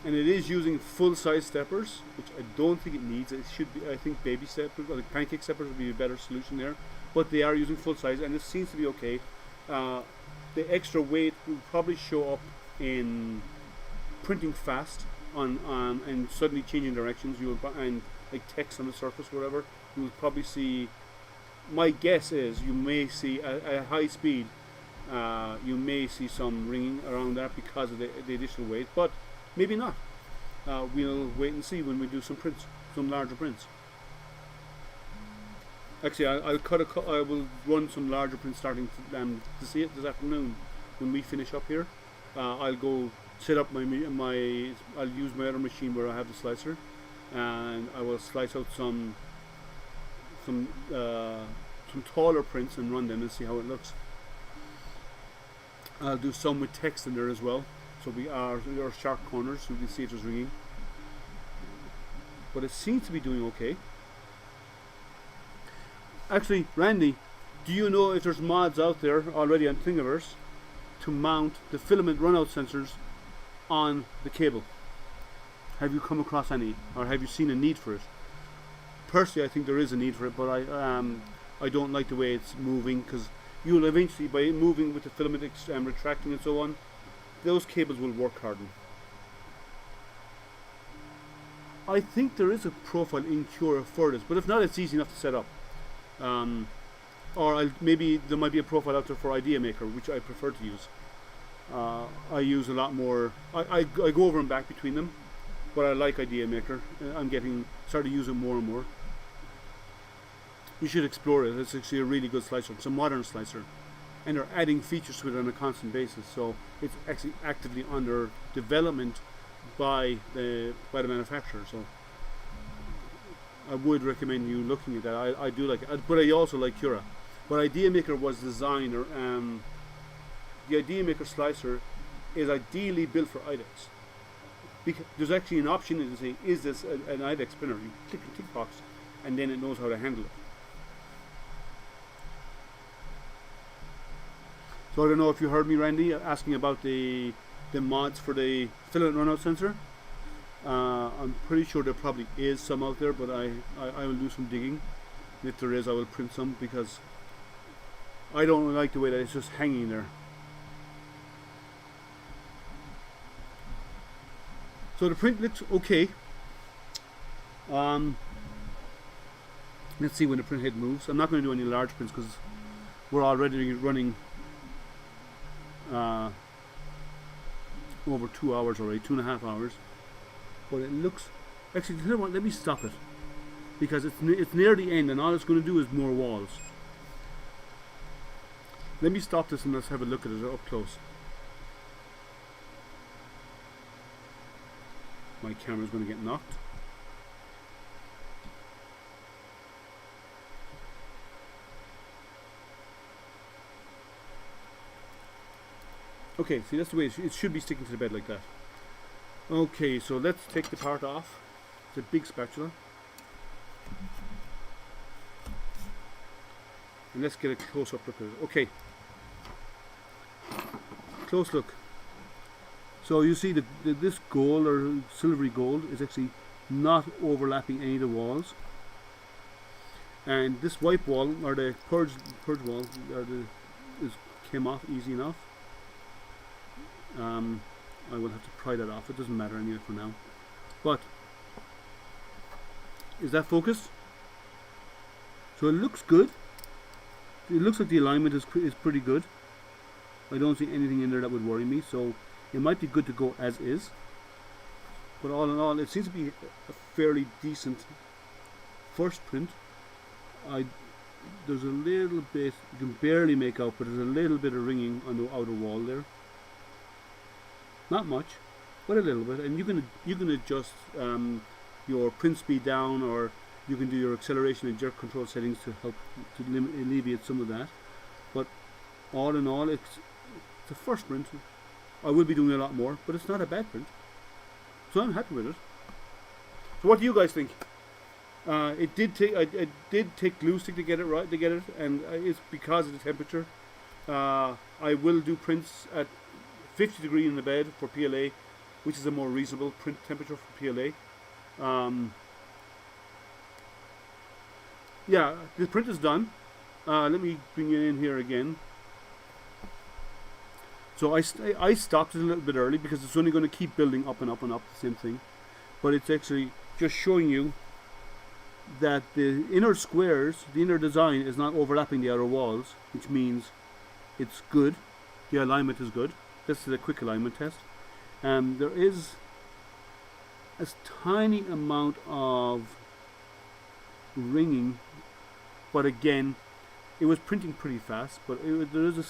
and it is using full-size steppers, which I don't think it needs. It should be, I think, baby steppers or like pancake steppers would be a better solution there. But they are using full-size, and it seems to be okay. The extra weight will probably show up in printing fast and suddenly changing directions. You will, and like text on the surface, or whatever. You will probably see. My guess is you may see at high speed. You may see some ringing around that because of the additional weight, but maybe not. We'll wait and see when we do some prints, some larger prints. Actually, I will run some larger prints starting to see it this afternoon when we finish up here. I'll go set up I'll use my other machine where I have the slicer, and I will slice out some taller prints and run them and see how it looks. I'll do some with text in there as well, so there are sharp corners so we can see it is ringing. But it seems to be doing okay. Actually, Randy, do you know if there's mods out there already on Thingiverse to mount the filament runout sensors on the cable? Have you come across any, or have you seen a need for it? Personally, I think there is a need for it, but I don't like the way it's moving, because you'll eventually, by moving with the filament retracting and so on, those cables will work harden. I think there is a profile in Cura for this, but if not, it's easy enough to set up. Or maybe there might be a profile out there for Idea Maker, which I prefer to use. I use a lot more. I go over and back between them, but I like Idea Maker. I'm starting to use it more and more. You should explore it. It's actually a really good slicer. It's a modern slicer, and they're adding features to it on a constant basis. So it's actually actively under development by the manufacturer. So I would recommend you looking at that. I do like it, but I also like Cura. But Idea Maker was designed, the Idea Maker slicer is ideally built for IDEX. Because there's actually an option to say, is this an IDEX printer? You click the tick box, and then it knows how to handle it. So I don't know if you heard me, Randy, asking about the mods for the filament runout sensor. I'm pretty sure there probably is some out there, but I will do some digging. If there is, I will print some, because I don't like the way that it's just hanging there. So the print looks okay. Let's see when the print head moves. I'm not going to do any large prints because we're already running over 2 hours already, 2.5 hours. But it looks, actually, you know what, let me stop it, because it's near the end and all it's going to do is more walls. Let me stop this and let's have a look at it up close. My camera's going to get knocked. Okay, see, that's the way it should be sticking to the bed like that. Okay, so let's take the part off. It's a big spatula. And let's get a close-up look at it. Okay. Close look. So you see this gold or silvery gold is actually not overlapping any of the walls. And this wipe wall, or the purge wall, came off easy enough. I will have to pry that off. It doesn't matter anyway for now. But is that focused? So it looks good. It looks like the alignment is pretty good. I don't see anything in there that would worry me. So it might be good to go as is. But all in all, it seems to be a fairly decent first print. There's a little bit, you can barely make out, but there's a little bit of ringing on the outer wall there. Not much, but a little bit. And you can adjust your print speed down, or you can do your acceleration and jerk control settings to help to alleviate some of that. But all in all, it's a first print. I will be doing a lot more, but it's not a bad print. So I'm happy with it. So what do you guys think? It did take glue stick to get it right, and it's because of the temperature. I will do prints at 50 degree in the bed for PLA, which is a more reasonable print temperature for PLA. Yeah, the print is done. Let me bring it in here again. So I stopped it a little bit early because it's only going to keep building up and up and up, the same thing. But it's actually just showing you that the inner squares, the inner design is not overlapping the outer walls, which means it's good. The alignment is good. This is a quick alignment test. There is a tiny amount of ringing, but again, it was printing pretty fast, but there is a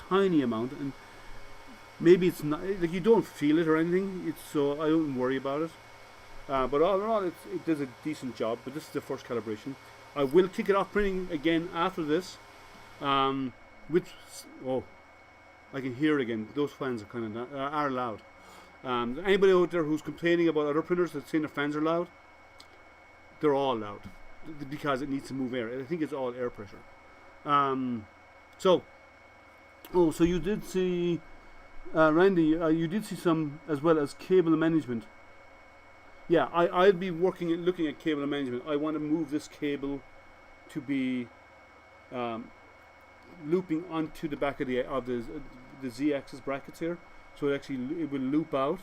tiny amount, and maybe it's not, like, you don't feel it or anything, so I don't worry about it. But all in all, it does a decent job, but this is the first calibration. I will kick it off printing again after this, oh, I can hear it again. Those fans are kind of are loud. Anybody out there who's complaining about other printers that's saying their fans are loud, they're all loud because it needs to move air. I think it's all air pressure. So you did see, Randy, you did see some as well as cable management. Yeah, I'll be looking at cable management. I want to move this cable to be looping onto the back of the Z-axis brackets here, so it will loop out.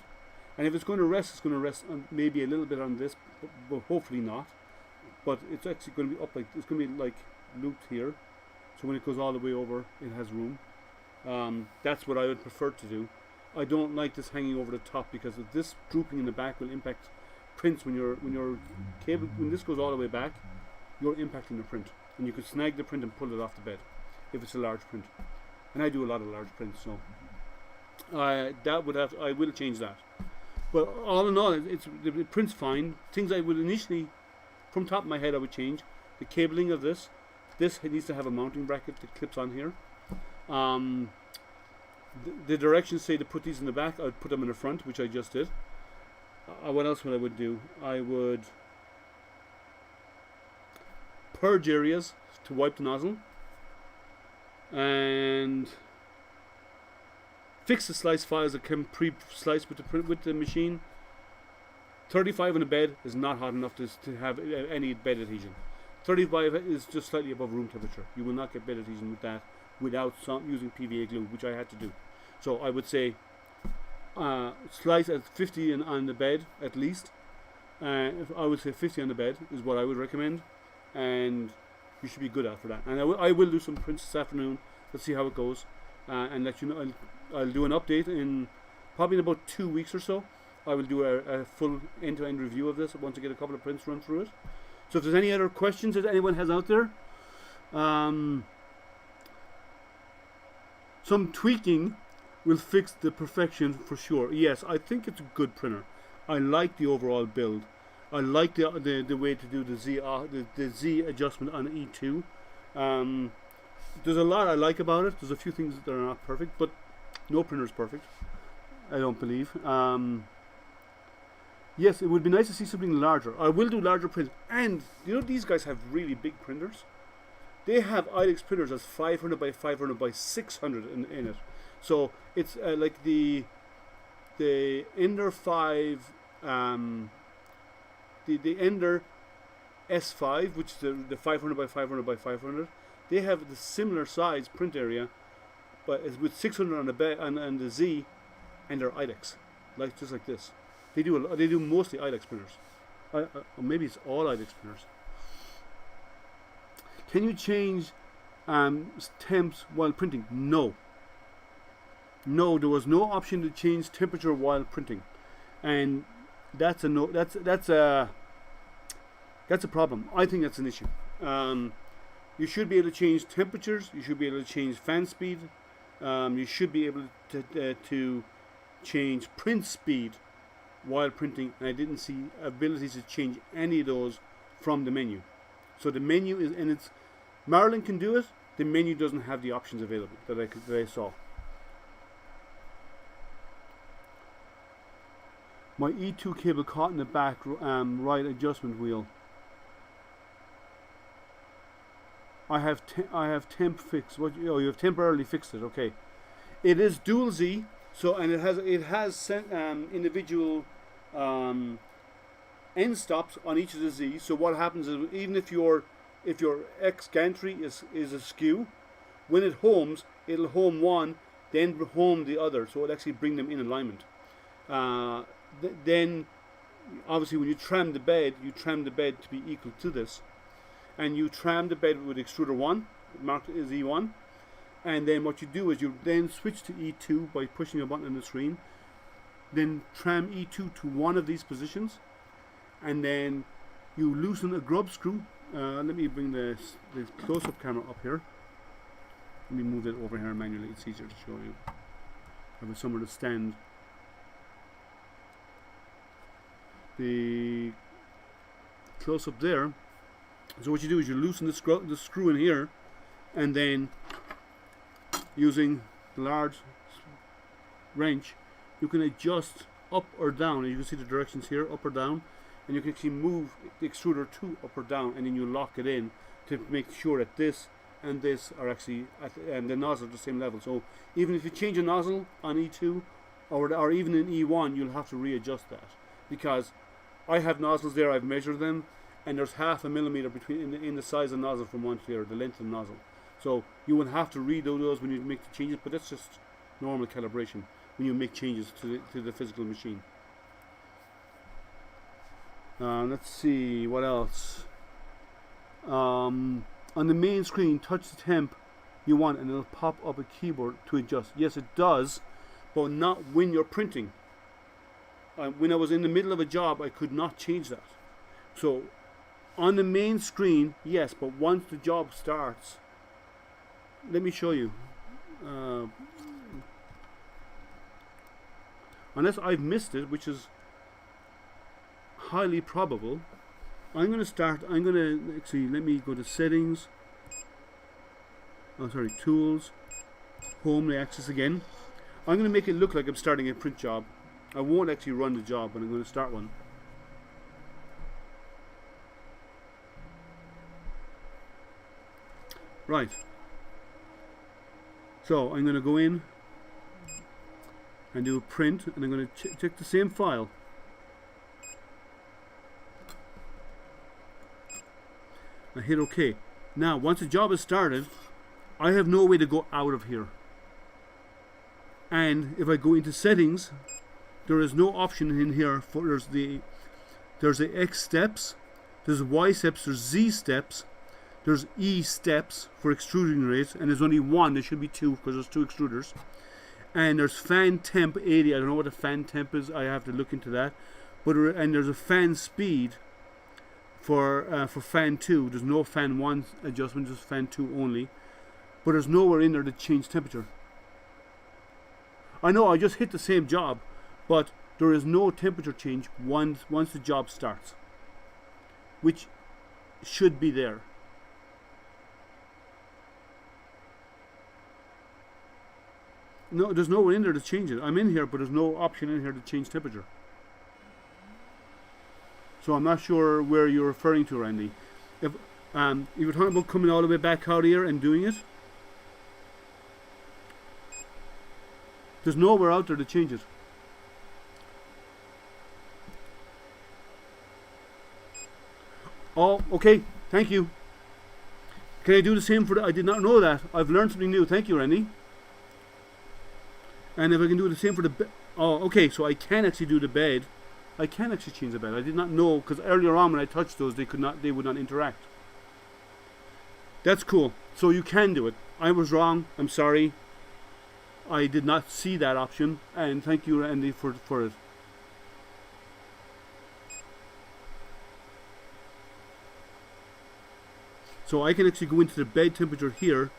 And if it's going to rest, it's going to rest on maybe a little bit on this, but hopefully not. But it's actually going to be up it's going to be like looped here, so when it goes all the way over, it has room. That's what I would prefer to do. I don't like this hanging over the top because of this drooping in the back will impact prints when this goes all the way back. You're impacting the print, and you could snag the print and pull it off the bed if it's a large print. And I do a lot of large prints, so I will change that. But all in all, the print's fine. Things I would initially, from top of my head, I would change the cabling of this. This needs to have a mounting bracket that clips on here. The directions say to put these in the back. I would put them in the front, which I just did. What else would I do? I would purge areas to wipe the nozzle, and fix the slice files that can pre-slice with the machine. 35 on the bed is not hot enough to have any bed adhesion. 35 is just slightly above room temperature. You will not get bed adhesion with that without using PVA glue, which I had to do. So I would say slice at 50 on the bed at least. I would say 50 on the bed is what I would recommend, and you should be good after that. And I will do some prints this afternoon. Let's see how it goes, and let you know. I'll do an update in probably in about 2 weeks or so. I will do a full end-to-end review of this once I get a couple of prints run through it. So if there's any other questions that anyone has out there, some tweaking will fix the perfection for sure. Yes, I think it's a good printer. I like the overall build. I like the way to do the Z adjustment on E2. There's a lot I like about it. There's a few things that are not perfect, but no printer is perfect, I don't believe. Yes, it would be nice to see something larger. I will do larger prints. And you know, these guys have really big printers. They have IDEX printers that's 500 by 500 by 600 in it. So it's like the Ender 5, the Ender S5, which is the 500 by 500 by 500. They have the similar size print area, but it's with 600 on the bed and the Z, and they're IDEX, like just like this. They do mostly IDEX printers, or maybe it's all IDEX printers. Can you change temps while printing? No. No, there was no option to change temperature while printing, and that's a no. That's a problem. I think that's an issue. You should be able to change temperatures. You should be able to change fan speed. You should be able to change print speed while printing. And I didn't see abilities to change any of those from the menu. So the menu is, and it's Marilyn can do it. The menu doesn't have the options available that I saw. My E2 cable caught in the back right adjustment wheel. I have temp fixed. What? Oh, you have temporarily fixed it. Okay. It is dual Z. So, and it has individual end stops on each of the Z. So what happens is, even if your X gantry is askew, when it homes, it'll home one, then home the other. So it'll actually bring them in alignment. Then, obviously, when you tram the bed to be equal to this, and you tram the bed with extruder 1, marked as E1. And then what you do is you then switch to E2 by pushing a button on the screen. Then tram E2 to one of these positions, and then you loosen a grub screw. Let me bring the close-up camera up here. Let me move it over here manually. It's easier to show you. I have somewhere to stand. The close-up there. So what you do is you loosen the screw in here, and then using the large wrench, you can adjust up or down. And you can see the directions here, up or down, and you can actually move the extruder to up or down, and then you lock it in to make sure that this and this are actually and the nozzle at the same level. So even if you change a nozzle on E2 or even in E1, you'll have to readjust that, because I have nozzles there, I've measured them, and there's 0.5 millimeter between in the size of the nozzle from one to the other, the length of the nozzle. So you will have to redo those when you make the changes, but that's just normal calibration when you make changes to the physical machine. Let's see what else. On the main screen, touch the temp you want, and it'll pop up a keyboard to adjust. Yes, it does, but not when you're printing. When I was in the middle of a job, I could not change that. So on the main screen, yes, but once the job starts, let me show you. Unless I've missed it, which is highly probable, I'm going to actually, let me go to settings. Oh, sorry, tools, home, the axis again. I'm going to make it look like I'm starting a print job. I won't actually run the job, but I'm going to start one. Right. So I'm going to go in and do a print, and I'm going to check the same file. I hit OK. Now, once the job is started, I have no way to go out of here. And if I go into settings, there is no option in here for there's the X steps, there's Y steps, there's Z steps, there's E steps for extruding rates, and there's only one. There should be two because there's two extruders. And there's fan temp 80. I don't know what a fan temp is. I have to look into that. But and there's a fan speed for fan 2. There's no fan 1 adjustment, just fan 2 only. But there's nowhere in there to change temperature. I know I just hit the same job, but there is no temperature change once the job starts, which should be there. No, there's nowhere in there to change it. I'm in here, but there's no option in here to change temperature. So I'm not sure where you're referring to, Randy. If you were talking about coming all the way back out here and doing it, there's nowhere out there to change it. Oh, okay. Thank you. Can I do the same for the... I did not know that. I've learned something new. Thank you, Randy. And if I can do the same for the bed... Oh, okay. So I can actually do the bed. I can actually change the bed. I did not know, because earlier on when I touched those, they would not interact. That's cool. So you can do it. I was wrong. I'm sorry. I did not see that option, and thank you, Randy, for it. So I can actually go into the bed temperature here,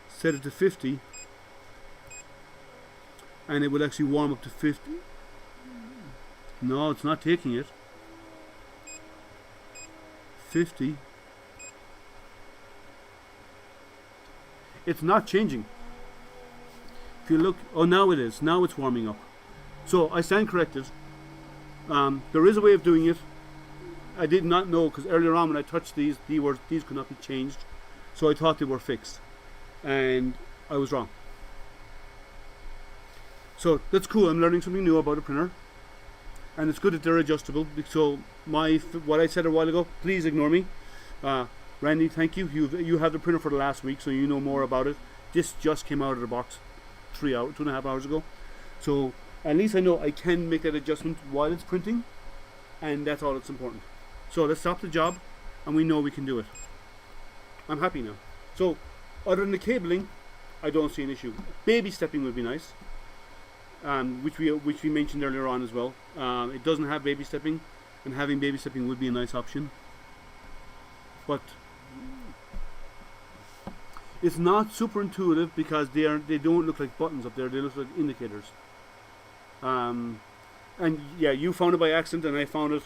set it to 50, and it will actually warm up to 50. No, it's not taking it. 50. It's not changing. If you look, oh, now it is. Now it's warming up. So I stand corrected. There is a way of doing it. I did not know, because earlier on when I touched these could not be changed, so I thought they were fixed, and I was wrong. So that's cool. I'm learning something new about a printer, and it's good that they're adjustable. So what I said a while ago, please ignore me. Randy, thank you. You have the printer for the last week, so you know more about it. This just came out of the box 2.5 hours ago, so at least I know I can make that adjustment while it's printing, and that's all that's important. So let's stop the job, and we know we can do it. I'm happy now. So other than the cabling, I don't see an issue. Baby stepping would be nice, which we mentioned earlier on as well. It doesn't have baby stepping, and having baby stepping would be a nice option. But it's not super intuitive because they don't look like buttons up there. They look like indicators. And yeah, you found it by accident, and I found it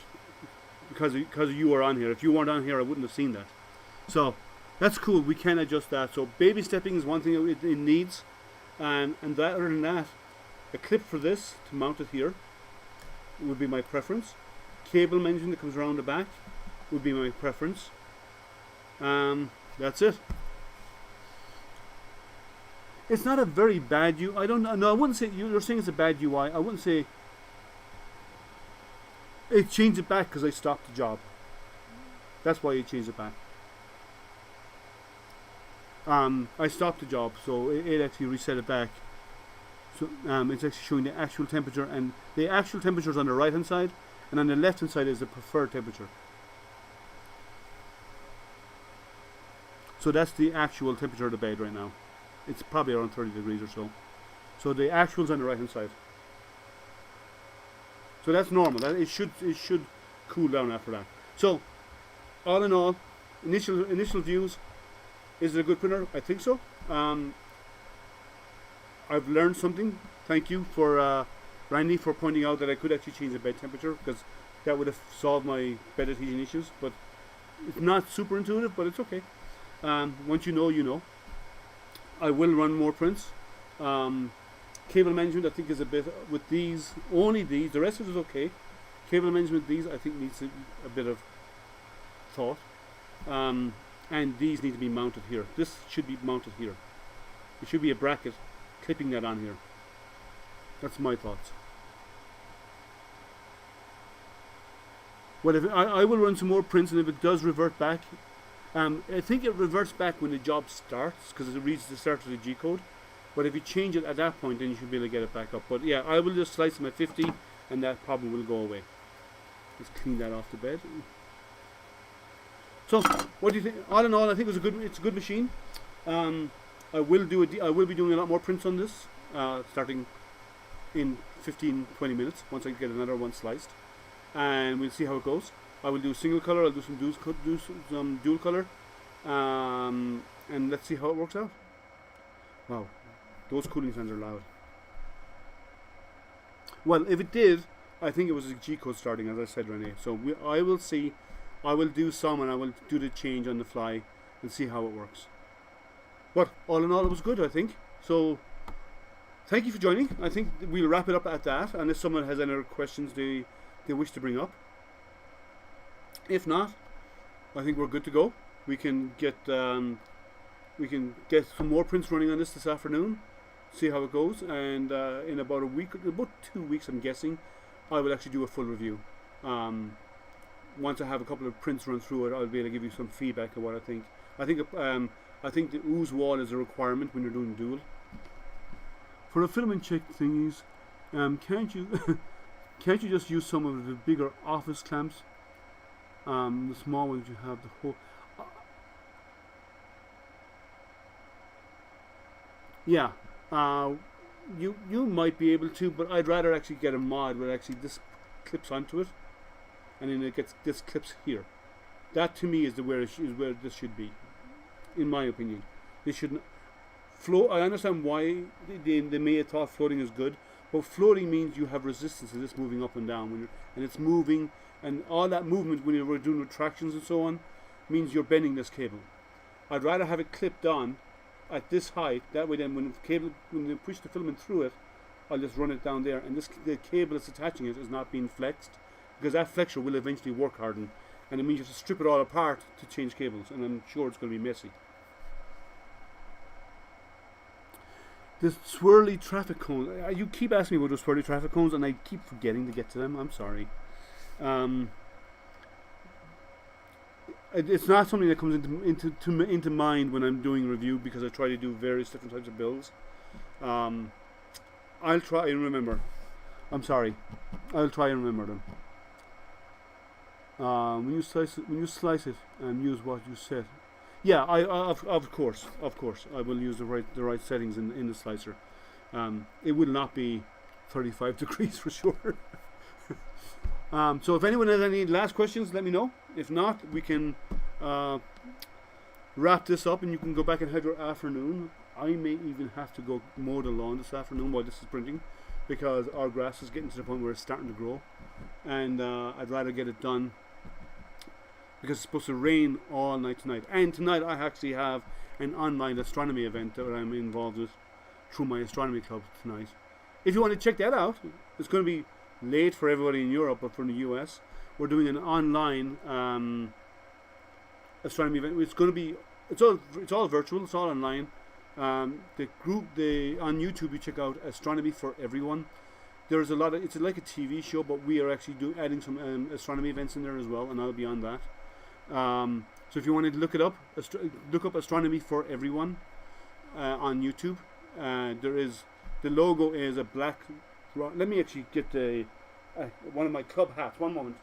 because you were on here. If you weren't on here, I wouldn't have seen that. So that's cool. We can adjust that. So baby stepping is one thing it needs, and that, other than that, a clip for this to mount it here would be my preference. Cable management that comes around the back would be my preference. That's it. It's not a very bad UI. I don't know. No, I wouldn't say you're saying it's a bad UI. I wouldn't say it changed it back because I stopped the job. That's why it changed it back. I stopped the job, so it actually reset it back. So it's actually showing the actual temperature, and the actual temperature is on the right hand side, and on the left hand side is the preferred temperature. So that's the actual temperature of the bed right now. It's probably around 30 degrees or so. So the actual's on the right hand side. So that's normal. That it should cool down after that. So all in all, initial views, is it a good printer? I think so. I've learned something. Thank you for Randy for pointing out that I could actually change the bed temperature, because that would have solved my bed adhesion issues. But it's not super intuitive, but it's okay. Once you know, you know. I will run more prints. Cable management I think is a bit, with these, only these, the rest of it is okay. Cable management, these I think needs a bit of thought. And these need to be mounted here. This should be mounted here. It should be a bracket clipping that on here. That's my thoughts. Well, if I will run some more prints, and if it does revert back, I think it reverts back when the job starts, because it reads the start of the G code. But if you change it at that point, then you should be able to get it back up. But yeah, I will just slice them at 50, and that problem will go away. Let's clean that off the bed. So, what do you think? All in all, I think it's a good machine. I will be doing a lot more prints on this, starting in 15-20 minutes once I get another one sliced, and we'll see how it goes. I will do single color. I'll do some dual color, and let's see how it works out. Wow, those cooling fans are loud. Well, if it did, I think it was a G code starting, as I said, Renee. So I will see. I will do some, and I will do the change on the fly and see how it works. But all in all, it was good, I think. So thank you for joining. I think we'll wrap it up at that, unless someone has any other questions they wish to bring up. If not, I think we're good to go. We can get some more prints running on this afternoon, see how it goes, and in about 2 weeks, I'm guessing, I will actually do a full review. Once I have a couple of prints run through it, I'll be able to give you some feedback on what I think. I think the ooze wall is a requirement when you're doing dual. For the filament check thingies, can't you just use some of the bigger office clamps? The small ones you have the whole. Yeah, you might be able to, but I'd rather actually get a mod where actually this clips onto it, and then this clips here. That to me is where this should be, in my opinion. This shouldn't float. I understand why they may have thought floating is good, but floating means you have resistance to this moving up and down and it's moving. And all that movement when you're doing retractions and so on means you're bending this cable. I'd rather have it clipped on at this height. That way then when you push the filament through it, I'll just run it down there, and the cable that's attaching it is not being flexed, because that flexure will eventually work harden, and it means you have to strip it all apart to change cables, and I'm sure it's going to be messy. The swirly traffic cones. You keep asking me about those swirly traffic cones, and I keep forgetting to get to them. I'm sorry. It's not something that comes into mind when I'm doing review, because I try to do various different types of builds. I'll try and remember. I'm sorry. I'll try and remember them. When you slice it and use what you said. Yeah, of course, I will use the right settings in the slicer. It will not be 35 degrees for sure. So if anyone has any last questions, let me know. If not, we can wrap this up, and you can go back and have your afternoon. I may even have to go mow the lawn this afternoon while this is printing, because our grass is getting to the point where it's starting to grow, and I'd rather get it done, because it's supposed to rain all night tonight. And tonight I actually have an online astronomy event that I'm involved with through my astronomy club tonight. If you want to check that out, it's going to be late for everybody in Europe, but for the US, we're doing an online astronomy event. It's going to be it's all virtual, it's all online. The group on YouTube, you check out Astronomy for Everyone. There's a lot of, it's like a TV show, but we are actually adding some astronomy events in there as well, and I'll be on that. So if you wanted to look it up, look up Astronomy for Everyone on YouTube. The logo is a black. Let me actually get one of my club hats. One moment.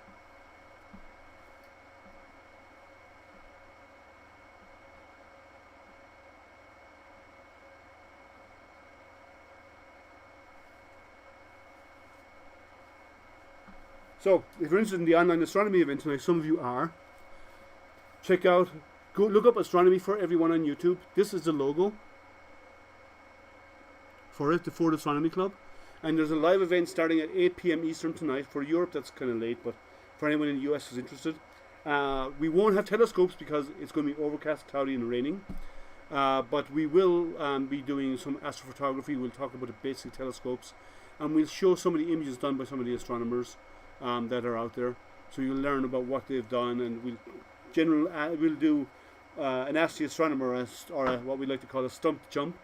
So, if you're interested in the online astronomy event tonight, some of you are, go look up Astronomy for Everyone on YouTube. This is the logo for it, the Ford Astronomy Club. And there's a live event starting at 8 p.m. Eastern tonight. For Europe, that's kind of late, but for anyone in the US who's interested. We won't have telescopes because it's going to be overcast, cloudy, and raining. But we will be doing some astrophotography. We'll talk about the basic telescopes, and we'll show some of the images done by some of the astronomers that are out there, so you'll learn about what they've done, and we'll do an Ask the Astronomer, or what we like to call a stump jump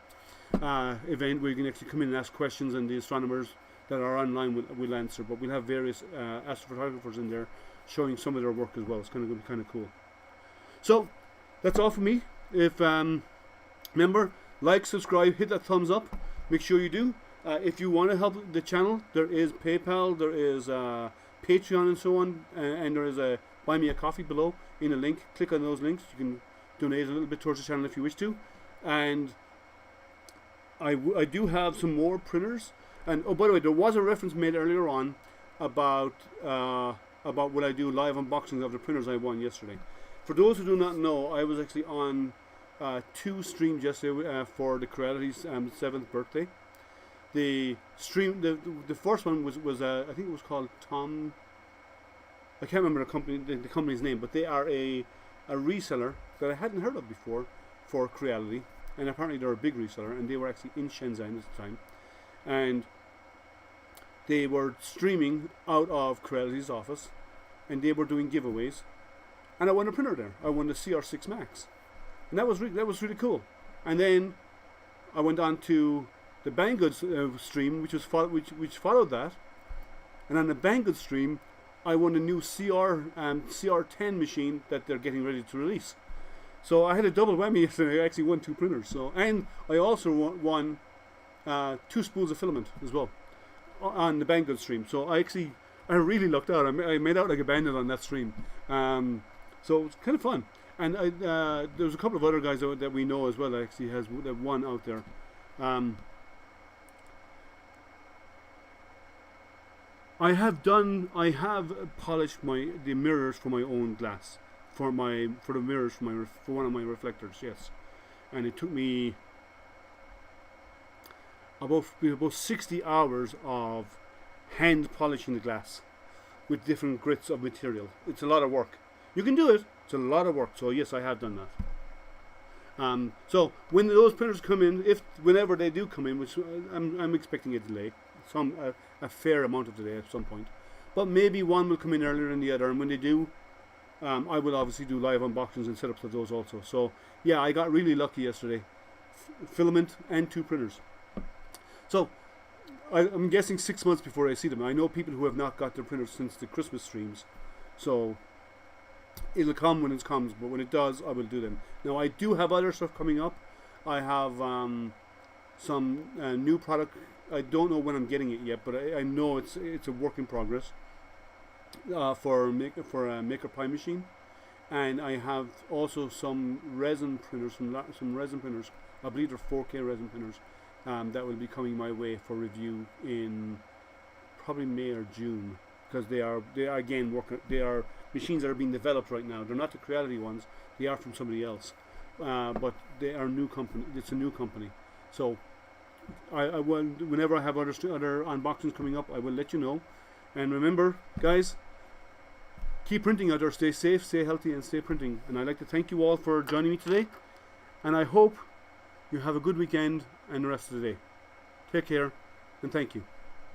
event, where you can actually come in and ask questions, and the astronomers that are online will answer. But we'll have various astrophotographers in there showing some of their work as well. It's going to be kind of cool. So that's all from me. If remember, like, subscribe, hit that thumbs up. Make sure you do. If you want to help the channel, there is PayPal, there is Patreon, and so on, and there is a Buy Me a Coffee below in a link. Click on those links. You can donate a little bit towards the channel if you wish to. And I do have some more printers. And oh, by the way, there was a reference made earlier on about will I do live unboxings of the printers I won yesterday. For those who do not know, I was actually on 2 streams yesterday for the Creality's 7th birthday. The stream, the first one was I think it was called Tom. I can't remember the company's name, but they are a reseller that I hadn't heard of before for Creality, and apparently they're a big reseller, and they were actually in Shenzhen at the time, and they were streaming out of Creality's office, and they were doing giveaways, and I won a printer there. I won the CR6 Max, and that was really cool. And then I went on to the Banggood stream, which followed that, and on the Banggood stream, I won a new CR10 machine that they're getting ready to release. So I had a double whammy yesterday. I actually won 2 printers. So, and I also won 2 spools of filament as well on the Banggood stream. So I really lucked out. I made out like a bandit on that stream. So it was kind of fun. And there was a couple of other guys that we know as well that actually has one out there. I have polished the mirrors for my own glass, for the mirrors for one of my reflectors, yes, and it took me about 60 hours of hand polishing the glass with different grits of material. It's a lot of work. You can do it. It's a lot of work. So yes, I have done that. So when those printers come in, whenever they do come in, which I'm expecting a delay. A fair amount of delay at some point, but maybe one will come in earlier than the other, and when they do, I will obviously do live unboxings and setups of those also. So yeah, I got really lucky yesterday. Filament and 2 printers. So I'm guessing 6 months before I see them. I know people who have not got their printers since the Christmas streams, so it'll come when it comes, but when it does, I will do them. Now I do have other stuff coming up. I have some new product. I don't know when I'm getting it yet, but I know it's a work in progress for a Maker Pi machine, and I have also some resin printers, some resin printers. I believe they're 4K resin printers that will be coming my way for review in probably May or June, because they are again working. They are machines that are being developed right now. They're not the Creality ones. They are from somebody else, but they are new company. It's a new company, so I will, whenever I have other unboxings coming up, I will let you know. And remember, guys, keep printing out there. Stay safe, stay healthy, and stay printing. And I'd like to thank you all for joining me today. And I hope you have a good weekend and the rest of the day. Take care, and thank you.